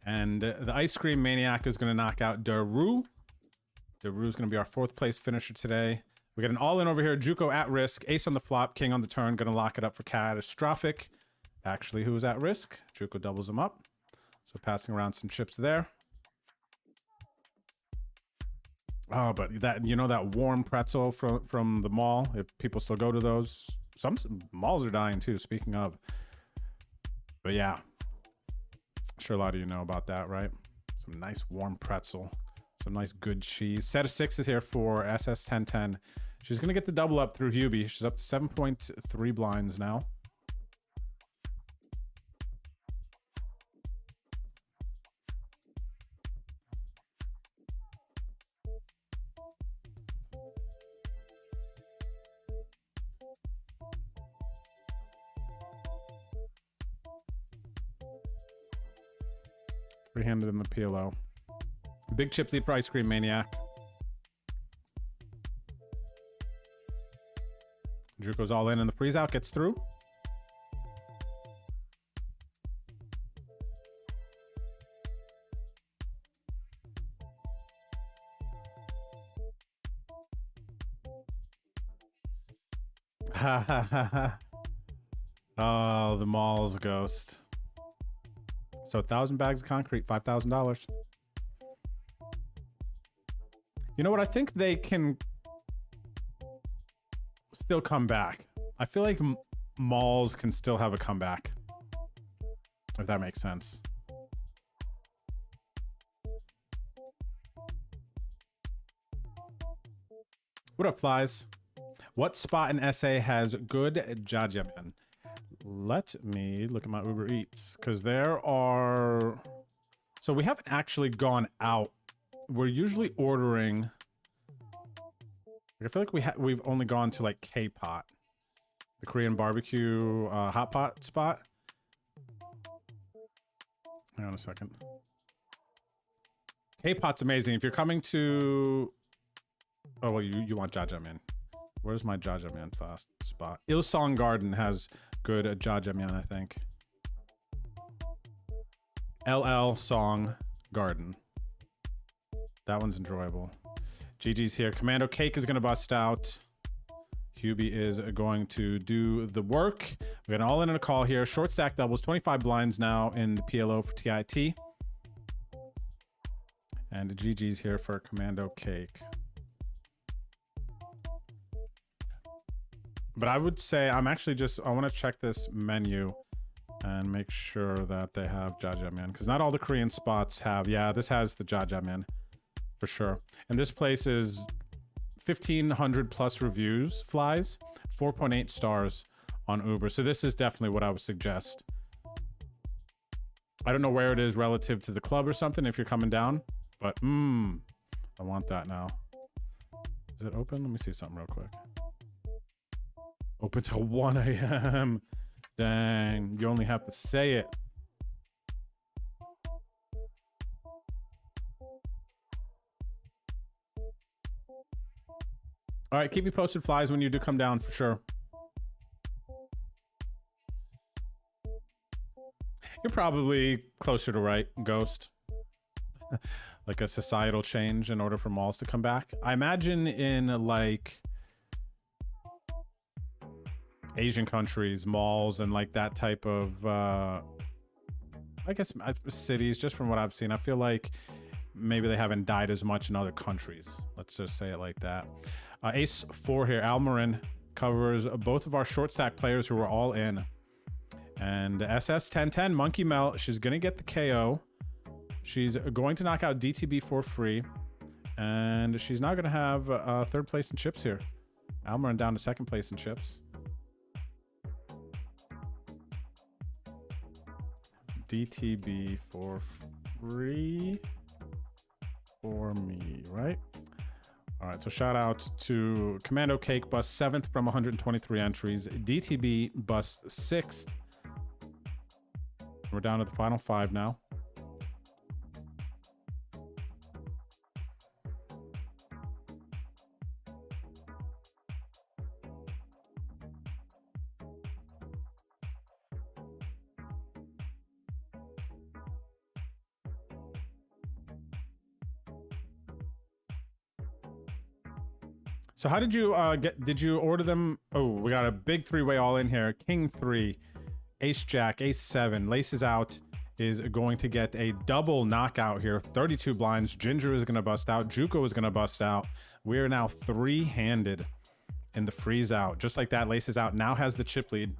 And the Ice Cream Maniac is going to knock out Daru. Daru is going to be our 4th place finisher today. We got an all-in over here. Juco at risk. Ace on the flop. King on the turn. Going to lock it up for Catastrophic. Actually, who is at risk? Juco doubles him up. So passing around some chips there. Oh, but that, you know, that warm pretzel from the mall, if people still go to those. Some malls are dying too, speaking of. But yeah. Sure, a lot of you know about that, right? Some nice warm pretzel, some nice good cheese. Set of 6s here for SS1010. She's gonna get the double up through Hubie. She's up to 7.3 blinds now. Three-handed in the PLO. Big chip lead for Ice Cream Maniac. Juco's all in and the freeze out gets through. Oh, the mall's ghost. So 1,000 bags of concrete, $5,000. You know what? I think they can still come back. I feel like malls can still have a comeback, if that makes sense. What up, flies? What spot in SA has good jajamen? Let me look at my Uber Eats, because there are... So we haven't actually gone out. We're usually ordering... I feel like we've only gone to like K-Pot. The Korean barbecue hot pot spot. Hang on a second. K-Pot's amazing. If you're coming to... Oh, well, you want jajangmyeon. Where's my jajangmyeon spot? Ilsong Garden has good jajangmyeon, I think. LL Song Garden. That one's enjoyable. GG's here. Commando Cake is going to bust out. Hubie is going to do the work. We got an all-in and a call here. Short stack doubles. 25 blinds now in the PLO for TIT. And GG's here for Commando Cake. But I would say I'm actually I want to check this menu and make sure that they have jajangmyeon, because not all the Korean spots have. Yeah, this has the jajangmyeon for sure. And this place is 1,500 plus reviews, flies, 4.8 stars on Uber. So this is definitely what I would suggest. I don't know where it is relative to the club or something if you're coming down, but I want that now. Is it open? Let me see something real quick. Open till 1 a.m. Dang, you only have to say it. All right, keep me posted, flies, when you do come down for sure. You're probably closer to right, Ghost. Like a societal change in order for malls to come back. I imagine in like Asian countries, malls and like that type of, I guess cities, just from what I've seen, I feel like maybe they haven't died as much in other countries. Let's just say it like that. Ace 4 here, Almarin covers both of our short stack players who are all in. And SS1010, Monkey Melt, she's going to get the KO. She's going to knock out DTB for free. And she's now going to have third place in chips here. Almarin down to second place in chips. DTB for free for me, right? All right, so shout out to Commando Cake, bust 7th from 123 entries. DTB bust 6th. We're down to the final 5 now. So how did you did you order them? Oh, we got a big 3-way all in here. King 3, Ace Jack, Ace 7, Laces Out is going to get a double knockout here. 32 blinds. Ginger is going to bust out. Juco is going to bust out. We are now 3-handed in the freeze out. Just like that, Laces Out now has the chip lead.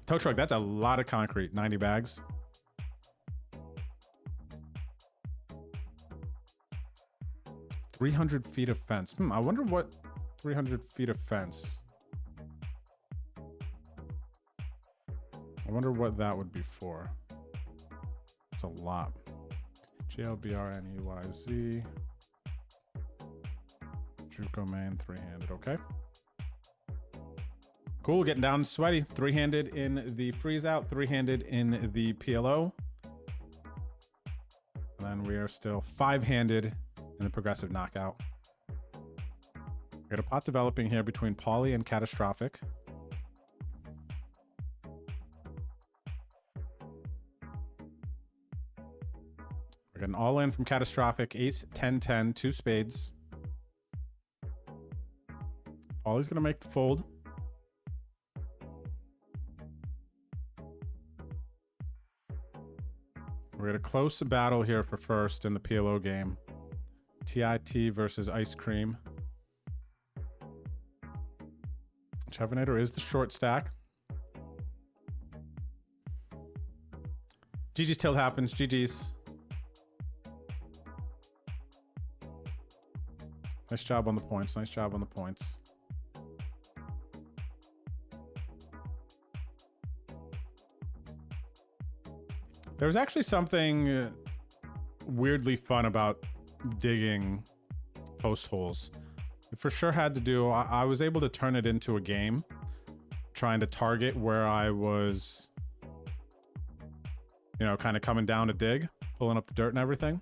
Tow truck, that's a lot of concrete. 90 bags. $300 feet of fence. I wonder what 300 feet of fence. I wonder what that would be for. It's a lot. JLBRNEYZ. Juco main, 3-handed. Okay. Cool. Getting down sweaty. 3-handed in the freeze out. 3-handed in the PLO. And then we are still 5-handed in the progressive knockout. We got a pot developing here between Pauly and Catastrophic. We're getting all in from Catastrophic. Ace 10-10, 2 spades. Pauly's gonna make the fold. We're at a close battle here for first in the PLO game. TIT versus Ice Cream. Chevinator is the short stack. GG's tilt happens. GG's. Nice job on the points. Nice job on the points. There was actually something weirdly fun about digging post holes. It for sure had to do, I was able to turn it into a game, trying to target where I was, you know, kind of coming down to dig, pulling up the dirt and everything.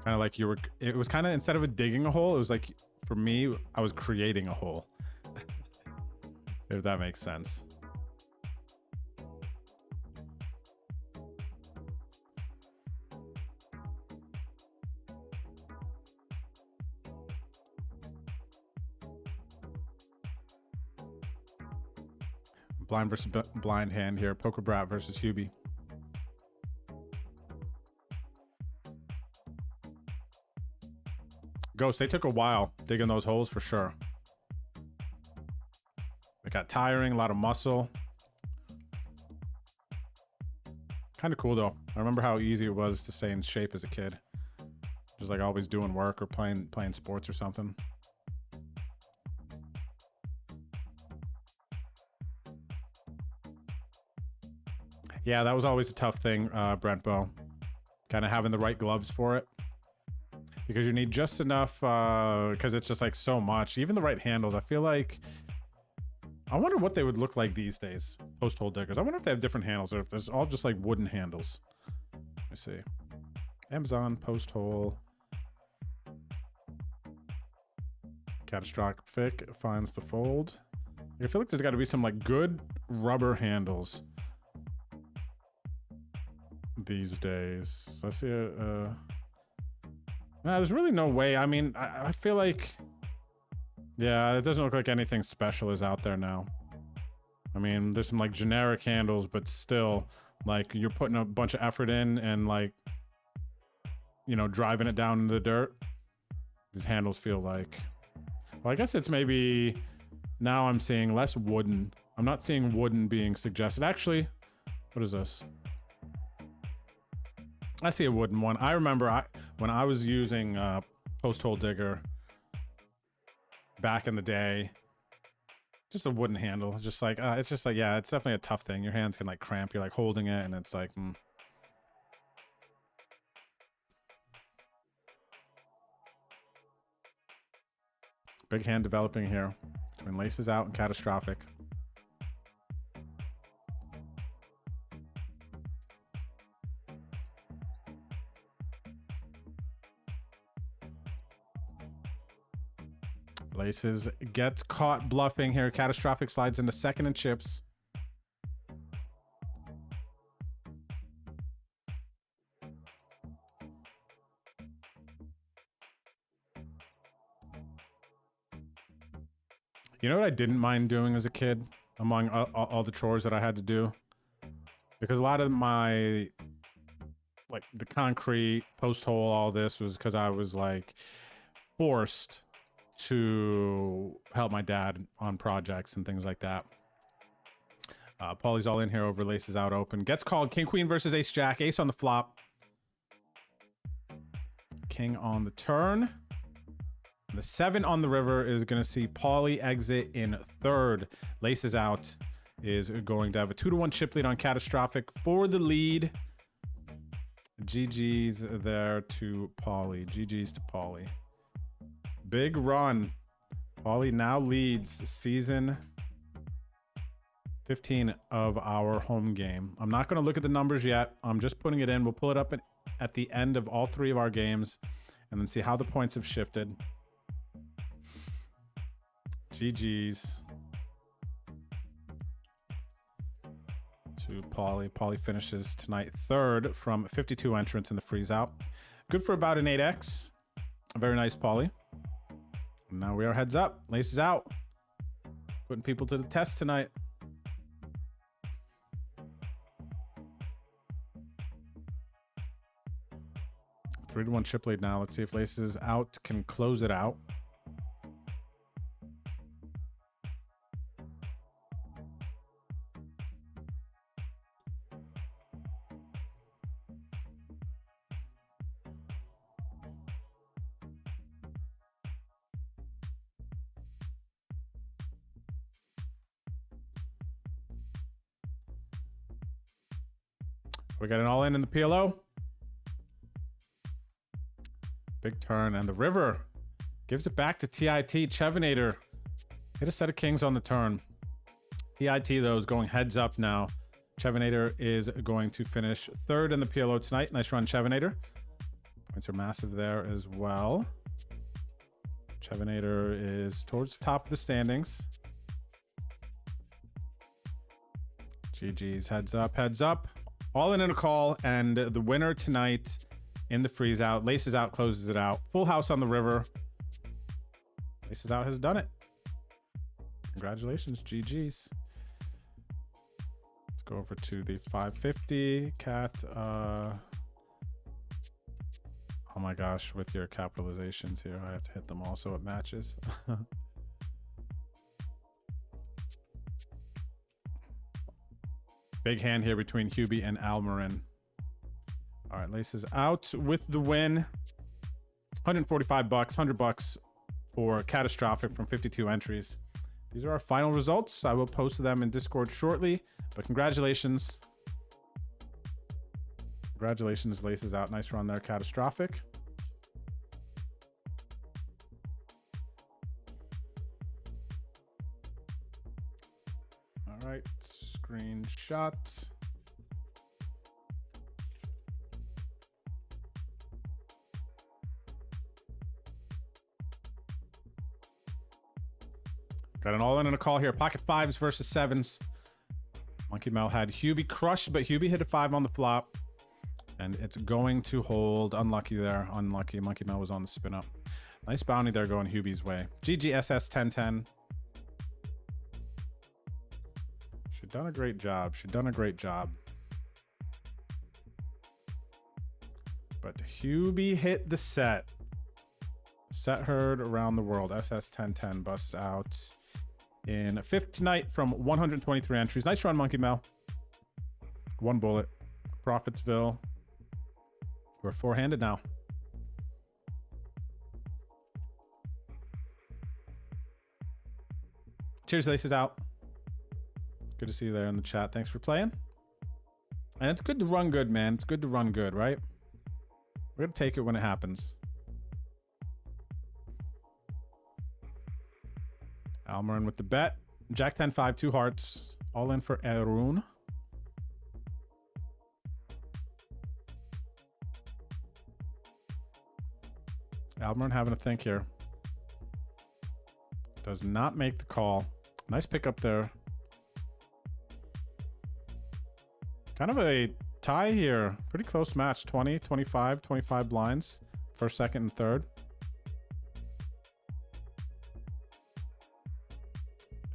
Kind of like you were, it was kind of, instead of digging a hole, it was like, for me, I was creating a hole. If that makes sense. Blind versus blind hand here. Poker Brat versus Hubie. Ghost, they took a while digging those holes for sure. It got tiring, a lot of muscle. Kind of cool though. I remember how easy it was to stay in shape as a kid. Just like always doing work or playing sports or something. Yeah, that was always a tough thing, Brent Bow. Kind of having the right gloves for it. Because you need just enough, because it's just like so much. Even the right handles, I feel like... I wonder what they would look like these days, post-hole diggers. I wonder if they have different handles or if there's all just like wooden handles. Let me see. Amazon, post-hole. Catastrophic finds the fold. I feel like there's got to be some like good rubber handles these days. I see a... Nah, there's really no way. I mean, I feel like... Yeah, it doesn't look like anything special is out there now. I mean, there's some like generic handles, but still, like you're putting a bunch of effort in and like, you know, driving it down into the dirt. These handles feel like... Well, I guess it's maybe... Now I'm seeing less wooden. I'm not seeing wooden being suggested. Actually, what is this? I see a wooden one. I remember when I was using post-hole digger back in the day, just a wooden handle. Just like, it's just like, yeah, it's definitely a tough thing. Your hands can like cramp. You're like holding it and it's like, Big hand developing here between laces out and catastrophic. Laces gets caught bluffing here. Catastrophic slides into second and chips. You know what I didn't mind doing as a kid among all the chores that I had to do? Because a lot of my, like the concrete, post hole, all this was because I was like forced to help my dad on projects and things like that. Paulie's all in here over laces out open. Gets called king queen versus ace jack. Ace on the flop. King on the turn. The 7 on the river is going to see Paulie exit in third. Laces out is going to have a 2-1 chip lead on catastrophic for the lead. GG's there to Paulie. GG's to Paulie. Big run. Paulie now leads season 15 of our home game. I'm not going to look at the numbers yet. I'm just putting it in. We'll pull it up at the end of all 3 of our games and then see how the points have shifted. GG's to Paulie. Paulie finishes tonight third from 52 entrants in the freeze out. Good for about an 8x. Very nice, Paulie. Now we are heads up. Laces out. Putting people to the test tonight. Three to 1 chip lead now. Let's see if laces out can close it out. We got an all in the PLO. Big turn, and the river gives it back to TIT. Chevinator hit a set of kings on the turn. TIT, though, is going heads up now. Chevinator is going to finish third in the PLO tonight. Nice run, Chevinator. Points are massive there as well. Chevinator is towards the top of the standings. GG's, heads up, heads up. All in a call, and the winner tonight in the freeze out. Laces out closes it out. Full house on the river. Laces out has done it. Congratulations, GG's. Let's go over to the 550. Cat, oh my gosh, with your capitalizations here, I have to hit them all so it matches. Big hand here between Hubie and Almarin. All right, laces out with the win. $145, $100 for catastrophic from 52 entries. These are our final results. I will post them in Discord shortly, but congratulations. Congratulations, Laces Out. Nice run there, catastrophic. All right, screenshot. Got an all-in and a call here. Pocket fives versus sevens. Monkey Mel had Hubie crushed, but Hubie hit a 5 on the flop. And it's going to hold. Unlucky there. Unlucky. Monkey Mel was on the spin up. Nice bounty there going Hubie's way. GGSS 1010. She'd done a great job. She'd done a great job. But Hubie hit the set. Set heard around the world. SS 1010 busts out in a fifth tonight from 123 entries. Nice run, Monkey Mel. One bullet. Profitsville. We're four-handed now. Cheers, Laces Out. Good to see you there in the chat. Thanks for playing. And it's good to run good, man. It's good to run good, right? We're going to take it when it happens. Almarin with the bet. Jack 10-5, 2 hearts. All in for Erun. Almarin having a think here. Does not make the call. Nice pickup there. Kind of a tie here. Pretty close match. 20, 25, 25 blinds. First, second, and third.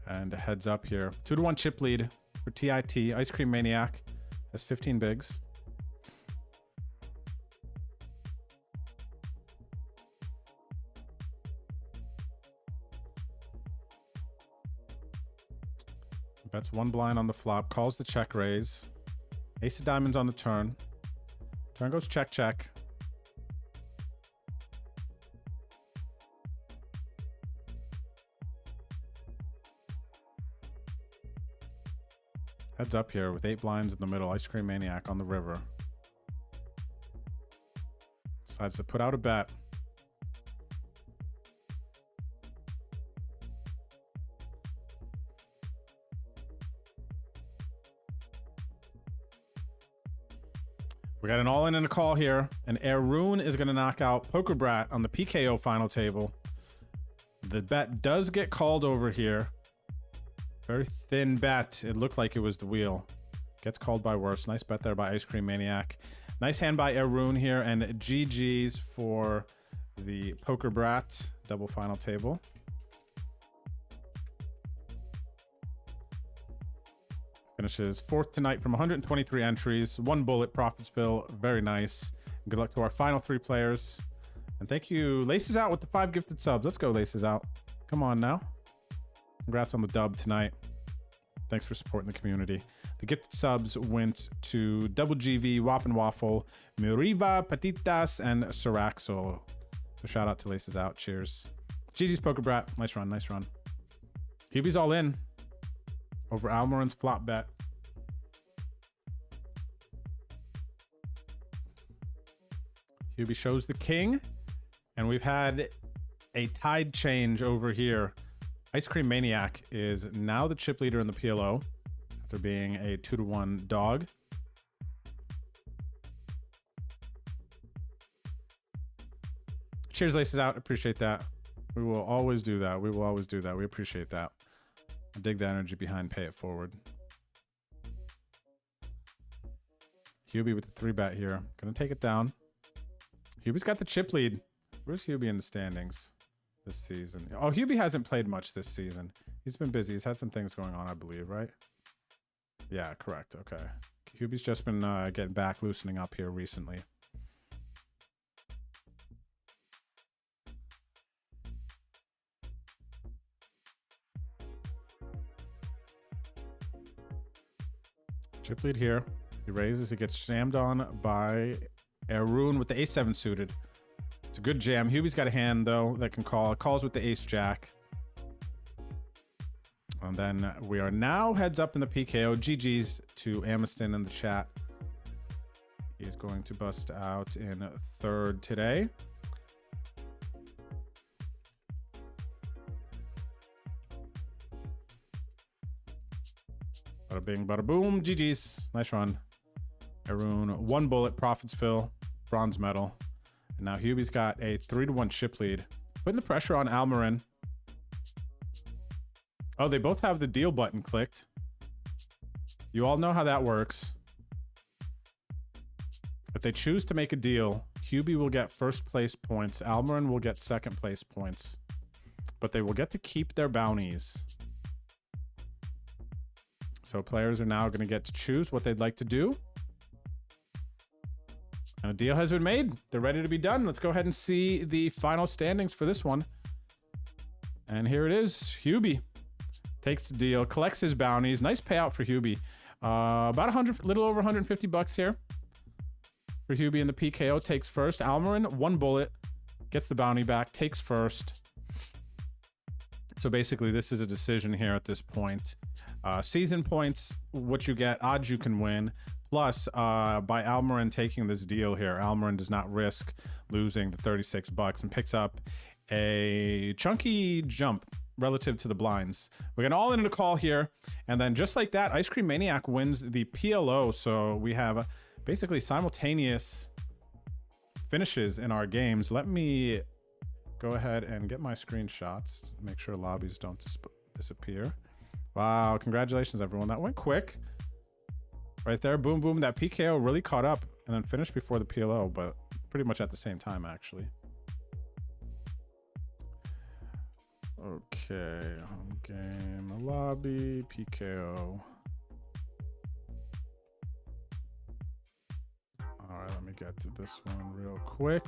And a heads up here. 2-1 chip lead for TIT. Ice Cream Maniac has 15 bigs. Bets one blind on the flop. Calls the check raise. Ace of diamonds on the turn. Turn goes check, check. Heads up here with 8 blinds in the middle. Ice Cream Maniac on the river. Decides to put out a bet. We got an all-in and a call here. And Erun is going to knock out Poker Brat on the PKO final table. The bet does get called over here. Very thin bet. It looked like it was the wheel. Gets called by worse. Nice bet there by Ice Cream Maniac. Nice hand by Erun here. And GG's for the Poker Brat double final table. Finishes fourth tonight from 123 entries. 1 bullet, Profitsville. Very nice. Good luck to our final 3 players. And thank you, Laces Out, with the 5 gifted subs. Let's go, Laces Out. Come on now. Congrats on the dub tonight. Thanks for supporting the community. The gifted subs went to Double GV, Wop and Waffle, Miriva, Patitas, and Siraxo. So shout out to Laces Out. Cheers. GG's Poker Brat. Nice run, nice run. Hubie's all in over Almarin's flop bet. Hubie shows the king. And we've had a tide change over here. Ice Cream Maniac is now the chip leader in the PLO after being a 2-1 dog. Cheers, Laces Out. Appreciate that. We will always do that. We will always do that. We appreciate that. I dig the energy behind Pay It Forward. Hubie with the 3-bet here. Gonna take it down. Hubie's got the chip lead. Where's Hubie in the standings this season? Oh, Hubie hasn't played much this season. He's been busy. He's had some things going on, I believe, right? Yeah, correct. Okay. Hubie's just been getting back, loosening up here recently. Chip lead here. He raises. He gets slammed on by Erun with the A7 suited. It's a good jam. Hubie's got a hand, though, that can call. It calls with the ace-jack. And then we are now heads up in the PKO. GG's to Amiston in the chat. He's going to bust out in third today. Bada bing, bada boom. GG's. Nice run. Arun, 1 bullet, profits fill, bronze medal. And now Hubie's got a 3-1 chip lead. Putting the pressure on Almiron. Oh, they both have the deal button clicked. You all know how that works. If they choose to make a deal, Hubie will get first place points. Almiron will get second place points. But they will get to keep their bounties. So players are now going to get to choose what they'd like to do. And a deal has been made. They're ready to be done. Let's go ahead and see the final standings for this one. And here it is. Hubie takes the deal, collects his bounties. Nice payout for Hubie. About 100, little over 150 bucks here for Hubie in the PKO. Takes first. Almiron, 1 bullet, gets the bounty back, takes first. So basically, this is a decision here at this point. Season points, what you get, odds you can win. Plus, by Almiron taking this deal here, Almiron does not risk losing the 36 bucks and picks up a chunky jump relative to the blinds. We're going to all in a call here. And then just like that, Ice Cream Maniac wins the PLO. So we have basically simultaneous finishes in our games. Let me go ahead and get my screenshots. Make sure lobbies don't disappear. Wow, congratulations, everyone. That went quick. Right there, boom, boom. That PKO really caught up and then finished before the PLO, but pretty much at the same time, actually. Okay, home game, lobby, PKO. All right, let me get to this one real quick.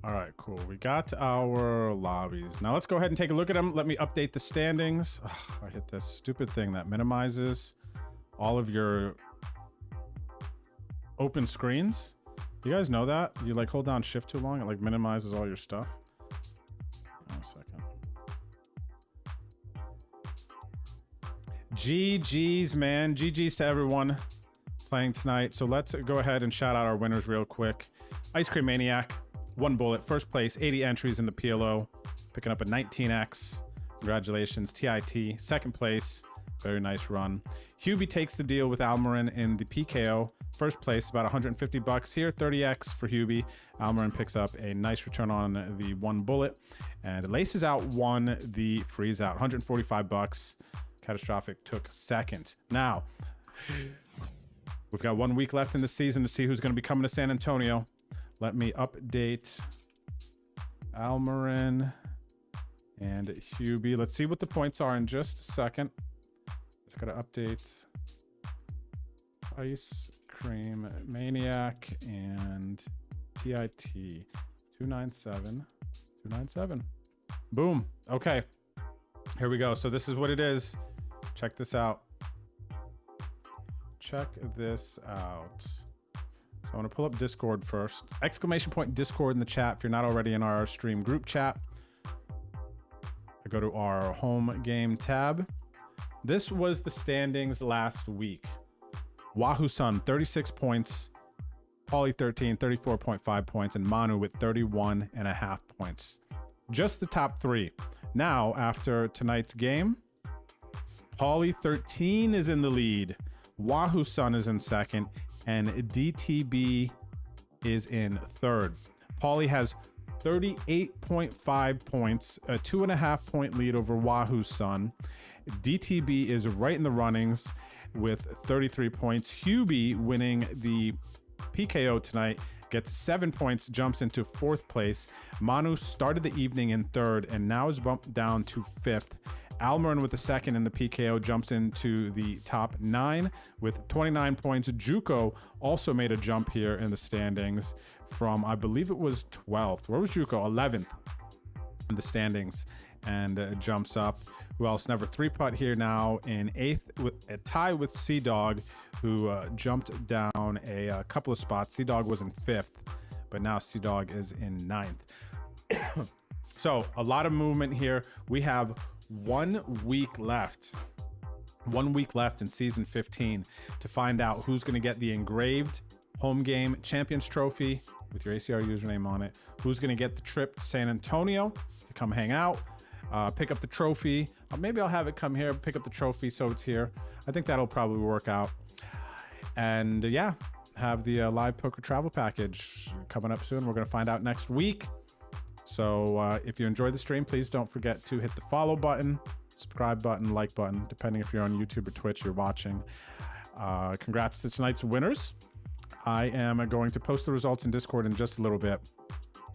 All right, cool. We got our lobbies. Now let's go ahead and take a look at them. Let me update the standings. Ugh, I hit this stupid thing that minimizes all of your open screens. You guys know that? You like hold down shift too long, it like minimizes all your stuff. Hang on a second. GG's, man. GG's to everyone playing tonight. So let's go ahead and shout out our winners real quick. Ice Cream Maniac, 1 bullet, first place, 80 entries in the PLO, picking up a 19x. Congratulations, TIT, second place, very nice run. Hubie takes the deal with Almiron in the PKO, first place, about 150 bucks here, 30x for Hubie. Almiron picks up a nice return on the 1 bullet, and Laces Out won the freeze out, 145 bucks. Catastrophic took second. Now, we've got 1 week left in the season to see who's going to be coming to San Antonio. Let me update Almiron and Hubie. Let's see what the points are in just a second. Just got to update Ice Cream Maniac and TIT 297. 297. Boom. Okay. Here we go. So this is what it is. Check this out. Check this out. I want to pull up Discord first. Exclamation point Discord in the chat if you're not already in our stream group chat. I go to our home game tab. This was the standings last week. Wahoo Sun, 36 points. Paulie 13, 34.5 points. And Manu with 31.5 points. Just the top 3. Now, after tonight's game, Paulie 13 is in the lead. Wahoo Sun is in second. And DTB is in third. Paulie has 38.5 points, a 2.5 point lead over Wahoo Sun. DTB is right in the runnings with 33 points. Hubie winning the PKO tonight gets 7 points, jumps into 4th place. Manu started the evening in 3rd and now is bumped down to 5th. Almiron with the 2nd in the PKO jumps into the top 9 with 29 points. Juco also made a jump here in the standings from, I believe it was 12th. Where was Juco? 11th. in the standings and jumps up. Who else? Never 3-putt here now in 8th, with a tie with Sea Dog, who jumped down a couple of spots. Sea Dog was in 5th, but now Sea Dog is in 9th. So a lot of movement here. We have 1 week left. 1 week left in season 15 to find out who's going to get the engraved home game Champions Trophy with your ACR username on it. Who's going to get the trip to San Antonio to come hang out, pick up the trophy. Maybe I'll have it come here, pick up the trophy so it's here. I think that'll probably work out. And yeah, have the live poker travel package coming up soon. We're going to find out next week. So if you enjoyed the stream, please don't forget to hit the follow button, subscribe button, like button, depending if you're on YouTube or Twitch you're watching. Congrats to tonight's winners. I am going to post the results in Discord in just a little bit.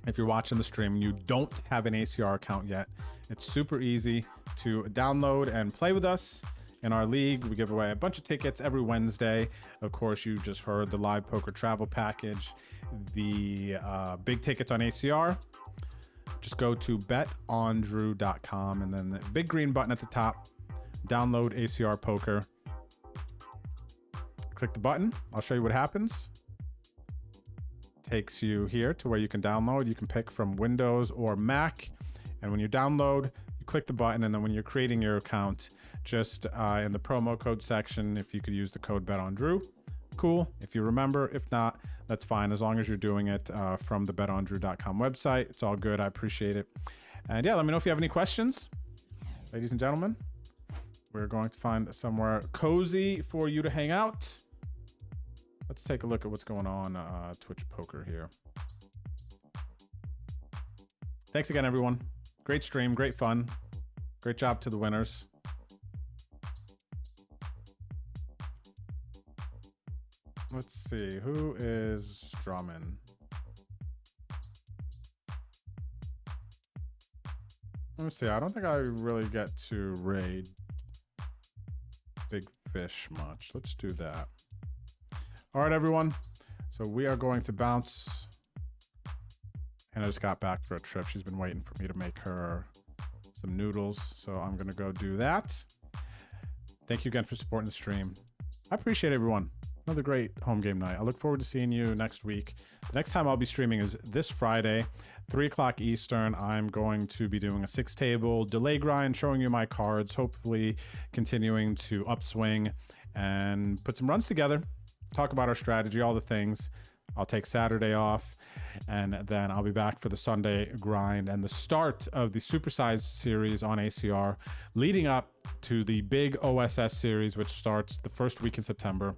If you're watching the stream and you don't have an ACR account yet, it's super easy to download and play with us. In our league, we give away a bunch of tickets every Wednesday. Of course, you just heard the live poker travel package, the big tickets on ACR. Just go to betondrew.com and then the big green button at the top, download ACR Poker. Click the button. I'll show you what happens. Takes you here to where you can download. You can pick from Windows or Mac. And when you download, you click the button. And then when you're creating your account, just in the promo code section, if you could use the code betondrew, cool. If you remember, if not, that's fine. As long as you're doing it from the betondrew.com website, it's all good. I appreciate it. And yeah, let me know if you have any questions. Ladies and gentlemen, we're going to find somewhere cozy for you to hang out. Let's take a look at what's going on Twitch Poker here. Thanks again, everyone. Great stream, great fun. Great job to the winners. Let's see, who is drumming? Let me see, I don't think I really get to raid Big Fish much. Let's do that. All right, everyone. So we are going to bounce. Hannah just got back for a trip. She's been waiting for me to make her some noodles. So I'm going to go do that. Thank you again for supporting the stream. I appreciate everyone. Another great home game night. I look forward to seeing you next week. The next time I'll be streaming is this Friday, 3 o'clock Eastern. I'm going to be doing a 6-table delay grind, showing you my cards, hopefully continuing to upswing and put some runs together, talk about our strategy, all the things. I'll take Saturday off, and then I'll be back for the Sunday grind and the start of the Supersized series on ACR, leading up to the big OSS series, which starts the first week in September.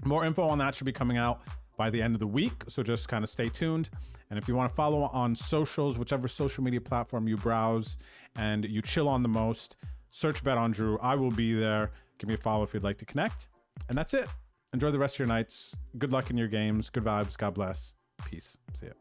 More info on that should be coming out by the end of the week, so just kind of stay tuned. And if you want to follow on socials, whichever social media platform you browse and you chill on the most, search Bet on Drew. I will be there. Give me a follow if you'd like to connect. And that's it. Enjoy the rest of your nights. Good luck in your games. Good vibes. God bless. Peace. See ya.